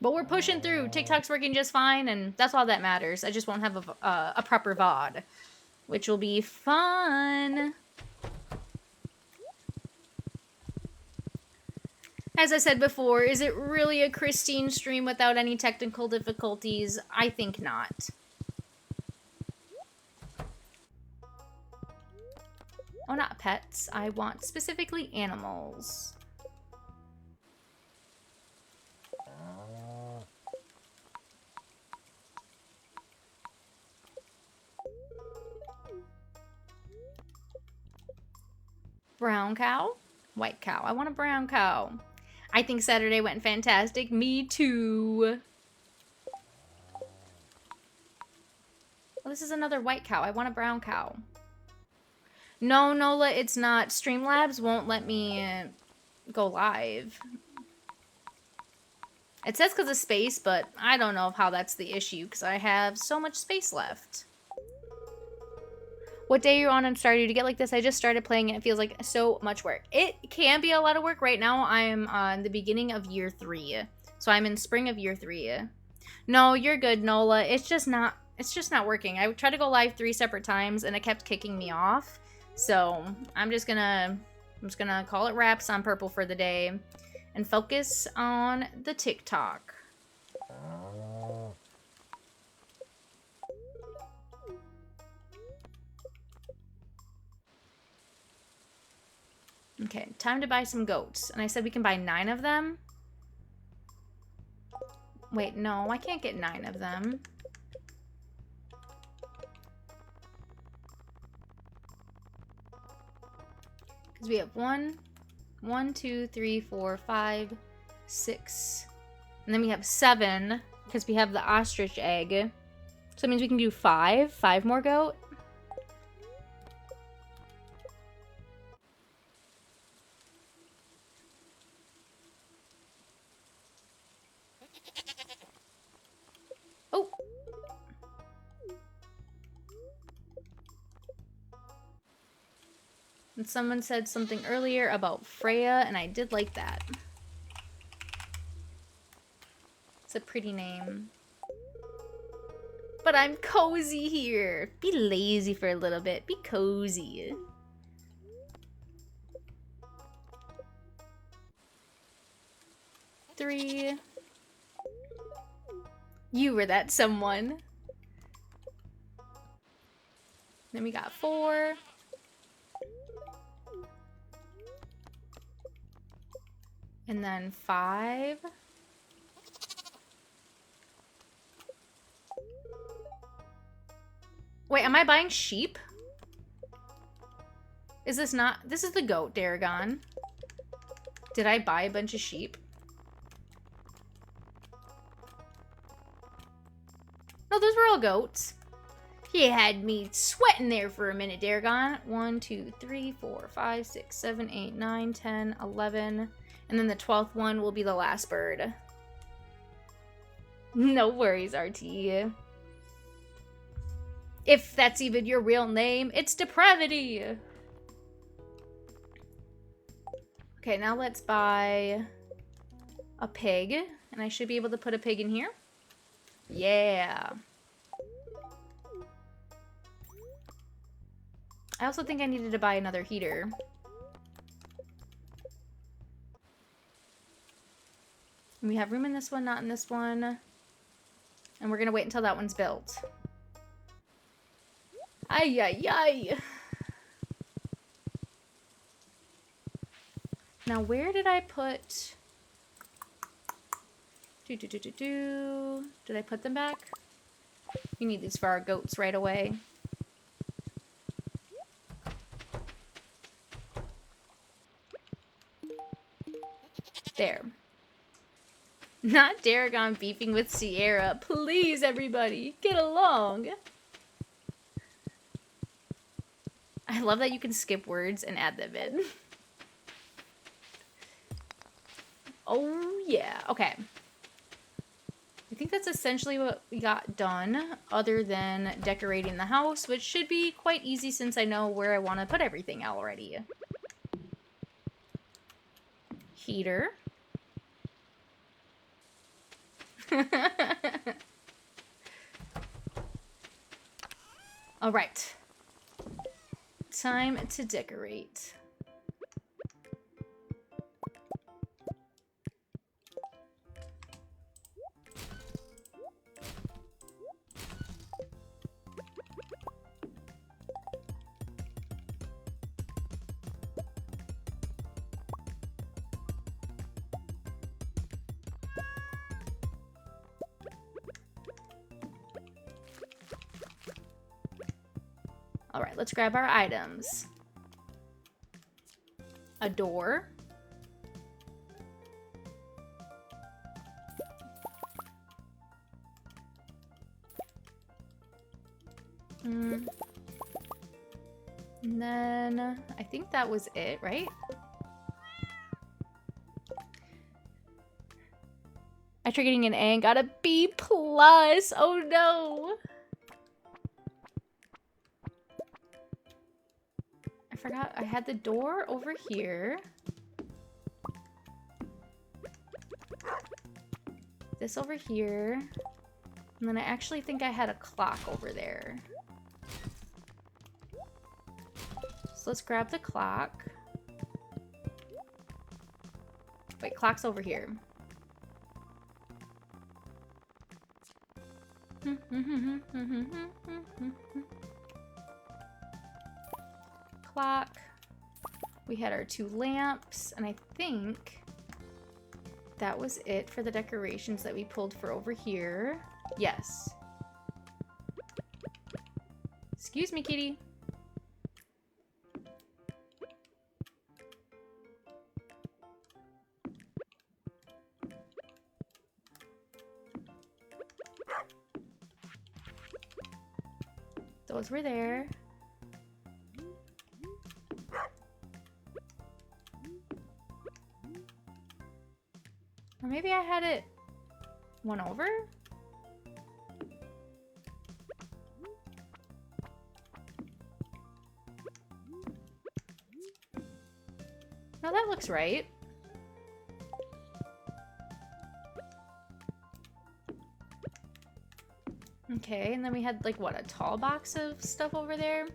But we're pushing through. TikTok's working just fine, and that's all that matters. I just won't have a proper VOD, which will be fun. As I said before, is it really a Christine stream without any technical difficulties? I think not. Oh, not pets. I want specifically animals. Brown cow? White cow. I want a brown cow. I think Saturday went fantastic. Me too. Oh, this is another white cow. I want a brown cow. No, Nola, it's not. Streamlabs won't let me go live. It says because of space, but I don't know how that's the issue because I have so much space left. What day you're on and Stardew to get like this? I just started playing it. It feels like so much work. It can be a lot of work. Right now, I'm on the beginning of year 3. So I'm in spring of year 3. No, you're good, Nola. It's just not working. I tried to go live 3 separate times and it kept kicking me off. So I'm just gonna call it wraps on purple for the day and focus on the TikTok. Okay, time to buy some goats. And I said we can buy 9 of them. Wait, no, I can't get 9 of them. Because we have 1, 2, 3, 4, 5, 6. And then we have 7 because we have the ostrich egg. So that means we can do 5. 5 more goat. Oh. And someone said something earlier about Freya, and I did like that. It's a pretty name. But I'm cozy here. Be lazy for a little bit. Be cozy. Three. You were that someone. Then we got 4. And then 5. Wait, am I buying sheep? Is this not... This is the goat, Daragon. Did I buy a bunch of sheep? No, those were all goats. He had me sweating there for a minute, Daragon. 1, 2, 3, 4, 5, 6, 7, 8, 9, 10, 11. And then the 12th one will be the last bird. No worries, RT. If that's even your real name, it's depravity. Okay, now let's buy a pig. And I should be able to put a pig in here. Yeah. I also think I needed to buy another heater. We have room in this one, not in this one. And we're gonna wait until that one's built. Ay, ay, ay. Now, where did I put... Did I put them back? We need these for our goats right away. There. Not Daragon beefing with Sierra. Please, everybody, get along. I love that you can skip words and add them in. Oh, yeah. Okay. I think that's essentially what we got done, other than decorating the house, which should be quite easy since I know where I want to put everything already. Heater. All right. Time to decorate. All right, let's grab our items. A door. And then I think that was it, right? I tried getting an A and got a B+. Oh no. I forgot I had the door over here. This over here. And then I actually think I had a clock over there. So let's grab the clock. Wait, clock's over here. Clock. We had our 2 lamps, and I think that was it for the decorations that we pulled for over here. Yes. Excuse me, kitty. Those were there. Or maybe I had it one over? No, that looks right. Okay, and then we had like what, a tall box of stuff over there?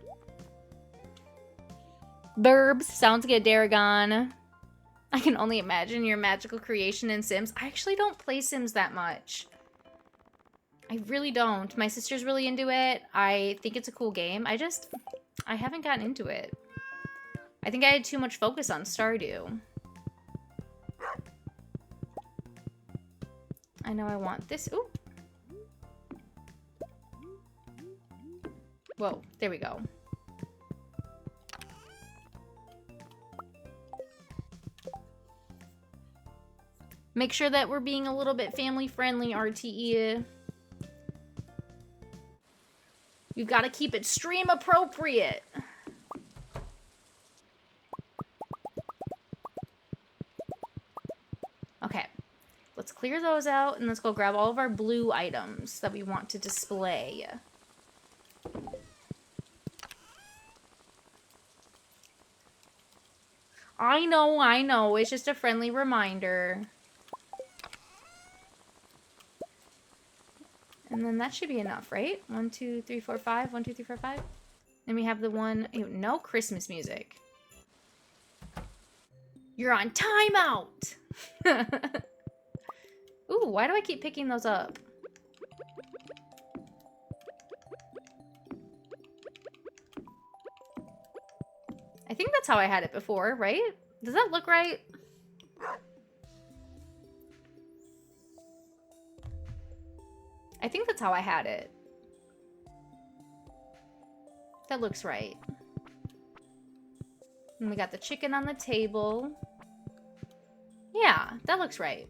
Burbs, sounds good, Daragon. I can only imagine your magical creation in Sims. I actually don't play Sims that much. I really don't. My sister's really into it. I think it's a cool game. I haven't gotten into it. I think I had too much focus on Stardew. I know I want this. Ooh. Whoa, there we go. Make sure that we're being a little bit family friendly, RTE. You've got to keep it stream appropriate. Okay, let's clear those out and let's go grab all of our blue items that we want to display. I know. It's just a friendly reminder. And then that should be enough, right? 1, 2, 3, 4, 5. 1, 2, 3, 4, 5. Then we have the one... Ew, no Christmas music. You're on timeout! Ooh, why do I keep picking those up? I think that's how I had it before, right? Does that look right? I think that's how I had it. That looks right. And we got the chicken on the table. Yeah, that looks right.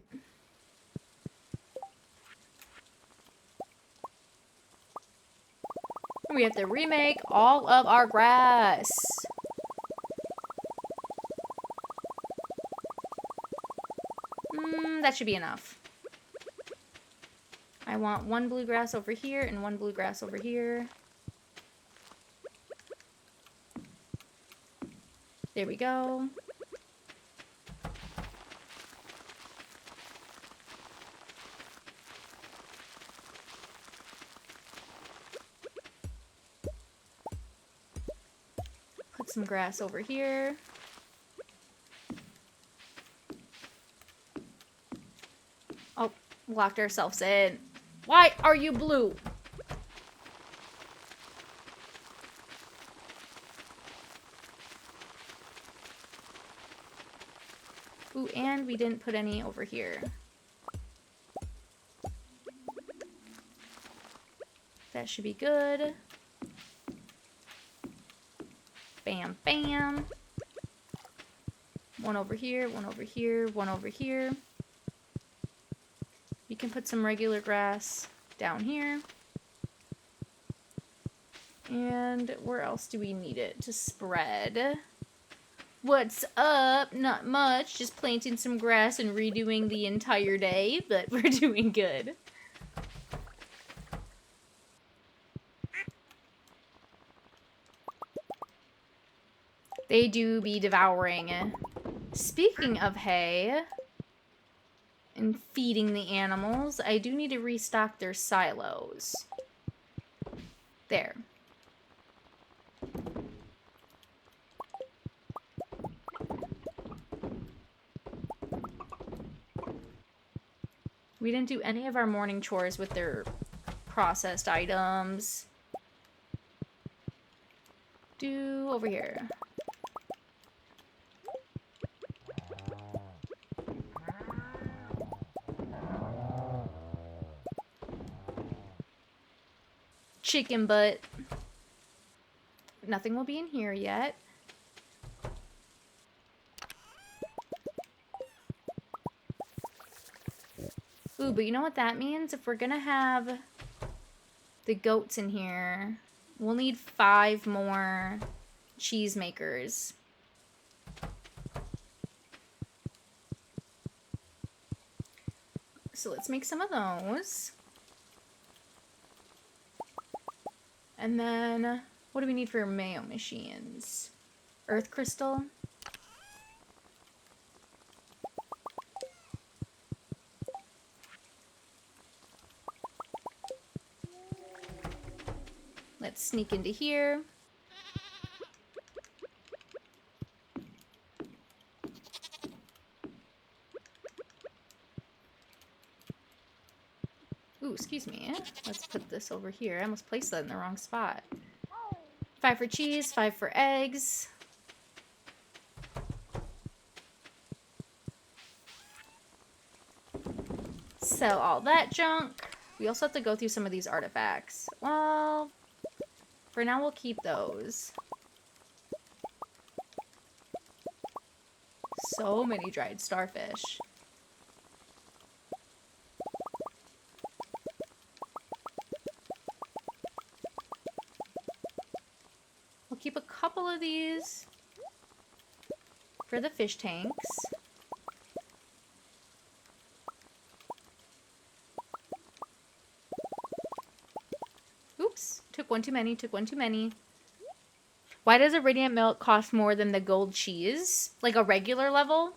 We have to remake all of our grass. That should be enough. I want 1 bluegrass over here and 1 bluegrass over here. There we go. Put some grass over here. Oh, locked ourselves in. Why are you blue? Ooh, and we didn't put any over here. That should be good. Bam, bam. 1 over here, 1 over here, 1 over here. You can put some regular grass down here. And where else do we need it to spread? What's up? Not much. Just planting some grass and redoing the entire day, but we're doing good. They do be devouring. Speaking of hay and feeding the animals, I do need to restock their silos. There. We didn't do any of our morning chores with their processed items. Do over here. chicken butt. Nothing will be in here yet. Ooh, but you know what that means? If we're gonna have the goats in here, we'll need 5 more cheese makers. So let's make some of those. And then, what do we need for mayo machines? Earth crystal. Let's sneak into here. Ooh, excuse me. Let's put this over here. I almost placed that in the wrong spot. 5 for cheese, 5 for eggs. Sell all that junk. We also have to go through some of these artifacts. Well, for now we'll keep those. So many dried starfish. We'll keep a couple of these for the fish tanks. Oops, took one too many, took one too many. Why does Iridium milk cost more than the gold cheese? Like a regular level?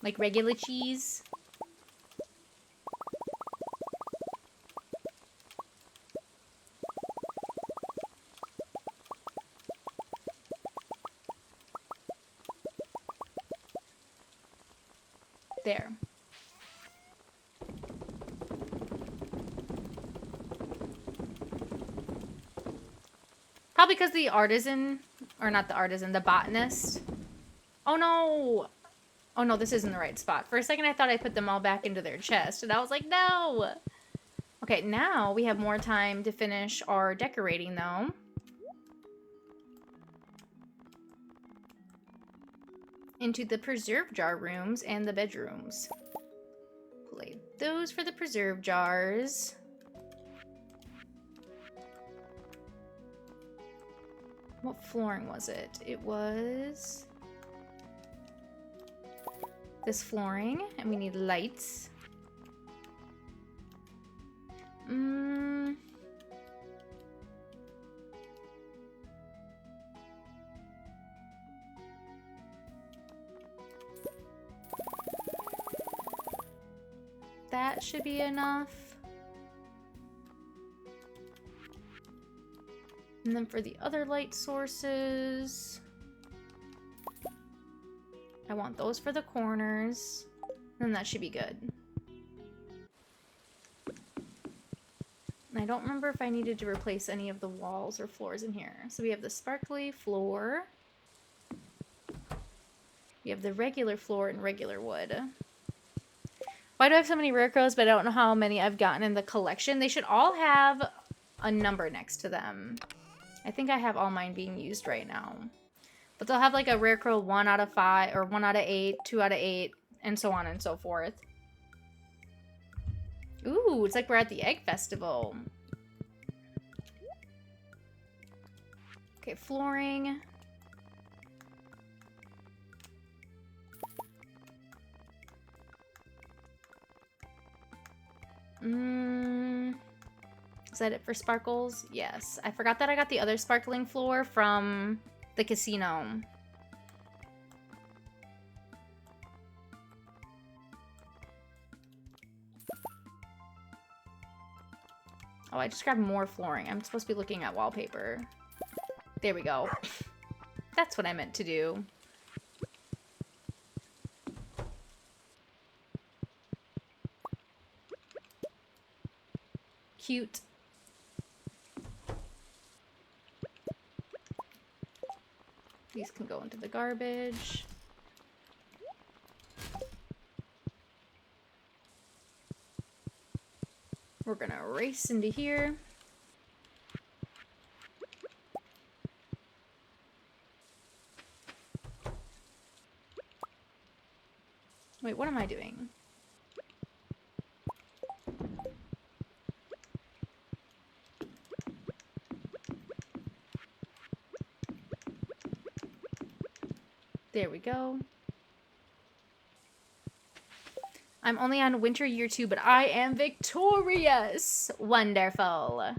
Like regular cheese? There. Probably because the artisan, or not the artisan, the botanist. Oh no! Oh no, this isn't the right spot. For a second I thought I put them all back into their chest, and I was like, no! Okay, now we have more time to finish our decorating though. Into the preserve jar rooms and the bedrooms. Play those for the preserve jars. What flooring was it? It was this flooring, and we need lights. That should be enough. And then for the other light sources, I want those for the corners. And that should be good. And I don't remember if I needed to replace any of the walls or floors in here. So we have the sparkly floor. We have the regular floor and regular wood. Why do I have so many rare crows, but I don't know how many I've gotten in the collection? They should all have a number next to them. I think I have all mine being used right now. But they'll have like a rare crow 1 out of 5, or 1 out of 8, 2 out of 8, and so on and so forth. Ooh, it's like we're at the egg festival. Okay, flooring. Is that it for sparkles? Yes. I forgot that I got the other sparkling floor from the casino. Oh, I just grabbed more flooring. I'm supposed to be looking at wallpaper. There we go. That's what I meant to do. Cute. These can go into the garbage. We're gonna race into here. Wait, what am I doing? There we go. I'm only on winter year 2, but I am victorious! Wonderful.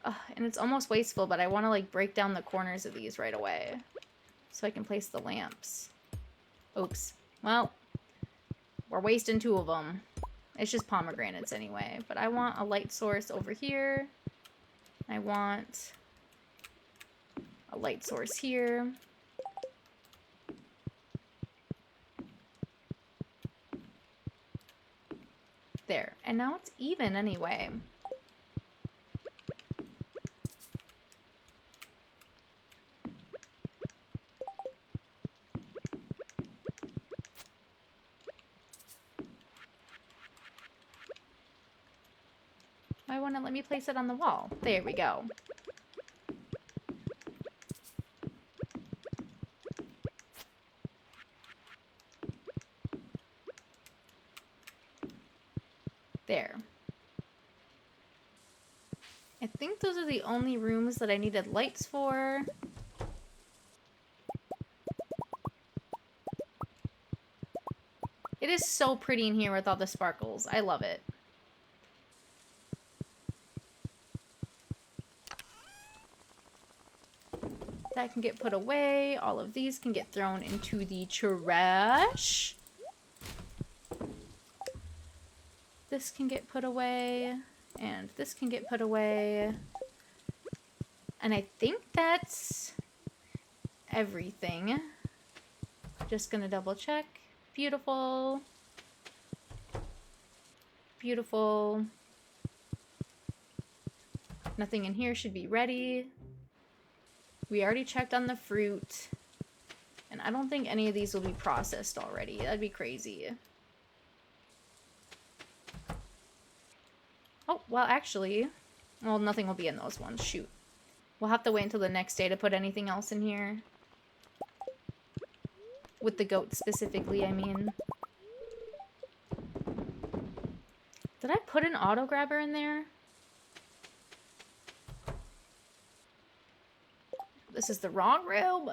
Ugh, and it's almost wasteful, but I want to like break down the corners of these right away so I can place the lamps. Oops. Well, we're wasting 2 of them. It's just pomegranates anyway, but I want a light source over here. I want a light source here. There. And now it's even anyway. Why won't it let me place it on the wall? There we go. There. I think those are the only rooms that I needed lights for. It is so pretty in here with all the sparkles. I love it. That can get put away. All of these can get thrown into the trash. This can get put away. And this can get put away. And I think that's everything. Just gonna double check. Beautiful. Beautiful. Nothing in here should be ready. We already checked on the fruit. And I don't think any of these will be processed already. That'd be crazy. Oh, well, actually... Well, nothing will be in those ones. Shoot. We'll have to wait until the next day to put anything else in here. With the goat specifically, I mean. Did I put an auto grabber in there? This is the wrong room.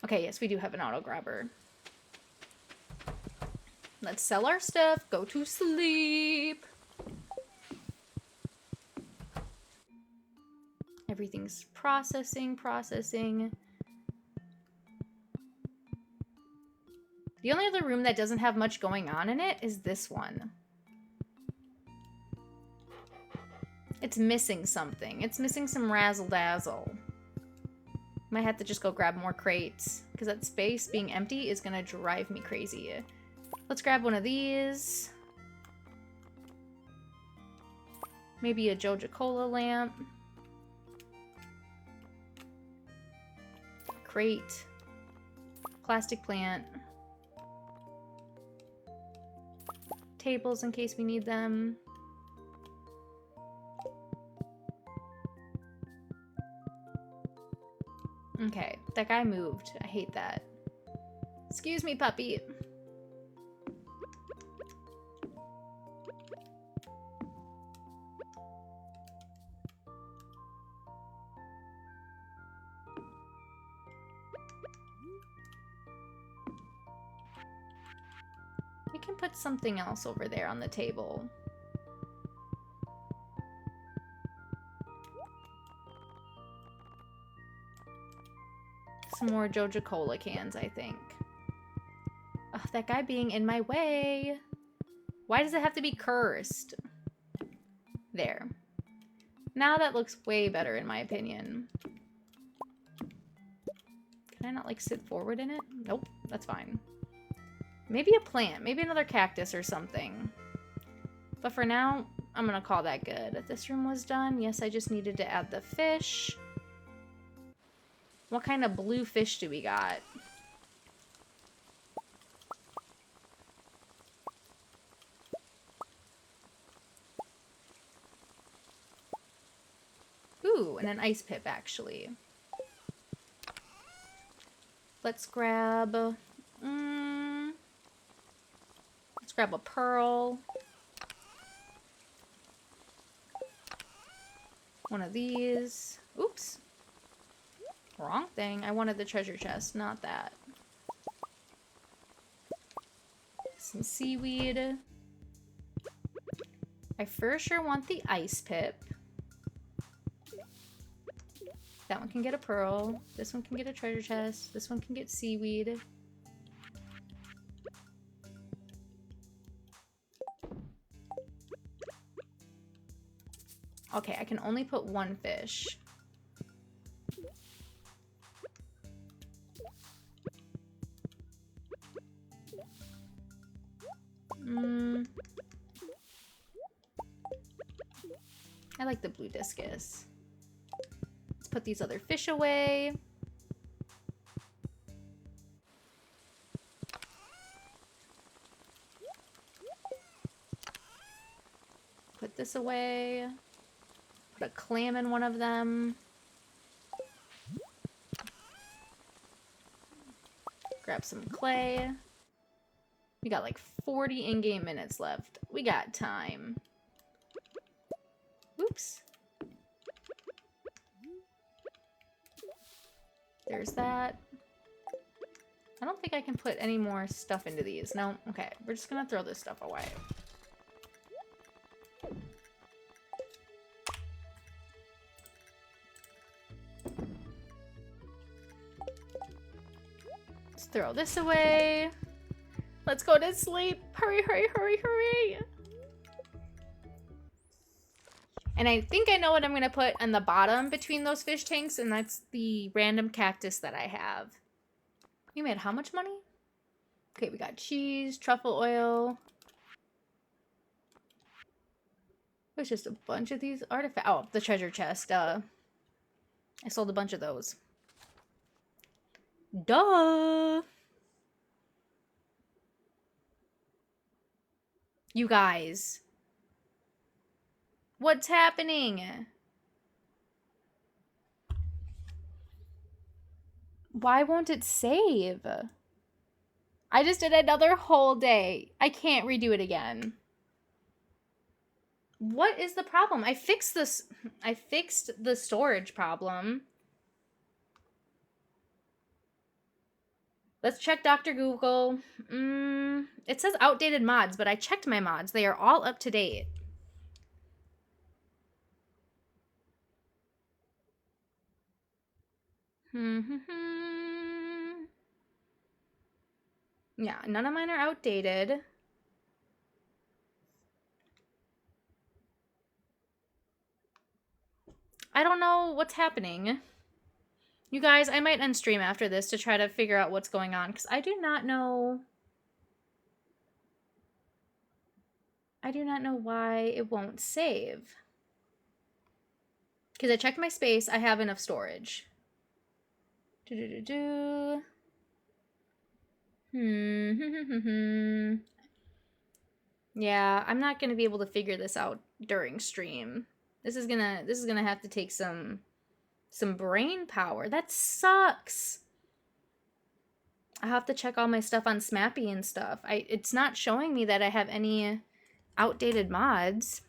Okay, yes, we do have an auto grabber. Let's sell our stuff, go to sleep. Everything's processing. The only other room that doesn't have much going on in it is this one. It's missing something. It's missing some razzle-dazzle. Might have to just go grab more crates, because that space being empty is gonna drive me crazy. Let's grab one of these. Maybe a Joja Cola lamp. Crate. Plastic plant. Tables in case we need them. Okay, that guy moved. I hate that. Excuse me, puppy. We can put something else over there on the table. Some more Joja Cola cans, I think. Ugh, that guy being in my way. Why does it have to be cursed? There. Now that looks way better in my opinion. Can I not like sit forward in it? Nope, that's fine. Maybe a plant, maybe another cactus or something. But for now, I'm gonna call that good. This room was done. Yes, I just needed to add the fish. What kind of blue fish do we got? Ooh, and an ice pip, actually. Let's grab... let's grab a pearl. One of these. Oops. Wrong thing. I wanted the treasure chest, not that. Some seaweed. I for sure want the ice pip. That one can get a pearl. This one can get a treasure chest. This one can get seaweed. Okay, I can only put one fish. I like the blue discus. Let's put these other fish away. Put this away. Put a clam in one of them. Grab some clay. We got like 40 in-game minutes left. We got time. Oops. There's that. I don't think I can put any more stuff into these. No? Okay. We're just gonna throw this stuff away. Let's throw this away. Let's go to sleep. Hurry, hurry, hurry, hurry. And I think I know what I'm going to put on the bottom between those fish tanks, and that's the random cactus that I have. You made how much money? Okay, we got cheese, truffle oil. There's just a bunch of these artifacts. Oh, the treasure chest. I sold a bunch of those. Duh! You guys. What's happening? Why won't it save? I just did another whole day. I can't redo it again. What is the problem? I fixed this. I fixed the storage problem. Let's check Dr. Google. It says outdated mods, but I checked my mods. They are all up to date. Yeah, none of mine are outdated. I don't know what's happening. You guys, I might end stream after this to try to figure out what's going on, because I do not know. I do not know why it won't save. Because I checked my space, I have enough storage. Yeah, I'm not gonna be able to figure this out during stream. This is gonna have to take some brain power. That sucks. I have to check all my stuff on Smappy and stuff. It's not showing me that I have any outdated mods.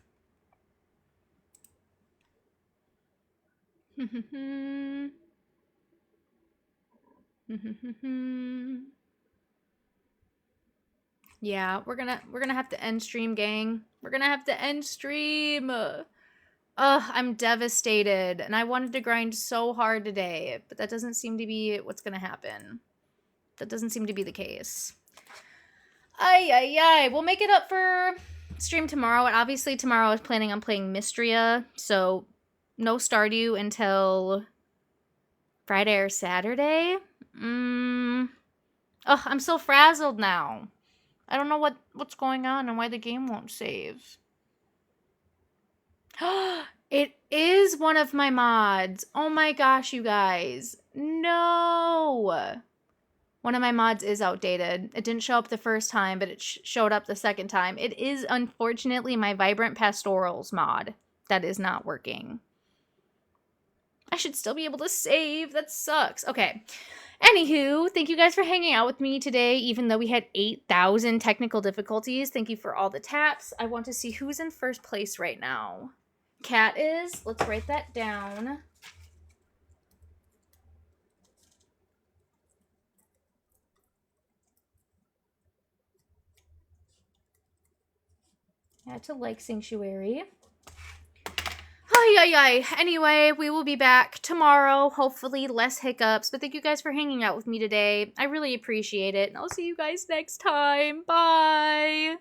Yeah, we're gonna have to end stream, gang. We're gonna have to end stream. Ugh, I'm devastated, and I wanted to grind so hard today, but that doesn't seem to be what's gonna happen. That doesn't seem to be the case. Ay. We'll make it up for stream tomorrow, and obviously tomorrow I was planning on playing Mystria, so no Stardew until Friday or Saturday. Ugh, I'm so frazzled now. I don't know what's going on and why the game won't save. It is one of my mods. Oh my gosh, you guys. No. One of my mods is outdated. It didn't show up the first time, but it showed up the second time. It is, unfortunately, my Vibrant Pastorals mod that is not working. I should still be able to save. That sucks. Okay. Anywho, thank you guys for hanging out with me today, even though we had 8,000 technical difficulties. Thank you for all the taps. I want to see who's in first place right now. Kat is. Let's write that down. I had to like Sanctuary. Ay. Anyway, we will be back tomorrow. Hopefully less hiccups. But thank you guys for hanging out with me today. I really appreciate it. And I'll see you guys next time. Bye.